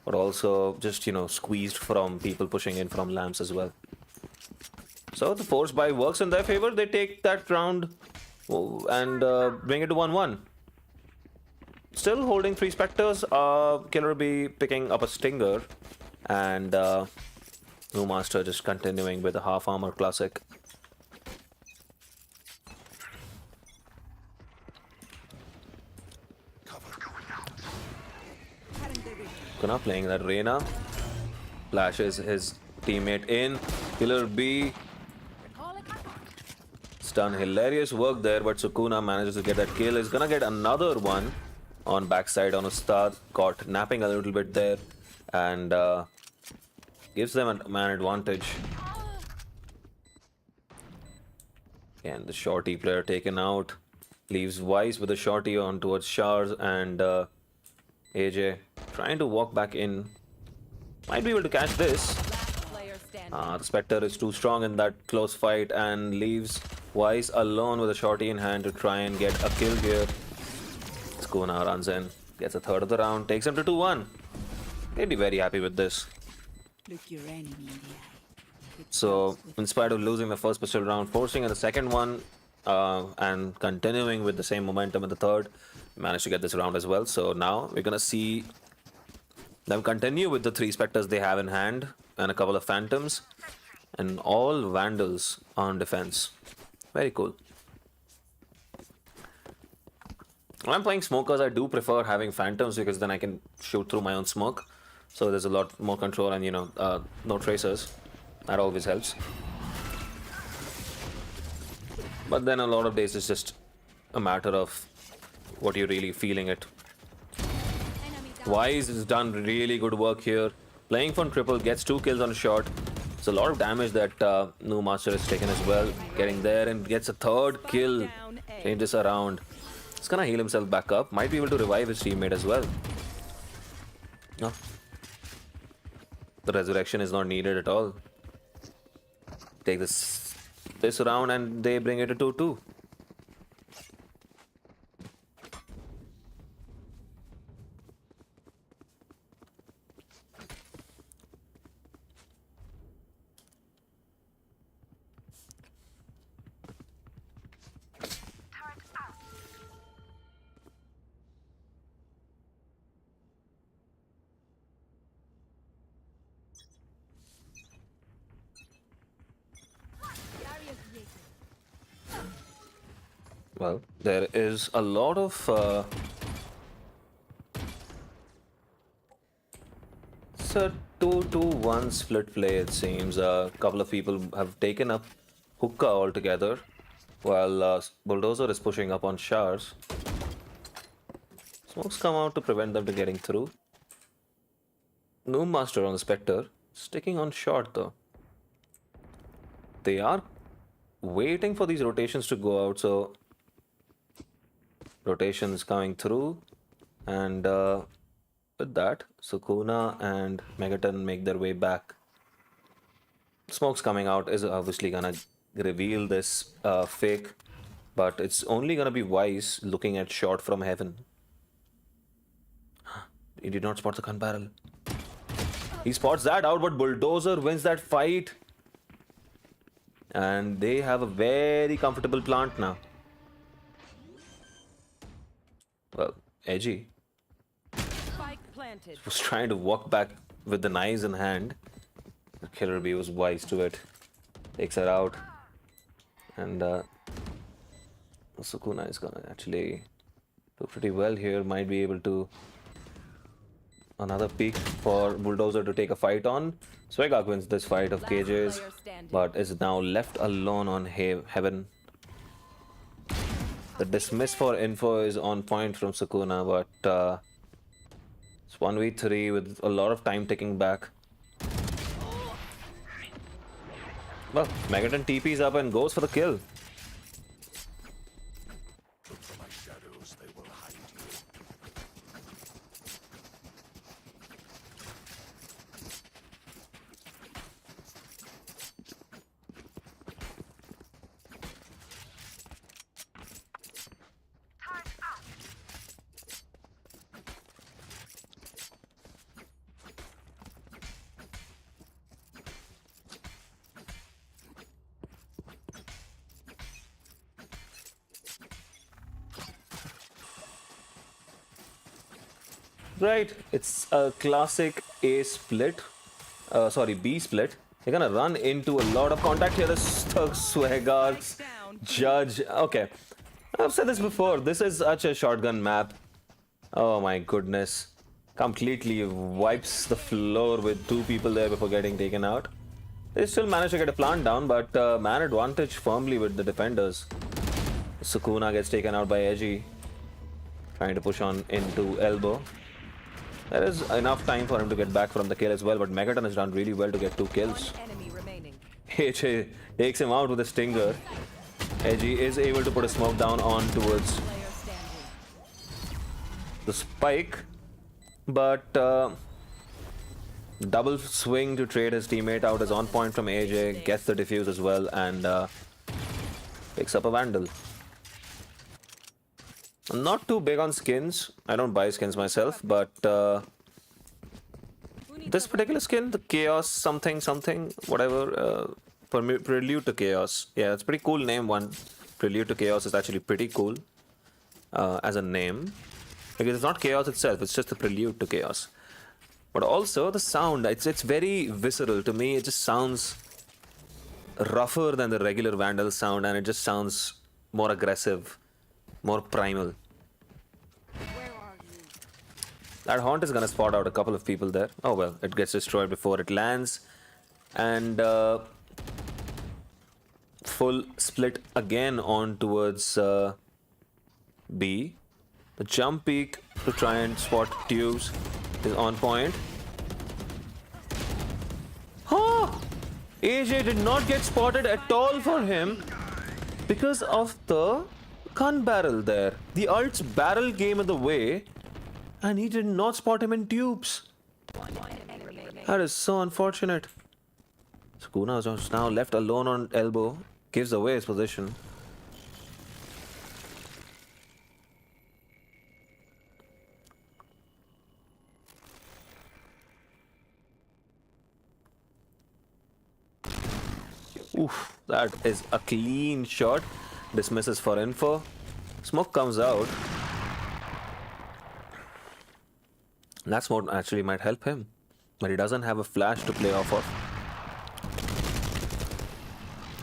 But also just, squeezed from people pushing in from lamps as well. So the force buy works in their favor. They take that round and bring it to 1-1. Still holding 3 Spectres. Killer B picking up a Stinger. And New Master just continuing with a half armor classic. Kuna playing that Reyna. Flashes his teammate in. Killer B. It's done hilarious work there, but Sukuna manages to get that kill. Is gonna get another one on backside on Ustad. Caught napping a little bit there. And gives them a man advantage. And the shorty player taken out. Leaves Weiss with a shorty on towards Shars, and AJ trying to walk back in. Might be able to catch this. The Spectre is too strong in that close fight and leaves Weiss alone with a shorty in hand to try and get a kill here. Skuna runs in, gets a third of the round, takes him to 2-1. They'd be very happy with this. Look your enemy in the eye. So, in spite of losing the first pistol round, forcing in the second one, and continuing with the same momentum in the third, managed to get this round as well. So now we're gonna see them continue with the 3 Spectres they have in hand and a couple of Phantoms, and all Vandals on defense. Very cool. When I'm playing smokers, I do prefer having Phantoms because then I can shoot through my own smoke. So there's a lot more control, and no tracers. That always helps. But then a lot of days it's just a matter of what you're really feeling it. Wise has done really good work here. Playing for triple, gets 2 kills on shot. It's a lot of damage that New Master has taken as well. Getting there and gets a 3rd kill. Change this around. He's gonna heal himself back up. Might be able to revive his teammate as well. No. The resurrection is not needed at all. Take this round and they bring it to 2-2. Well, there is a lot of it's a 2-2-1 split play, it seems. A couple of people have taken up hookah altogether, while Bulldozer is pushing up on showers. Smokes come out to prevent them from getting through. Noom Master on the Spectre, sticking on short though. They are waiting for these rotations to go out, so rotations coming through, and with that, Sukuna and Megaton make their way back. Smoke's coming out is obviously gonna reveal this fake, but it's only gonna be Wise looking at shot from heaven. He did not spot the gun barrel. He spots that out, but Bulldozer wins that fight. And they have a very comfortable plant now. Well, Edgy Spike planted. was trying to walk back with the knives in hand. The Killer Bee was wise to it. Takes her out. And Sukuna is gonna actually do pretty well here. Might be able to... Another peek for Bulldozer to take a fight on. Swegak wins this fight of cages, but is now left alone on Heaven. The dismiss for info is on point from Sukuna, but it's 1v3 with a lot of time ticking back. Well, Megaton TP's up and goes for the kill. Look for my shadows, they will hide you. Right, it's a classic A split. Sorry, B split. You're gonna run into a lot of contact here. The Swaggarts, Judge. Okay, I've said this before. This is such a shotgun map. Oh my goodness. Completely wipes the floor with 2 people there before getting taken out. They still managed to get a plant down, but man advantage firmly with the defenders. Sukuna gets taken out by Edgy, trying to push on into elbow. There is enough time for him to get back from the kill as well, but Megaton has done really well to get 2 kills. Enemy remaining. AJ takes him out with a stinger. Edgy is able to put a smoke down on towards Player standing. the spike, but double swing to trade his teammate out is on point from AJ, gets the defuse as well, and picks up a Vandal. I'm not too big on skins. I don't buy skins myself, but this particular skin, the Chaos something, whatever, Prelude to Chaos. Yeah, it's a pretty cool name one. Prelude to Chaos is actually pretty cool as a name. Because it's not Chaos itself, it's just the Prelude to Chaos. But also the sound, it's very visceral. To me, it just sounds rougher than the regular Vandal sound, and it just sounds more aggressive, more primal. That haunt is gonna spot out a couple of people there. Oh well, it gets destroyed before it lands. And full split again on towards B. The jump peek to try and spot tubes is on point. Huh! AJ did not get spotted at all for him because of the gun barrel there. The ult's barrel came in the way and he did not spot him in tubes. That is so unfortunate. Sukuna is now left alone on elbow, gives away his position. Oof, that is a clean shot. Dismisses for info. Smoke comes out. That smoke actually might help him, but he doesn't have a flash to play off of.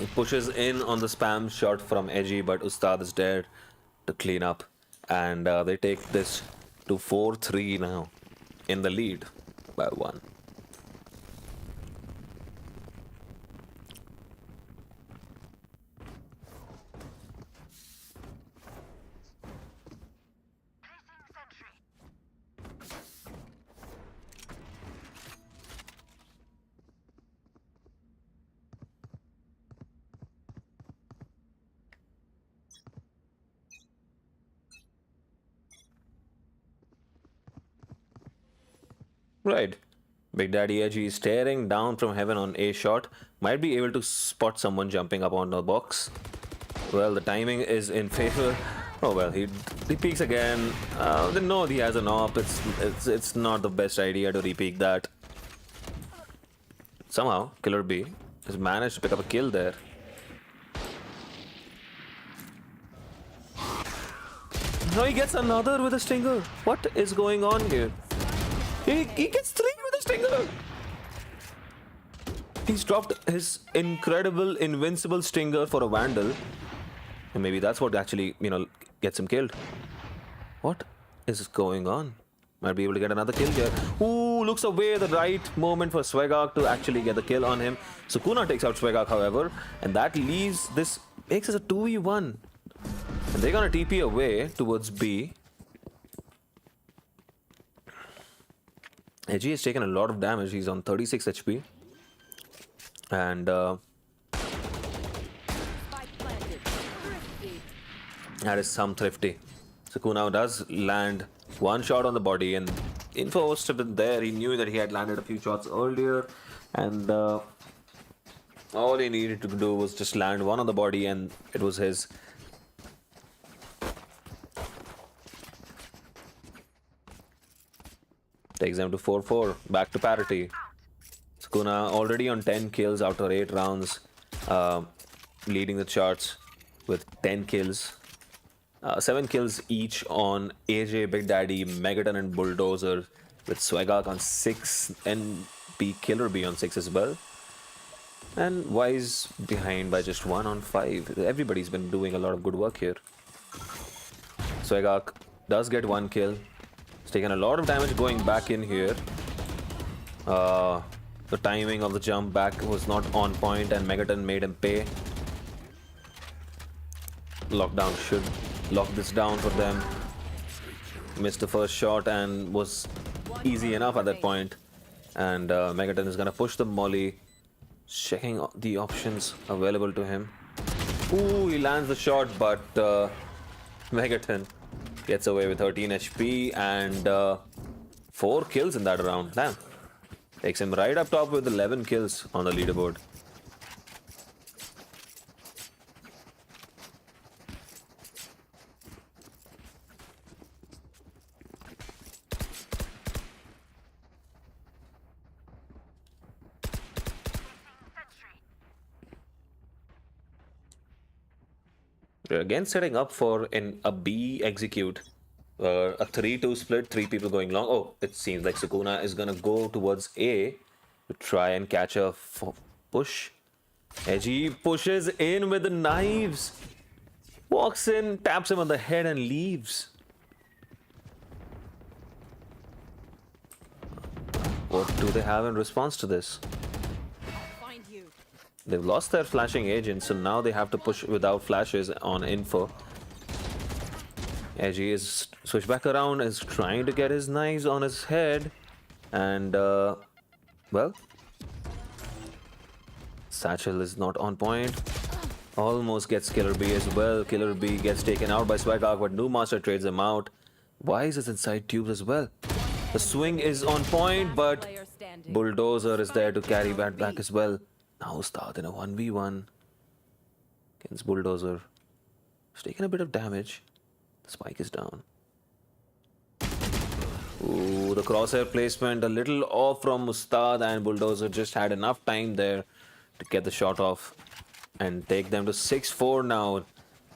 He pushes in on the spam shot from Edgy, but Ustad is there to clean up. And they take this to 4-3 now, in the lead by 1. Right. Big Daddy Edgy is staring down from heaven on A shot. Might be able to spot someone jumping up on the box. Well, the timing is in favor. Oh well, he peeks again. They know he has an op. It's not the best idea to repeat that. Somehow, Killer B has managed to pick up a kill there. Now he gets another with a stinger. What is going on here? He gets 3 with a stinger. He's dropped his incredible invincible stinger for a vandal. And maybe that's what actually, gets him killed. What is going on? Might be able to get another kill here. Ooh, looks away the right moment for Swegak to actually get the kill on him. Sukuna takes out Swegak, however, and that leaves this, makes us a 2v1. And they're gonna TP away towards B. Edgy has taken a lot of damage. He's on 36 HP. And that is some thrifty. Sukuna does land one shot on the body, and info was been there. He knew that he had landed a few shots earlier, and all he needed to do was just land one on the body, and it was his. Takes them to 4-4, back to parity. Sukuna already on 10 kills after 8 rounds, leading the charts with 10 kills. 7 kills each on AJ, Big Daddy, Megaton and Bulldozer, with Swegak on 6 and Killer B on 6 as well. And Wise behind by just 1 on 5. Everybody's been doing a lot of good work here. Swegak does get 1 kill. He's taken a lot of damage going back in here. The timing of the jump back was not on point, and Megaton made him pay. Lockdown should lock this down for them. Missed the first shot and was easy enough at that point. And Megaton is gonna push the molly, checking the options available to him. Ooh, he lands the shot, but Megaton gets away with 13 HP and 4 kills in that round. Damn. Takes him right up top with 11 kills on the leaderboard. We're again setting up for a B execute. A 3-2 split, 3 people going long. Oh, it seems like Sukuna is gonna go towards A to try and catch a push. Edgy pushes in with the knives. Walks in, taps him on the head and leaves. What do they have in response to this? Find you. They've lost their flashing agent, so now they have to push without flashes on info. Edgy is switched back around, is trying to get his knives on his head. And, well, Satchel is not on point. Almost gets Killer B as well. Killer B gets taken out by Swagog, but New Master trades him out. Wise is inside tubes as well. The swing is on point, but Player standing. Bulldozer is there to carry that back as well. Now Ustad in a 1v1 against Bulldozer. He's taken a bit of damage. The spike is down. Ooh, the crosshair placement a little off from Ustad, and Bulldozer just had enough time there to get the shot off and take them to 6-4 now.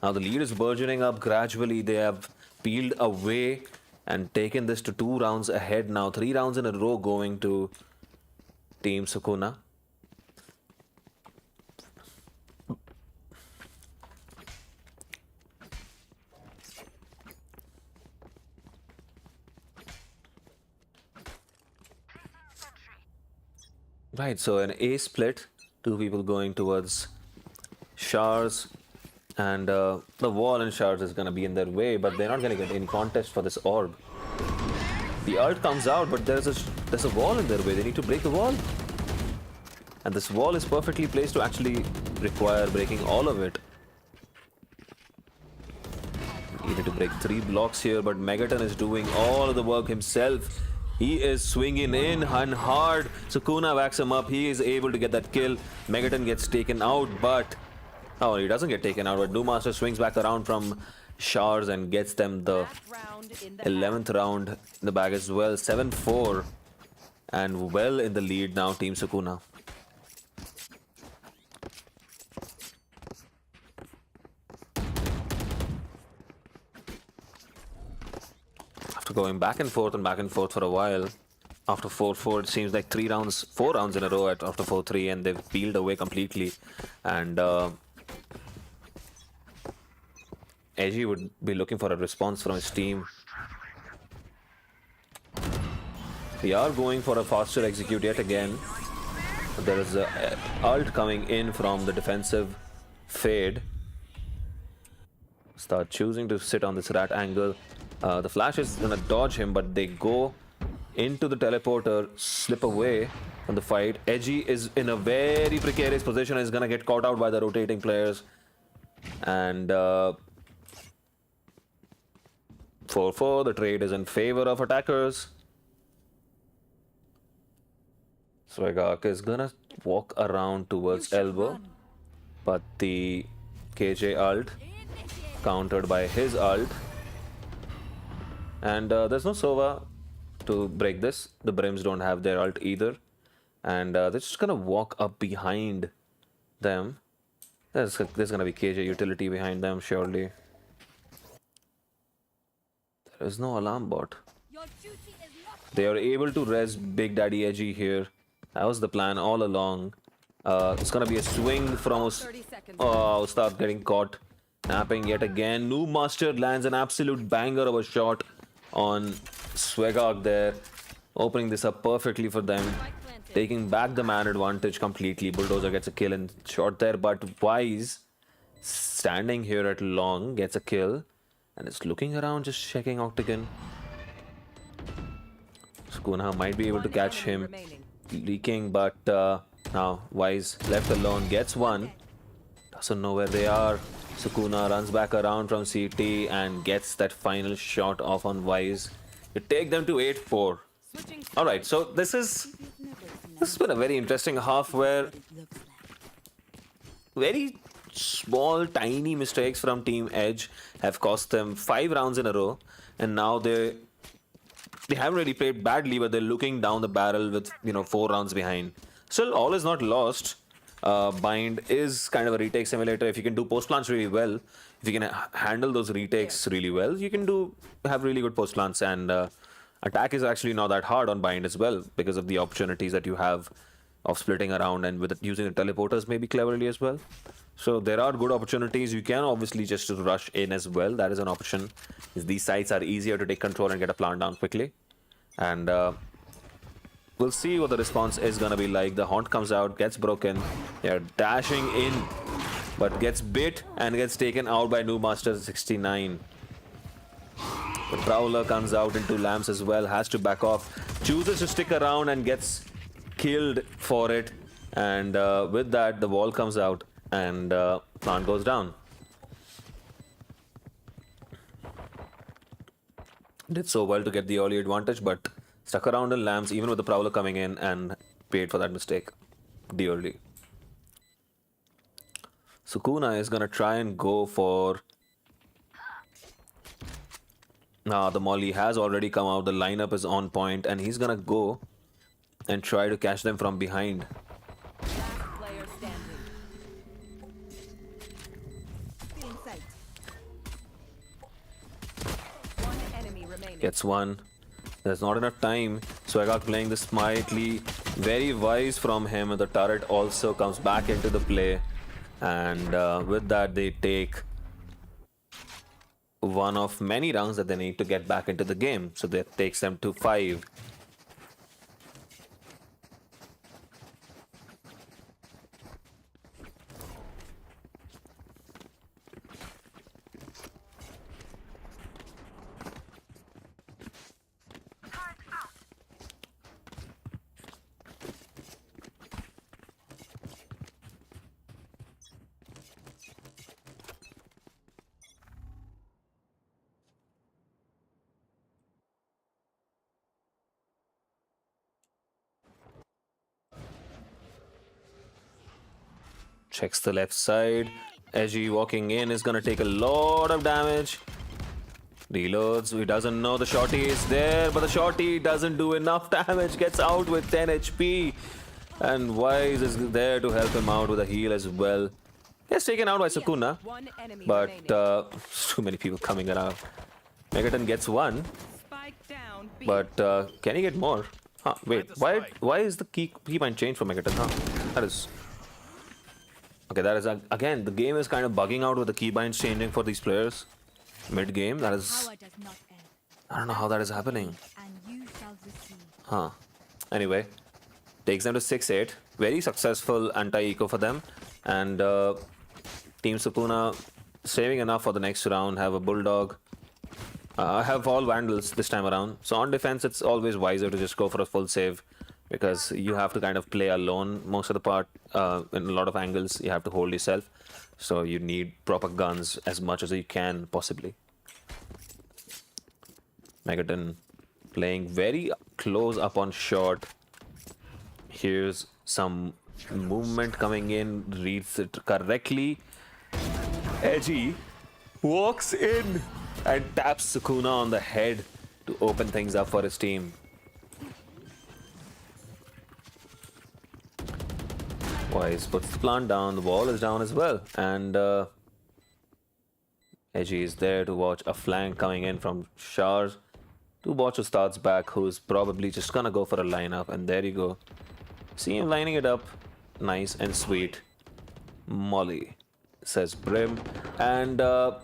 Now the lead is burgeoning up gradually. They have peeled away and taken this to 2 rounds ahead now. 3 rounds in a row going to Team Sukuna. Right, so an A split, 2 people going towards Shars, and the wall in Shars is going to be in their way, but they're not going to get in contest for this orb. The ult comes out, but there's a wall in their way. They need to break the wall. And this wall is perfectly placed to actually require breaking all of it. Needed to break 3 blocks here, but Megaton is doing all of the work himself. He is swinging in and hard. Sukuna backs him up. He is able to get that kill. Megaton gets taken out, but... Oh, he doesn't get taken out, but New Master swings back around from Shars and gets them the Last round in the 11th round in the bag as well. 7-4. And well in the lead now, Team Sukuna. After going back and forth for a while, after 4-4, it seems like 4 rounds in a row after 4-3, and they've peeled away completely. And Edgy would be looking for a response from his team. We are going for a faster execute yet again. There is a ult coming in from the defensive Fade. Start choosing to sit on this rat angle. The flash is gonna dodge him, but they go into the teleporter, slip away from the fight. Edgy is in a very precarious position and is gonna get caught out by the rotating players. And 4-4, the trade is in favor of attackers. Swagak is gonna walk around towards elbow, but the KJ ult countered by his ult. And there's no Sova to break this. The Brims don't have their ult either. And they're just gonna walk up behind them. There's gonna be KJ utility behind them, surely. There is no alarm bot. They are able to res Big Daddy Edgy here. That was the plan all along. It's gonna be a swing from Ustad getting caught. Napping yet again. New Master lands an absolute banger of a shot on Swagog there, opening this up perfectly for them, taking back the man advantage completely. Bulldozer gets a kill and shot there, but Wise, standing here at long, gets a kill and is looking around, just checking Octagon. Sukuna might be able to catch him leaking, but now Wise left alone, gets one, doesn't know where they are. Sukuna runs back around from CT and gets that final shot off on Wise to take them to 8-4. Alright, so this has been a very interesting half where very small, tiny mistakes from Team Edge have cost them 5 rounds in a row, and now they haven't really played badly, but they're looking down the barrel with 4 rounds behind. Still, all is not lost. Bind is kind of a retake simulator. If you can do post plants really well, if you can handle those retakes really well, you can have really good post plants, and attack is actually not that hard on Bind as well, because of the opportunities that you have of splitting around and with using the teleporters maybe cleverly as well. So there are good opportunities. You can obviously just rush in as well. That is an option. These sites are easier to take control and get a plant down quickly. And we'll see what the response is gonna be like. The haunt comes out, gets broken. They're dashing in, but gets bit and gets taken out by New Master 69. The Prowler comes out into lamps as well, has to back off, chooses to stick around and gets killed for it. And with that, the wall comes out and plant goes down. Did so well to get the early advantage, but stuck around in lamps even with the Prowler coming in and paid for that mistake dearly. Sukuna is gonna try and go for... the Molly has already come out, the lineup is on point, and he's gonna go and try to catch them from behind. Last player standing. Feeling sight. One enemy remaining. Gets one. There's not enough time. So I got playing this smartly. Very wise from him. And the turret also comes back into the play. And with that, they take one of many rounds that they need to get back into the game. So that takes them to 5. Checks the left side. Edgy walking in is gonna take a lot of damage. Reloads. He doesn't know the shorty is there, but the shorty doesn't do enough damage. Gets out with 10 HP. And Wise is there to help him out with a heal as well. Gets taken out by Sukuna. One enemy But remaining. too many people coming around. Megaton gets one. Spike down. B. But can he get more? Huh, wait, why is the keybind changed for Megaton? Huh? That is... Okay, that is... Again, the game is kind of bugging out with the keybinds changing for these players. Mid-game, that is... Power does not end, I don't know how that is happening. and you shall receive. Huh. Anyway, takes them to 6-8. Very successful anti-eco for them. And Team Sukuna saving enough for the next round. Have a Bulldog. Have all Vandals this time around. So on defense, it's always wiser to just go for a full save. Because you have to kind of play alone most of the part. In a lot of angles, you have to hold yourself. So you need proper guns as much as you can, possibly. Megaton playing very close up on short. Here's some movement coming in, reads it correctly. Edgy walks in and taps Sukuna on the head to open things up for his team. Wise puts the plant down, the wall is down as well, and Edgy is there to watch a flank coming in from Shars. To watch who starts back, who's probably just gonna go for a lineup, and there you go. See him lining it up, nice and sweet. Molly, says Brim, and so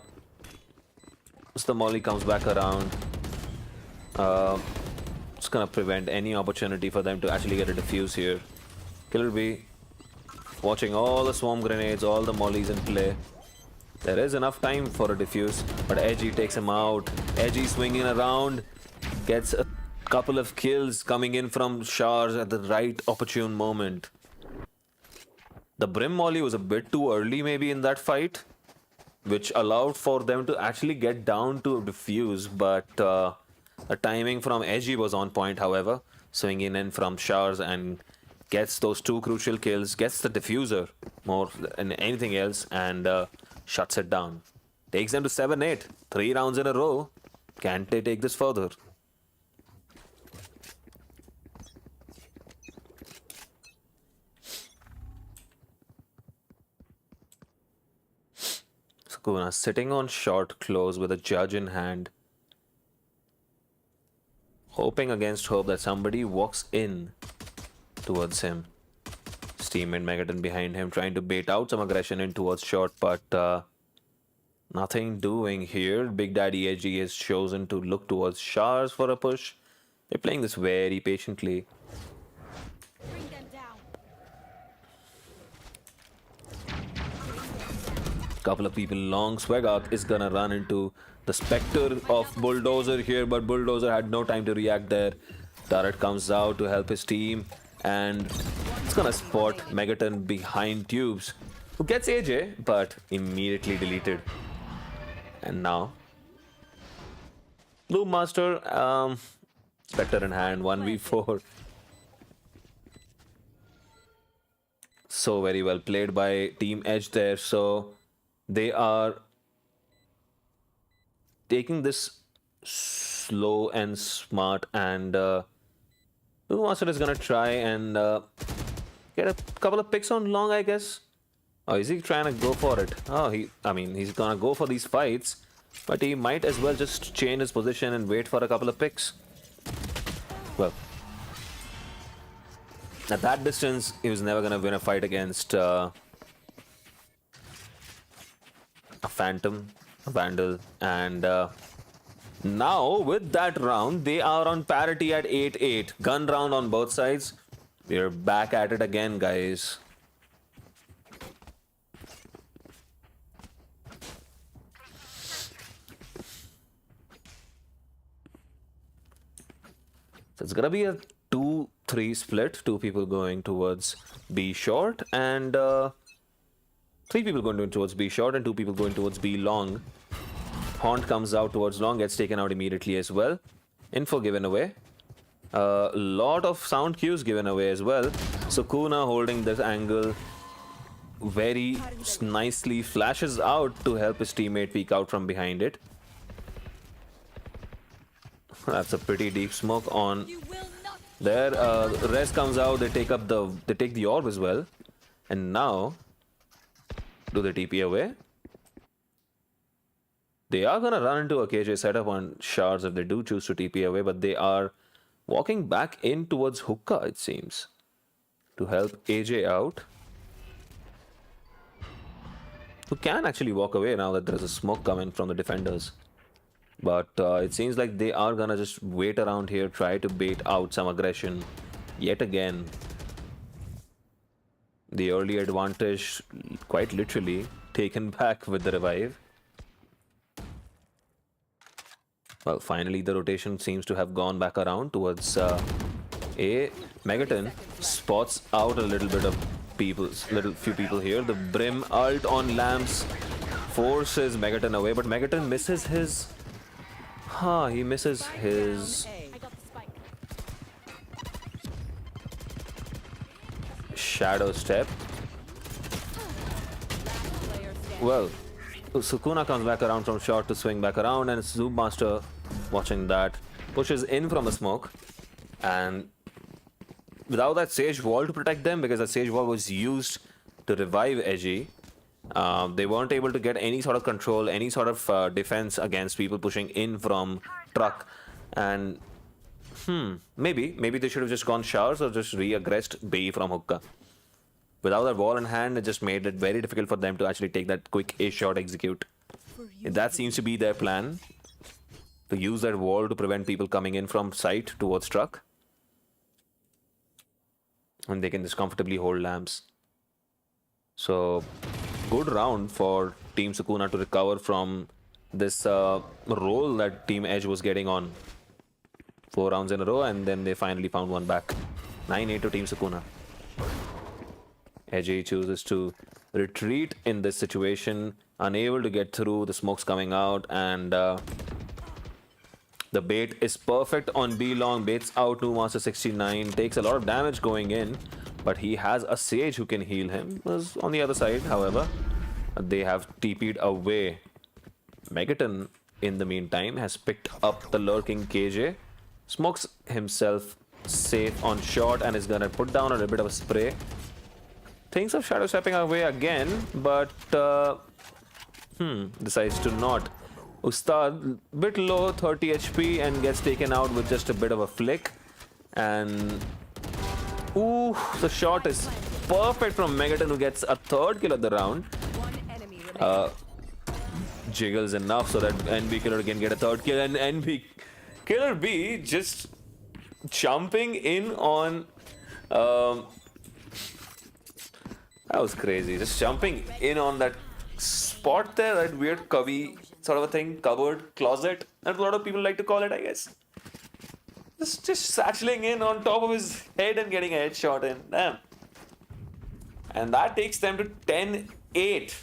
the Molly comes back around. It's gonna prevent any opportunity for them to actually get a defuse here. Killer B watching all the swarm grenades, all the mollies in play. There is enough time for a defuse, but Edgy takes him out. Edgy swinging around, gets a couple of kills coming in from Shars at the right opportune moment. The Brim molly was a bit too early maybe in that fight, which allowed for them to actually get down to a defuse, but the timing from Edgy was on point, however. Swinging in from Shars and gets those 2 crucial kills, gets the diffuser more than anything else, and shuts it down. Takes them to 7-8. 3 rounds in a row. Can't they take this further? Sukuna sitting on short close with a judge in hand. Hoping against hope that somebody walks in towards him. His teammate Megaton behind him trying to bait out some aggression in towards short, but nothing doing here. Big Daddy Edgy is chosen to look towards Shars for a push. They're playing this very patiently. Bring them down. Couple of people long. Swagart is gonna run into the Spectre of Bulldozer here, but Bulldozer had no time to react there. Turret comes out to help his team, and it's gonna spot Megaton behind Tubes, who gets AJ, but immediately deleted. And now, Loop Master, Spectre in hand, 1v4. So very well played by Team Edge there. So they are taking this slow and smart, and Loop Master is gonna try and get a couple of picks on long, I guess. Oh, is he trying to go for it? Oh, he's gonna go for these fights, but he might as well just change his position and wait for a couple of picks. Well, at that distance, he was never gonna win a fight against a Phantom, a Vandal, and now with that round, they are on parity at 8-8. Gun round on both sides. We're back at it again, guys. So it's gonna be a 2-3 split. 2 people going towards B short, and 3 people going towards B short, and 2 people going towards B long. Haunt comes out towards long, gets taken out immediately as well. Info given away. A lot of sound cues given away as well. So Kuna holding this angle very nicely, flashes out to help his teammate peek out from behind it. That's a pretty deep smoke on there. Res comes out, they take the orb as well. And now, do they TP away? They are gonna run into a KJ setup on shards if they do choose to TP away, but they are walking back in towards Hookah, it seems, to help AJ out. Who can actually walk away now that there's a smoke coming from the defenders. But it seems like they are gonna just wait around here, try to bait out some aggression yet again. The early advantage, quite literally, taken back with the revive. Well, finally the rotation seems to have gone back around towards A. Megaton spots out a little bit of few people here. The Brim ult on Lamps forces Megaton away, but Megaton misses his... he misses his... Shadow Step. Well, Sukuna comes back around from short to swing back around, and Zoom Master, watching that, pushes in from the smoke. And without that Sage Wall to protect them, because that Sage Wall was used to revive Edgy, they weren't able to get any sort of control, any sort of defense against people pushing in from truck. And maybe they should have just gone showers or just re-aggressed B from Hookah. Without that wall in hand, it just made it very difficult for them to actually take that quick A shot execute. That seems to be their plan, to use that wall to prevent people coming in from site towards truck. And they can just comfortably hold lamps. So, good round for Team Sukuna to recover from this role that Team Edge was getting on. 4 rounds in a row, and then they finally found one back. 9-8 to Team Sukuna. Edgy chooses to retreat in this situation, unable to get through, the smoke's coming out, and the bait is perfect on B long, baits out to Master 69, takes a lot of damage going in, but he has a Sage who can heal him. On the other side, however, they have TP'd away. Megaton, in the meantime, has picked up the lurking KJ, smokes himself safe on short, and is gonna put down a little bit of a spray. Thinks of shadow stepping away again, but decides to not. Ustad, bit low, 30 HP, and gets taken out with just a bit of a flick. And ooh, the shot is perfect from Megaton, who gets a 3rd kill of the round. Jiggles enough so that NB Killer can get a 3rd kill, and NB Killer B just jumping in on... that was crazy. Just jumping in on that spot there, that weird cubby sort of a thing, cupboard, closet, and a lot of people like to call it, I guess. Just satcheling in on top of his head and getting a headshot in. Damn. And that takes them to 10-8.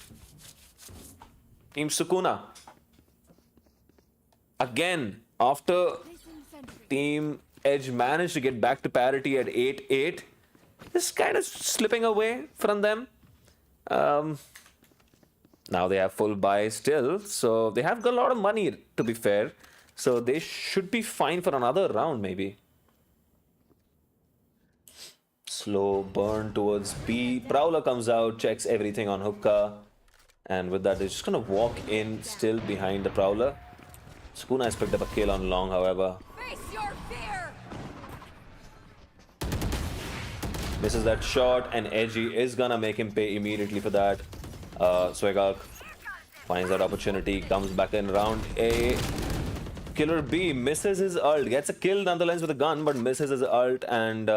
Team Sukuna. Again, after Team Edge managed to get back to parity at 8-8, just kind of slipping away from them. Now they have full buy still, so they have got a lot of money, to be fair. So they should be fine for another round, maybe. Slow burn towards B. Prowler comes out, checks everything on Hookah. And with that, they're just going to walk in still behind the Prowler. Sukuna has picked up a kill on Long, however. Face your fear. Misses that shot, and Edgy is going to make him pay immediately for that. Swegak finds that opportunity, comes back in round A. Killer B misses his ult, gets a kill nonetheless with a gun, but misses his ult and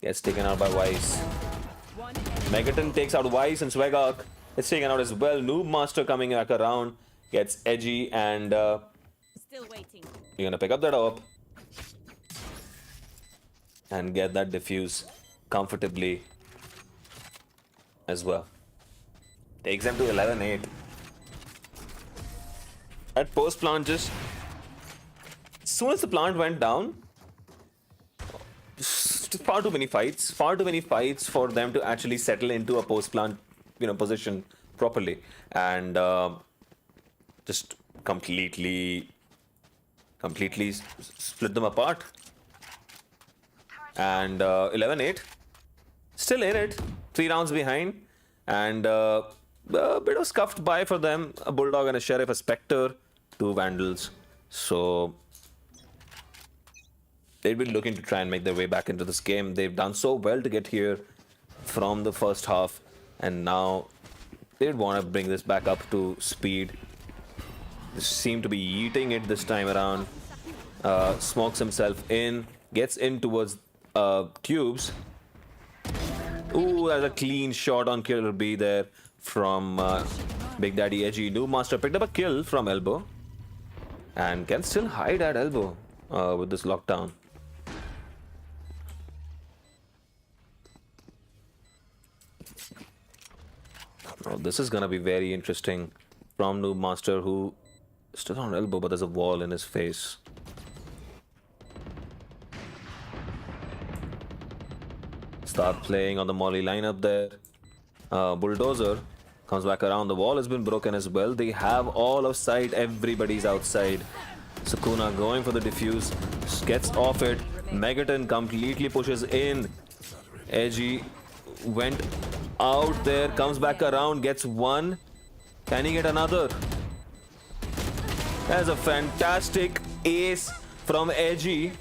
gets taken out by Weiss. Megaton takes out Weiss, and Swegak is taken out as well. Noob Master coming back around, gets Edgy, and Still waiting. you're gonna pick up that AWP and get that defuse comfortably as well. Takes them to 11-8. At post plant, just as soon as the plant went down, just far too many fights for them to actually settle into a post plant, position properly, and just completely split them apart. And 11-8, still in it, 3 rounds behind, and a bit of scuffed by for them. A Bulldog and a Sheriff, a Spectre, 2 Vandals. So they've been looking to try and make their way back into this game. They've done so well to get here from the first half, and now they'd want to bring this back up to speed. They seem to be eating it this time around. Smokes himself in, gets in towards tubes. Ooh, that's a clean shot on Killer B there from Big Daddy Edgy. Noob Master picked up a kill from elbow and can still hide at elbow with this lockdown. Oh, this is gonna be very interesting from Noob Master, who is still on elbow, but there's a wall in his face. Start playing on the Molly lineup there. Bulldozer comes back around. The wall has been broken as well. They have all of sight. Everybody's outside. Sukuna going for the defuse. Gets off it. Megaton completely pushes in. Edgy went out there. Comes back around. Gets one. Can he get another? That's a fantastic ace from Edgy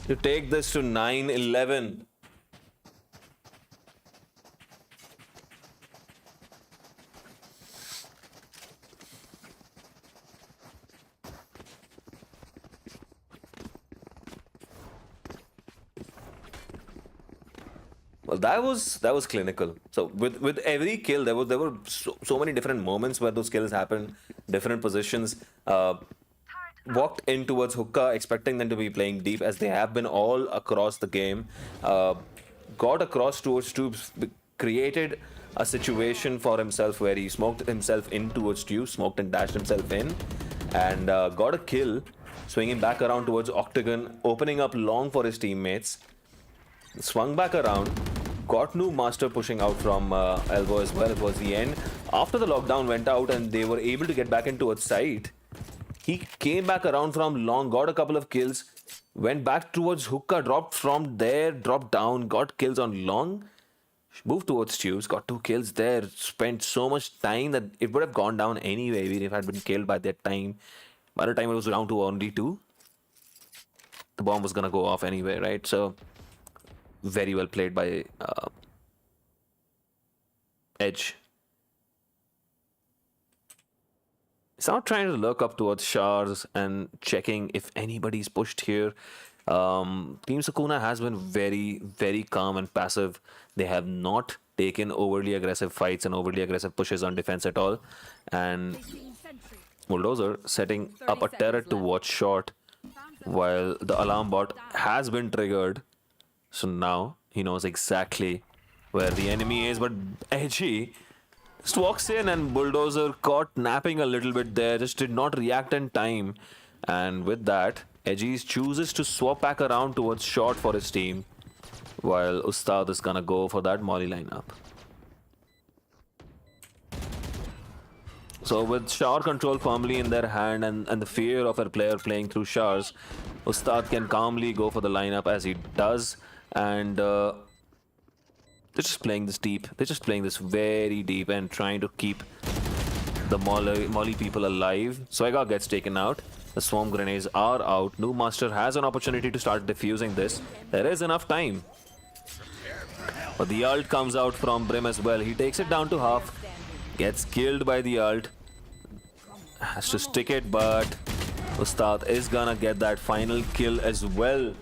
to take this to 9-11. Well, that was clinical. So with every kill, there were so many different moments where those kills happened, different positions. Walked in towards Hookah, expecting them to be playing deep, as they have been all across the game. Got across towards tubes, created a situation for himself where he smoked himself in towards tubes, smoked and dashed himself in, and got a kill, swinging back around towards Octagon, opening up long for his teammates. Swung back around, got Noob Master pushing out from elbow as well. It was the end. After the lockdown went out and they were able to get back into its side, he came back around from long, got a couple of kills, went back towards Hookah, dropped from there, dropped down, got kills on long, moved towards tubes, got 2 kills there, spent so much time that it would have gone down anyway, even if I had been killed by that time. By the time it was down to only 2, the bomb was gonna go off anyway, right? So, very well played by Edge. He's now trying to look up towards Shars and checking if anybody's pushed here. Team Sukuna has been very, very calm and passive. They have not taken overly aggressive fights and overly aggressive pushes on defense at all. And Bulldozer setting 30 up a turret seconds to left. watch short while the alarm bot has been triggered. So now he knows exactly where the enemy is, but Edgy just walks in and Bulldozer caught napping a little bit there, just did not react in time. And with that, Edgy chooses to swap back around towards short for his team, while Ustad is gonna go for that Molly lineup. So with shower control firmly in their hand and the fear of a player playing through showers, Ustad can calmly go for the lineup as he does. And they're just playing this deep. They're just playing this very deep and trying to keep the Molly people alive. Swagger gets taken out. The swarm grenades are out. New Master has an opportunity to start defusing this. There is enough time. But the ult comes out from Brim as well. He takes it down to half. Gets killed by the ult. Has to stick it, but Ustad is gonna get that final kill as well.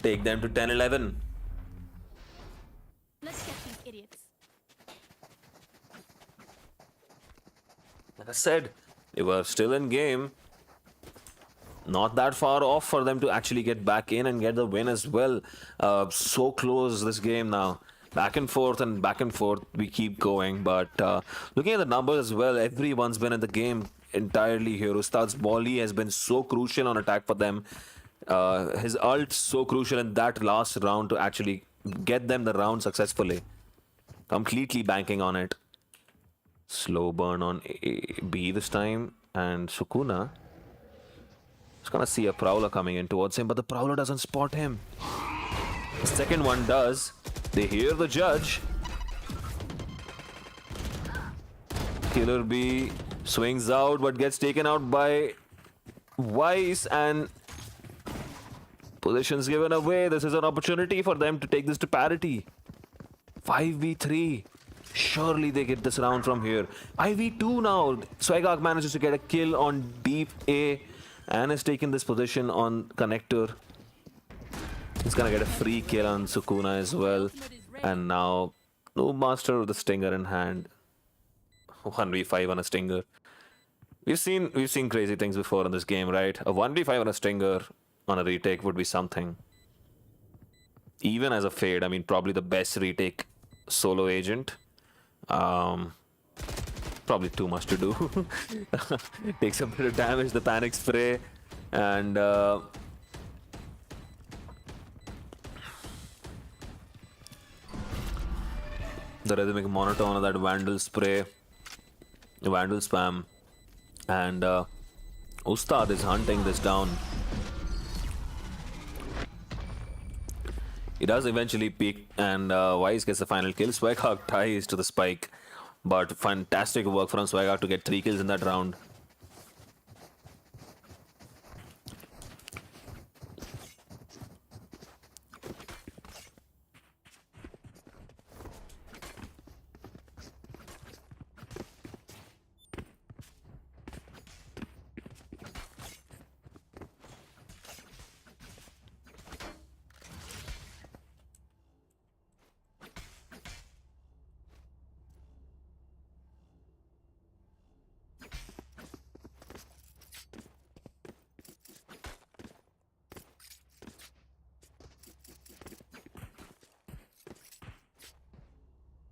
Take them to 10-11. Let's get these idiots. Like I said, they were still in game. Not that far off for them to actually get back in and get the win as well. So close this game now. Back and forth, we keep going. But looking at the numbers as well, everyone's been in the game entirely here. Ustad's volley has been so crucial on attack for them. His ult so crucial in that last round to actually get them the round successfully. Completely banking on it. Slow burn on B this time. And Sukuna is gonna see a Prowler coming in towards him, but the Prowler doesn't spot him. The second one does. They hear the judge. Killer B swings out but gets taken out by Weiss, and positions given away. This is an opportunity for them to take this to parity. 5v3. Surely they get this round from here. 5v2 now. Swagag manages to get a kill on deep A and has taken this position on connector. He's gonna get a free kill on Sukuna as well. And now, no Master with the Stinger in hand. 1v5 on a Stinger. We've seen crazy things before in this game, right? A 1v5 on a Stinger on a retake would be something. Even as a Fade, I mean, probably the best retake solo agent. Probably too much to do. Takes a bit of damage, the panic spray, and the rhythmic monotone of that Vandal spray, Vandal spam, and Ustad is hunting this down. He does eventually peak, and Wise gets the final kill. Swaghawk ties to the spike, but fantastic work from Swaghawk to get 3 kills in that round.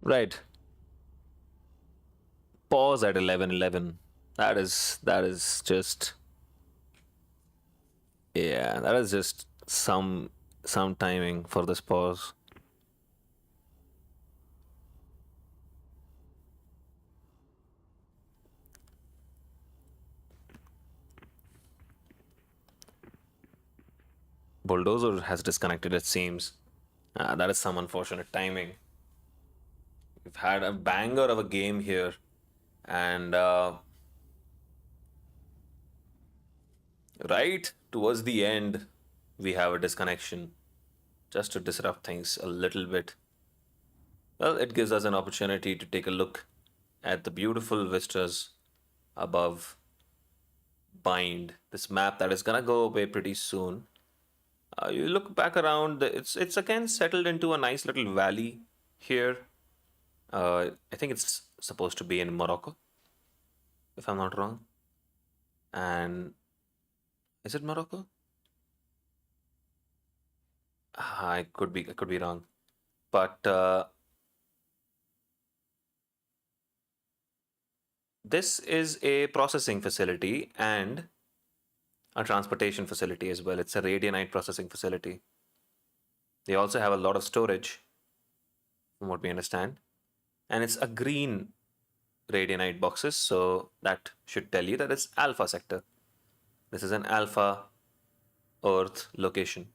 Right. Pause at 11-11. That is just, yeah, that is just some timing for this pause. Bulldozer has disconnected, it seems. That is some unfortunate timing. We've had a banger of a game here, and right towards the end, we have a disconnection just to disrupt things a little bit. Well, it gives us an opportunity to take a look at the beautiful vistas above Bind, this map that is gonna go away pretty soon. You look back around, it's again settled into a nice little valley here. I think it's supposed to be in Morocco, if I'm not wrong. And is it Morocco? I could be wrong. But this is a processing facility and a transportation facility as well. It's a radionite processing facility. They also have a lot of storage, from what we understand. And it's a green radionite boxes, so that should tell you that it's Alpha sector. This is an Alpha Earth location.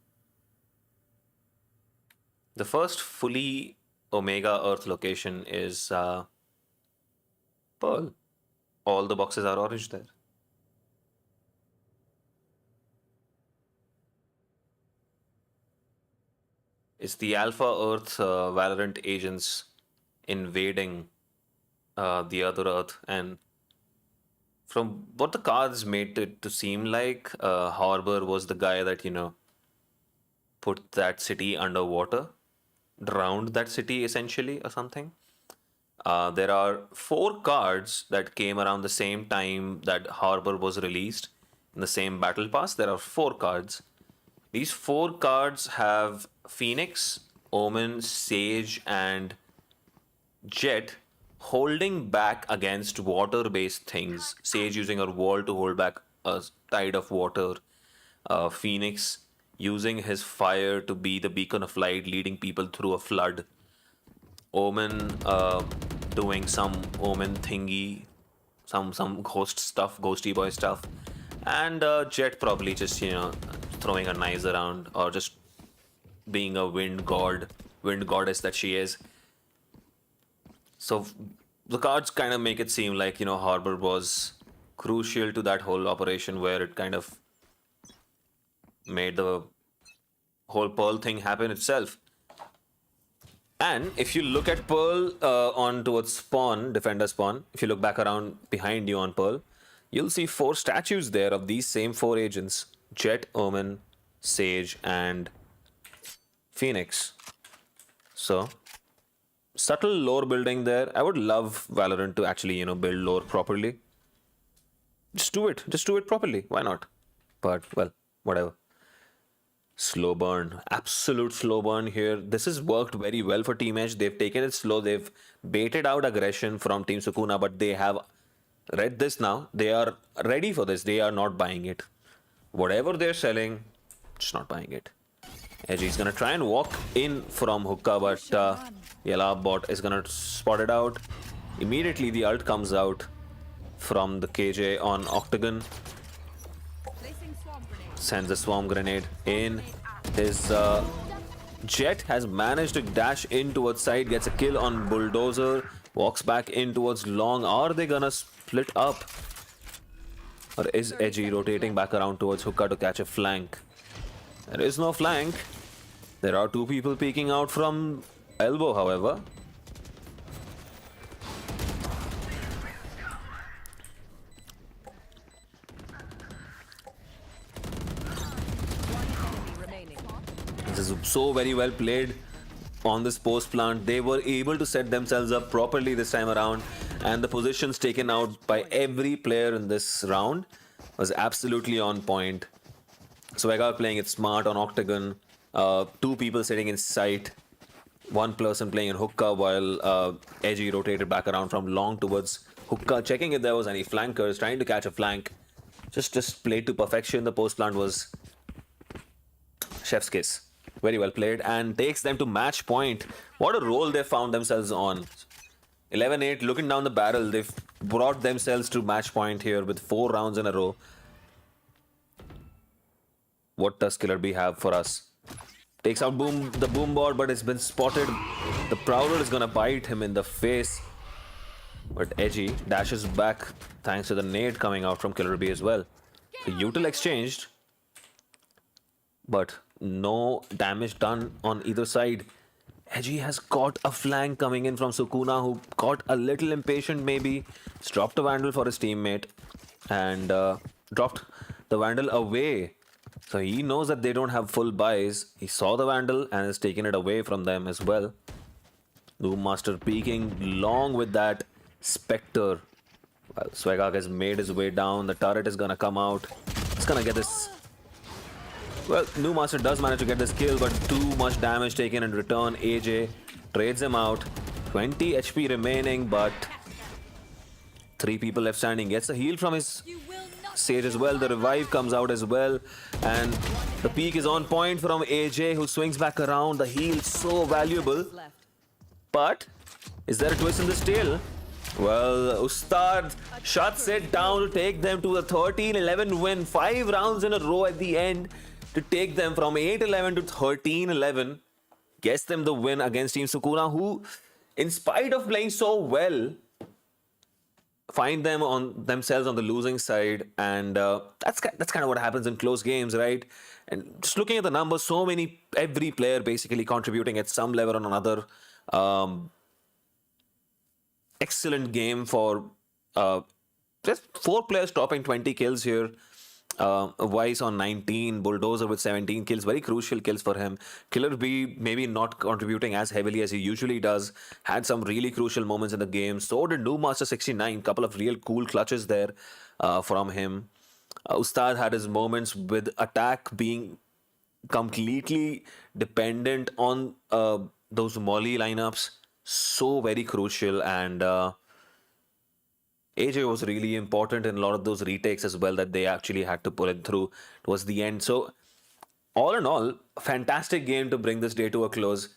The first fully Omega Earth location is Pearl. All the boxes are orange there. It's the Alpha Earth Valorant agents invading the other Earth, and from what the cards made it to seem like, Harbor was the guy that put that city underwater, drowned that city essentially, or something. There are 4 cards that came around the same time that Harbor was released in the same battle pass. There are 4 cards. These 4 cards have Phoenix, Omen, Sage, and Jet holding back against water-based things. Sage using her wall to hold back a tide of water. Phoenix using his fire to be the beacon of light, leading people through a flood. Omen doing some Omen thingy, some ghost stuff, ghosty boy stuff, and Jet probably just throwing a knives around, or just being a wind goddess that she is. So the cards kind of make it seem like Harbor was crucial to that whole operation, where it kind of made the whole Pearl thing happen itself. And if you look at Pearl on towards spawn, defender spawn, if you look back around behind you on Pearl, you'll see 4 statues there of these same 4 agents: Jet, Omen, Sage, and Phoenix. So subtle lore building there. I would love Valorant to actually build lore properly. Just do it properly. Why not? But well, whatever. Slow burn, absolute slow burn here. This has worked very well for Team Edge. They've taken it slow. They've baited out aggression from Team Sukuna, but they have read this now. They are ready for this. They are not buying it. Whatever they're selling, just not buying it. Edgy's gonna try and walk in from hookah, but Yella bot is gonna spot it out. Immediately the ult comes out from the KJ on Octagon. Sends a swarm grenade in. His Jet has managed to dash in towards side, gets a kill on Bulldozer, walks back in towards Long. Are they gonna split up? Or is Edgy rotating back around towards hookah to catch a flank? There is no flank. There are 2 people peeking out from elbow, however. This is so very well played on this post plant. They were able to set themselves up properly this time around, and the positions taken out by every player in this round was absolutely on point. So Vega playing it smart on Octagon. 2 people sitting in sight, 1 person playing in hookah, while Edgy rotated back around from Long towards hookah, checking if there was any flankers, trying to catch a flank. Just played to perfection. The post plant was chef's kiss. Very well played, and takes them to match point. What a role they found themselves on. 11-8, looking down the barrel. They've brought themselves to match point here with 4 rounds in a row. What does Killer B have for us? Takes out the boom board, but it's been spotted. The Prowler is gonna bite him in the face. But Edgy dashes back thanks to the nade coming out from Killer B as well. The util exchanged, but no damage done on either side. Edgy has got a flank coming in from Sukuna, who got a little impatient maybe. He's dropped a Vandal for his teammate and dropped the Vandal away. So he knows that they don't have full buys. He saw the Vandal and has taken it away from them as well. Doom Master peeking long with that Spectre. Well, Swagag has made his way down. The turret is gonna come out. It's gonna get this. Well, New Master does manage to get this kill, but too much damage taken in return. AJ trades him out. 20 HP remaining, but 3 people left standing. Gets a heal from his Sage as well. The revive comes out as well. And the peak is on point from AJ, who swings back around. The heal so valuable. Left. But is there a twist in this tale? Well, Ustad shuts it down to take them to a 13-11 win. 5 rounds in a row at the end to take them from 8-11 to 13-11. Gets them the win against Team Sukuna, who, in spite of playing so well, find them on themselves on the losing side. And that's kind of what happens in close games, right? And just looking at the numbers, every player basically contributing at some level or another. Excellent game for just 4 players topping 20 kills here. Weiss on 19, Bulldozer with 17 kills, very crucial kills for him. Killer B maybe not contributing as heavily as he usually does, had some really crucial moments in the game. So did Noob Master 69, couple of real cool clutches there from him. Ustad had his moments with attack being completely dependent on those Molly lineups. So very crucial, and AJ was really important in a lot of those retakes as well that they actually had to pull it through towards the end. So all in all, fantastic game to bring this day to a close.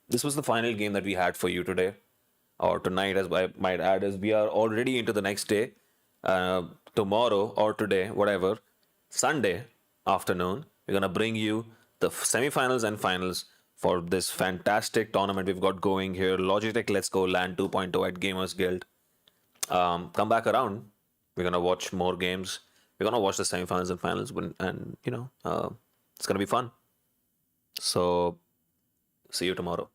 This was the final game that we had for you today, or tonight, as I might add, as we are already into the next day. Tomorrow or today, whatever, Sunday afternoon, we're gonna bring you the semi-finals and finals for this fantastic tournament we've got going here. Logitech Let's Go LAN 2.0 at GamersGuild. Come back around. We're gonna watch more games. We're gonna watch the semi-finals and finals, and it's gonna be fun. So, see you tomorrow.